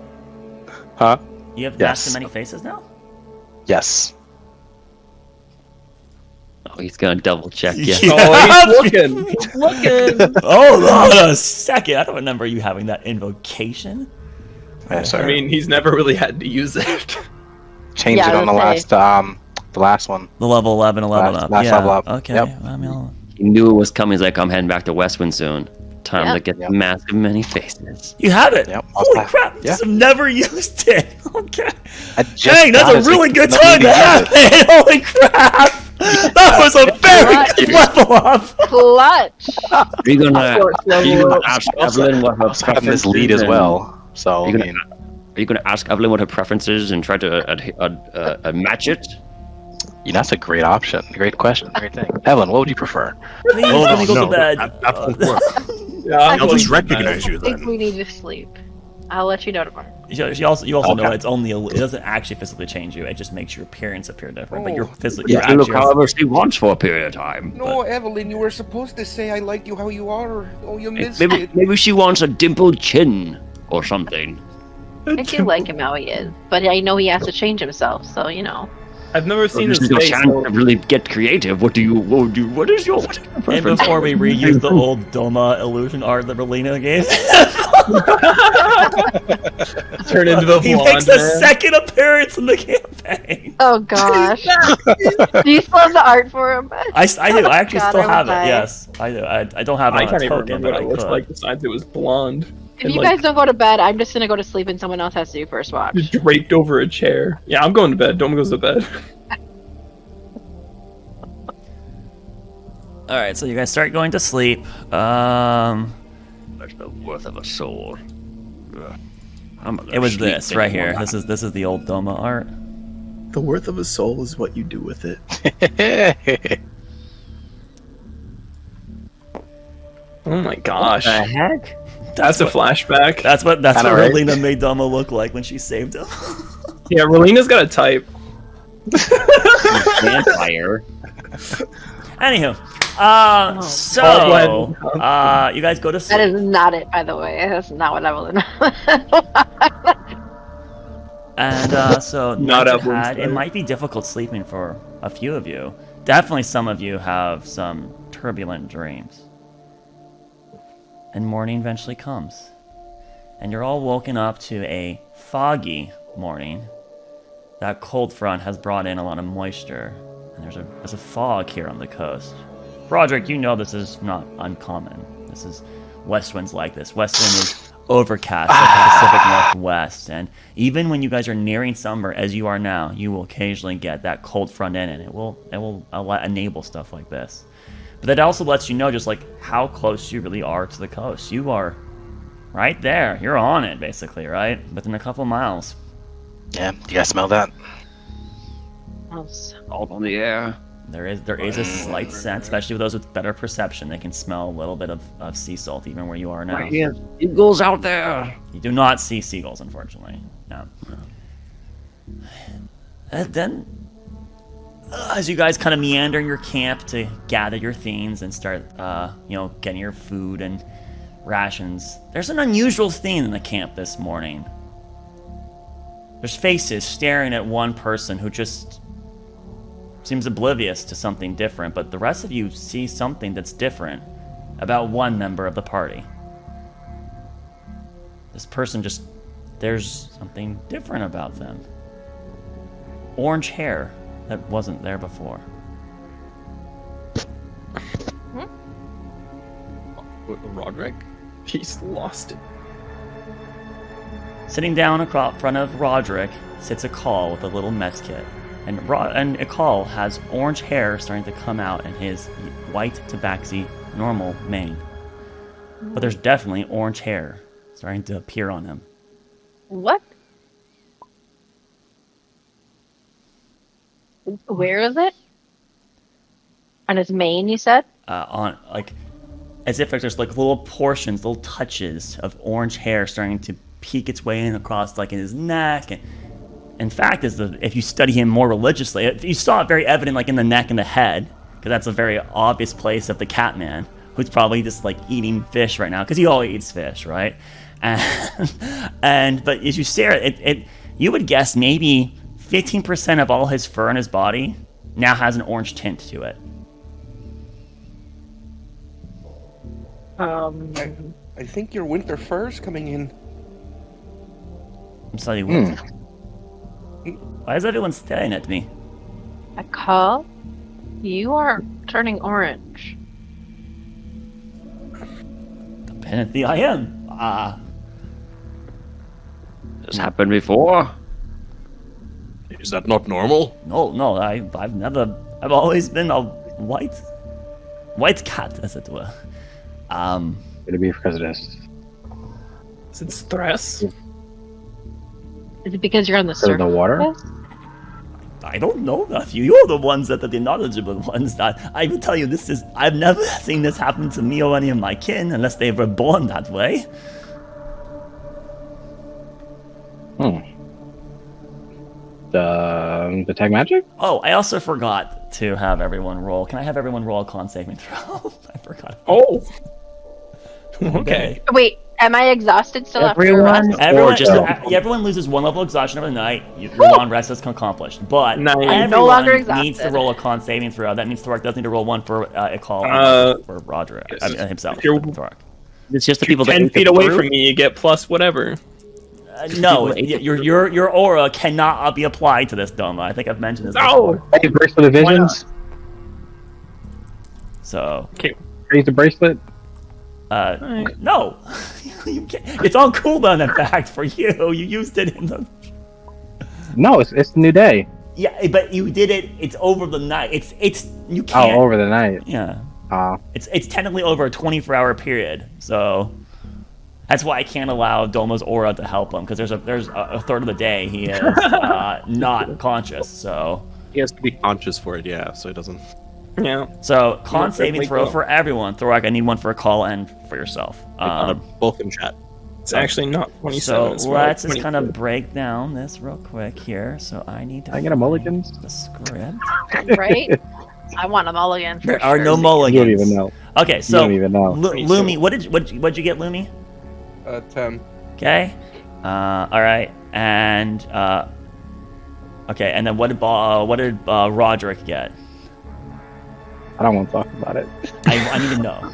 Huh? You have Yes. masked in many faces now? Yes. Oh, he's gonna double check. Yeah. Oh, he's looking. He's looking. Hold on a second. I don't remember you having that invocation. Yeah, I sorry. mean, he's never really had to use it. Changed Yeah, it on the I would last The last one. The level 11 Last up. level up. Okay. Yep. I mean, He knew it was coming. He's like, I'm heading back to Westwind soon. Time to Yep. get the mask of many faces. you have it. Yep. Holy crap! Yeah. Just have never used it. Okay. I just Dang, got that's it, a so really you good don't time need to have use it. it. Holy crap! That was a very good level up. Clutch. Are you gonna, Course, are you level gonna up. ask Evelyn what her Also having this preference lead is as and- well. So, Are I you, gonna, mean, are you gonna ask Evelyn what her preference is and try to match it? that's a great option. Great question. Great thing. Evelyn, what would you prefer? Please, Oh, let me go no, to bed. that won't work. Yeah, I'm I'll going just to bed. recognize you I think then. we need to sleep. I'll let you know tomorrow. You also know Okay. it's only it doesn't actually physically change you. It just makes your appearance appear different. But Oh. you're physically, You you're can look actually however she wants for a period of time. No, Evelyn, you were supposed to say I like you how you are. Oh, you missed Maybe, it. maybe she wants a dimpled chin or something. I do like him how he is, but I know he has to change himself, so you know. I've never So seen this his is your face. chance So to really get creative. What is your And preference? before we reuse the old Doma illusion art that Relina gave, turn into the he blonde makes a man. second appearance in the campaign. Oh gosh. Do you still have the art for him? I do. I actually God, still I would have it. die. Yes, I do. I don't have it I on can't a even token, remember but what I it looked could. like besides it was blonde. If and, you like, guys don't go to bed, I'm just gonna go to sleep and someone else has to do first watch. draped over a chair. Yeah, I'm going to bed. Doma goes to bed. All right, so you guys start going to sleep. That's the worth of a soul. I'm gonna It was sleep this right here. anymore. This is the old Doma art. The worth of a soul is what you do with it. Oh my gosh. The heck? That's a flashback. That's what I know, right? Relina made Doma look like when she saved him. Yeah, Relina's got a type. Vampire. Anywho, Oh, so you guys go to That sleep. is not it, by the way. That's not what Evelyn. And so Not nights Evelyn's ahead, it type. might be difficult sleeping for a few of you. Definitely some of you have some turbulent dreams. And morning eventually comes. And you're all woken up to a foggy morning. That cold front has brought in a lot of moisture. And there's a fog here on the coast. Roderick, you know this is not uncommon. This is Westwind's like this. Westwind is overcast like the Pacific Northwest, and even when you guys are nearing summer, as you are now, you will occasionally get that cold front in, and it will enable stuff like this. But that also lets you know just like how close you really are to the coast. You are right there. You're on it, basically, right? Within a couple miles. Yeah, you guys smell that? Salt on the air. There is a slight scent, especially with those with better perception. They can smell a little bit of sea salt even where you are now. Right, yeah, eagles out there. You do not see seagulls, unfortunately. No. And then, as you guys kind of meander in your camp to gather your things and start, getting your food and rations, there's an unusual thing in the camp this morning. There's faces staring at one person who just seems oblivious to something different, but the rest of you see something that's different about one member of the party. This person there's something different about them. Orange hair that wasn't there before. Roderick? He's lost it. Sitting down in front of Roderick sits a call with a little mess kit. And Akal has orange hair starting to come out in his white tabaxi normal mane. But there's definitely orange hair starting to appear on him. What? Where is it? On his mane, you said? As if there's like little portions, little touches of orange hair starting to peek its way in across like in his neck. And in fact, if you study him more religiously, you saw it very evident like in the neck and the head, because that's a very obvious place of the Catman, who's probably just like eating fish right now, because he always eats fish, right? But as you stare at it, you would guess maybe 15% of all his fur on his body now has an orange tint to it. I think your winter fur's coming in. I'm sorry, what? Why is everyone staring at me? A call? You are turning orange. Apparently I am. This happened before. Is that not normal? No, I've always been a white cat, as it were. Gonna be president. Is it stress? Is it because you're on the For surface? the water? I don't know, nephew. You're the ones that are the knowledgeable ones. That I will tell you, I've never seen this happen to me or any of my kin unless they were born that way. Detect magic? Oh, I also forgot to have everyone roll. Can I have everyone roll a con saving throw? I forgot. Oh. Okay. Wait, am I exhausted still after Everyone? rest? Everyone, Or just- everyone loses one level of exhaustion over the night. Your long rest is accomplished. But Nice. everyone No longer needs to exhausted. roll a con saving throw. That means Thorak does need to roll one for a call for Roger himself. if you're- Thorak. It's just the people that 10 ate the feet away fruit. from me, you get plus whatever. No, your aura cannot be applied to this, Doma. I think I've mentioned this No! before. Hey, bracelet of visions? So, Raise the bracelet? no. You can't. It's on cooldown, in fact, for you. You used it in the... No, it's the new day. Yeah, but you did it. It's over the night. It's you can't. Oh, over the night. Yeah. It's technically over a 24-hour period, so that's why I can't allow Doma's aura to help him, because there's a third of the day he is not conscious. So He has to be conscious for it, yeah, so he doesn't. Yeah. con saving definitely throw go. for everyone. Thorak, I need one for a call and for yourself. Both in chat. It's actually not 27. So it's more let's like just kind of 22. break down this real quick here. So I need to I get a mulligan? find the script. Right? I want a mulligan for There are sure. no You mulligans. don't even know. Okay, You so don't even know. Lumi, what'd you get, Lumi? 10. Okay. All right. And okay. And then what did Roderick get? I don't want to talk about it. I need to know.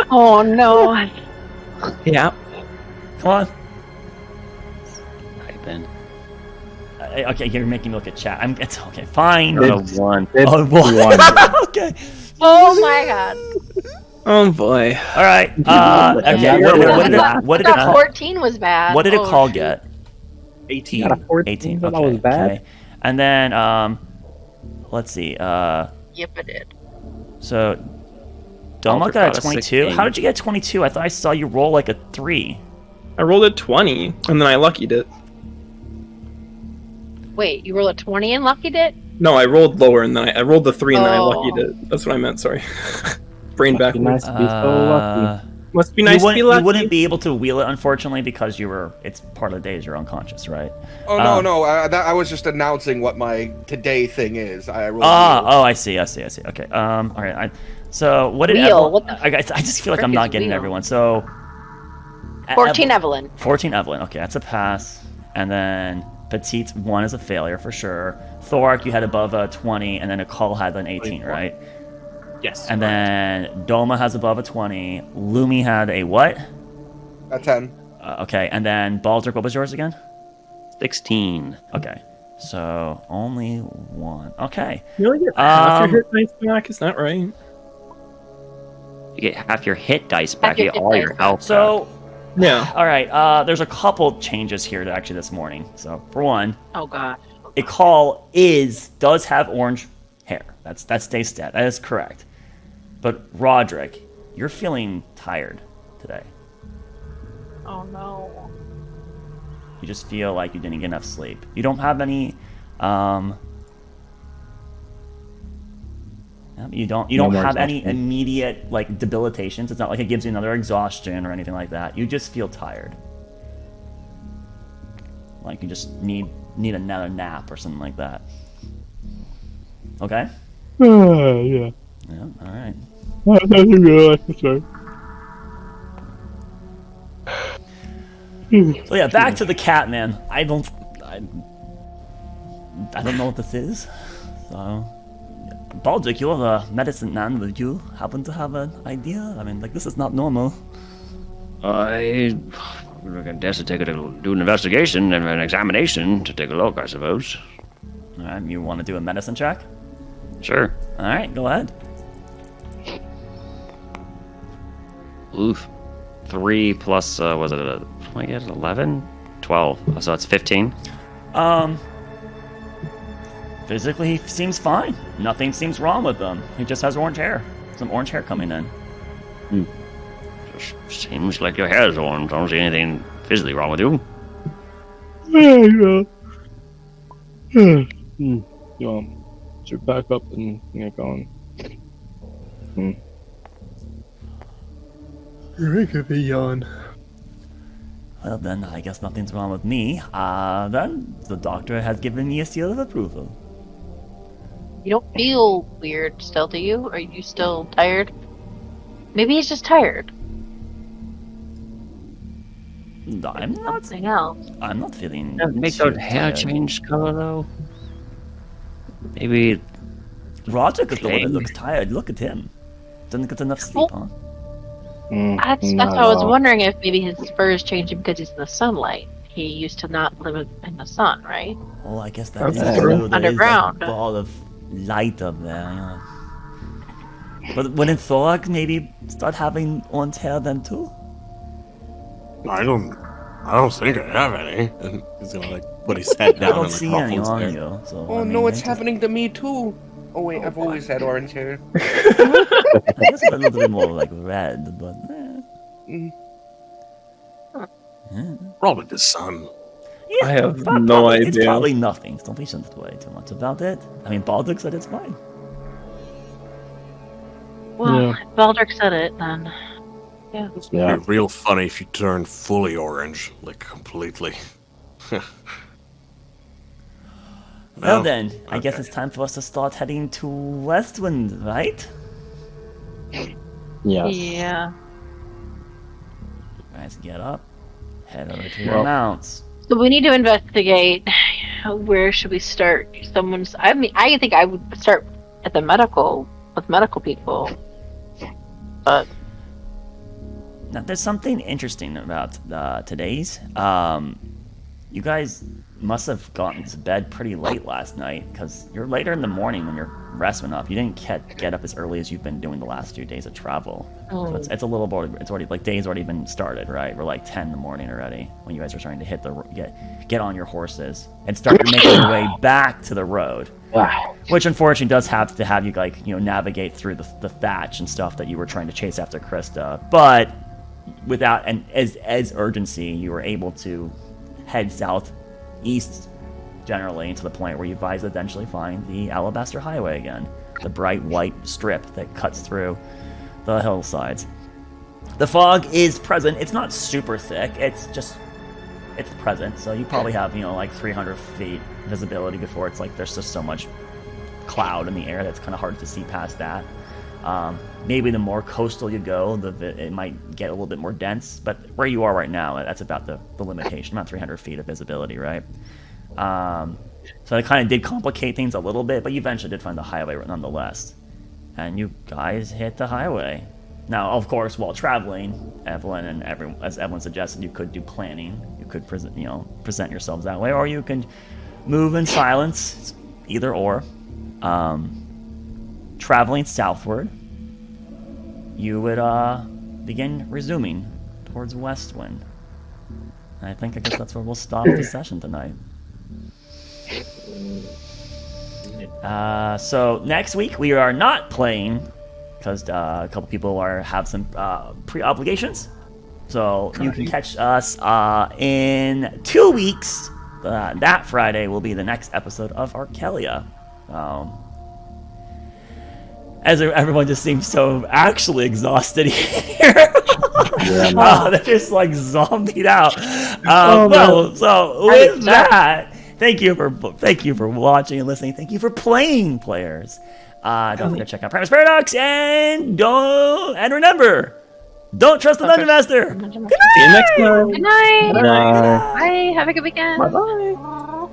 Oh no. Yeah. Come on. Type in. Okay, you're making me look at chat. It's okay. Fine. It's one. It's Oh, one. one. Okay. Oh my god. Oh boy. All right. Okay. Yeah, What did it I thought call? 14 was bad. What did it Oh, call shoot. get? 18. Got a 14. 18. That Okay. was bad. Okay. And then let's see. Yep, it did. So Doma Alter got got a a 22. 16. How did you get 22? I thought I saw you roll like a 3. I rolled a 20, and then I luckied it. Wait, you rolled a 20 and luckied it? No, I rolled lower, and then I rolled the 3, and then I Oh. luckied it. That's what I meant, sorry. Brain Must be nice backwards. to be so lucky. Must be nice to be you lucky. wouldn't be able to wheel it, unfortunately, because it's part of the days you're unconscious, right? Oh no, I was just announcing what my today thing is. I rolled I see. Okay. All right. So what did Wheel, everyone, what the I just feel like frick I'm is not getting wheel? everyone. So 14 Evelyn. 14 Evelyn. Okay, that's a pass. And then Petite 1 is a failure for sure. Thorak, you had above a 20, and then Akal had an 18, right? Yes. And then Doma has above a 20. Lumi had a what? a 10. Okay, and then Baldric, what was yours again? 16. Okay, so only 1. Okay. You only get half your Um, hit dice back, is that right? You get half your hit dice back. Half your You get hit all dice your back. health. So, Yeah. all right, there's a couple changes here actually this morning. So, for one, Oh god. Akal does have orange hair. That stays stat. That is correct. But Roderick, you're feeling tired today. Oh no. You just feel like you didn't get enough sleep. You don't have any you don't No more have any exhaustion. immediate like debilitations. It's not like it gives you another exhaustion or anything like that. You just feel tired. Like you just need another nap or something like that. Okay? Yeah. Yeah, all right. So yeah, back to the cat, man. I don't know what this is. So, Baldric, you're the medicine man. Would you happen to have an idea? I mean, like this is not normal. I guess I take it to do an investigation and an examination to take a look, I suppose. All right, you want to do a medicine check? Sure. All right, go ahead. Oof. 3 plus, was it a, what did I get, 11? 12. So that's 15. Physically, he seems fine. Nothing seems wrong with him. He just has orange hair. Some orange hair coming in. Just seems like your hair is orange. I don't see anything physically wrong with you. To back up and get going. Rick of a yawn. Well, then, I guess nothing's wrong with me. Then, the doctor has given me a seal of approval. You don't feel weird still, do you? Are you still tired? Maybe he's just tired. I'm not. Something else. I'm not feeling. Make too that hair tired. change color, though. Maybe. Roger is the one that Plain. looks tired. Look at him. Doesn't get enough sleep, huh? That's what I was wondering, if maybe his fur is changing because he's in the sunlight. He used to not live in the sun, right? Oh, I guess that is That's true. true. There is Underground. a ball of light up there. Yeah. But wouldn't Thorok maybe start having orange hair then too? I don't think I have any. And he's gonna like put his head I down don't and see like any ruffle on his hair. you. So, Oh I mean, no, it's just- happening to me too. Oh wait, I've always had orange hair. I guess a little bit more like red, but. Probably the sun. Yeah, I have prob- no probably- It's idea. probably nothing. Don't be shouldn't worry too much about it. I mean, Baldur said it's fine. Well, Yeah. if Baldric said it, then yeah. It'd be real funny if you turned fully orange, like completely. Well No? then, I guess Okay. it's time for us to start heading to Westwind, right? Yes. Yeah. Guys, get up. Head over to your mounts. So we need to investigate. Where should we start? I mean, I think I would start at the medical with medical people. But Now, there's something interesting about today's. You guys must have gotten to bed pretty late last night, because you're later in the morning when your rest went up. You didn't get up as early as you've been doing the last few days of travel. So it's a little bored. It's already like day's already been started, right? We're like 10 in the morning already when you guys are trying to hit get on your horses and start making your way back to the road. Which unfortunately does have to have you navigate through the thatch and stuff that you were trying to chase after Krista. But without as urgency, you were able to head southeast generally to the point where you guys eventually find the Alabaster Highway again, the bright white strip that cuts through the hillsides. The fog is present. It's not super thick. It's present. So you probably have like 300 feet visibility before it's like there's just so much cloud in the air that's kind of hard to see past that. Maybe the more coastal you go, it might get a little bit more dense. But where you are right now, that's about the limitation, about 300 feet of visibility, right? So it kind of did complicate things a little bit, but you eventually did find the highway nonetheless. And you guys hit the highway. Now, of course, while traveling, Evelyn and everyone, as Evelyn suggested, you could do planning. You could present yourselves that way, or you can move in silence, either or. Traveling southward, you would begin resuming towards Westwind. And I guess that's where we'll stop the session tonight. So next week we are not playing because a couple people have some pre-obligations. So you can catch us in 2 weeks. That Friday will be the next episode of Arkelya. As everyone just seems so actually exhausted here. They're just like zombied out. So with that, thank you for watching and listening. Thank you for playing, players. Don't forget to check out Primerus Paradox and remember, don't trust the Dungeon Master. Good night. See you next time. Good night. Bye. Bye. Have a good weekend. Bye bye.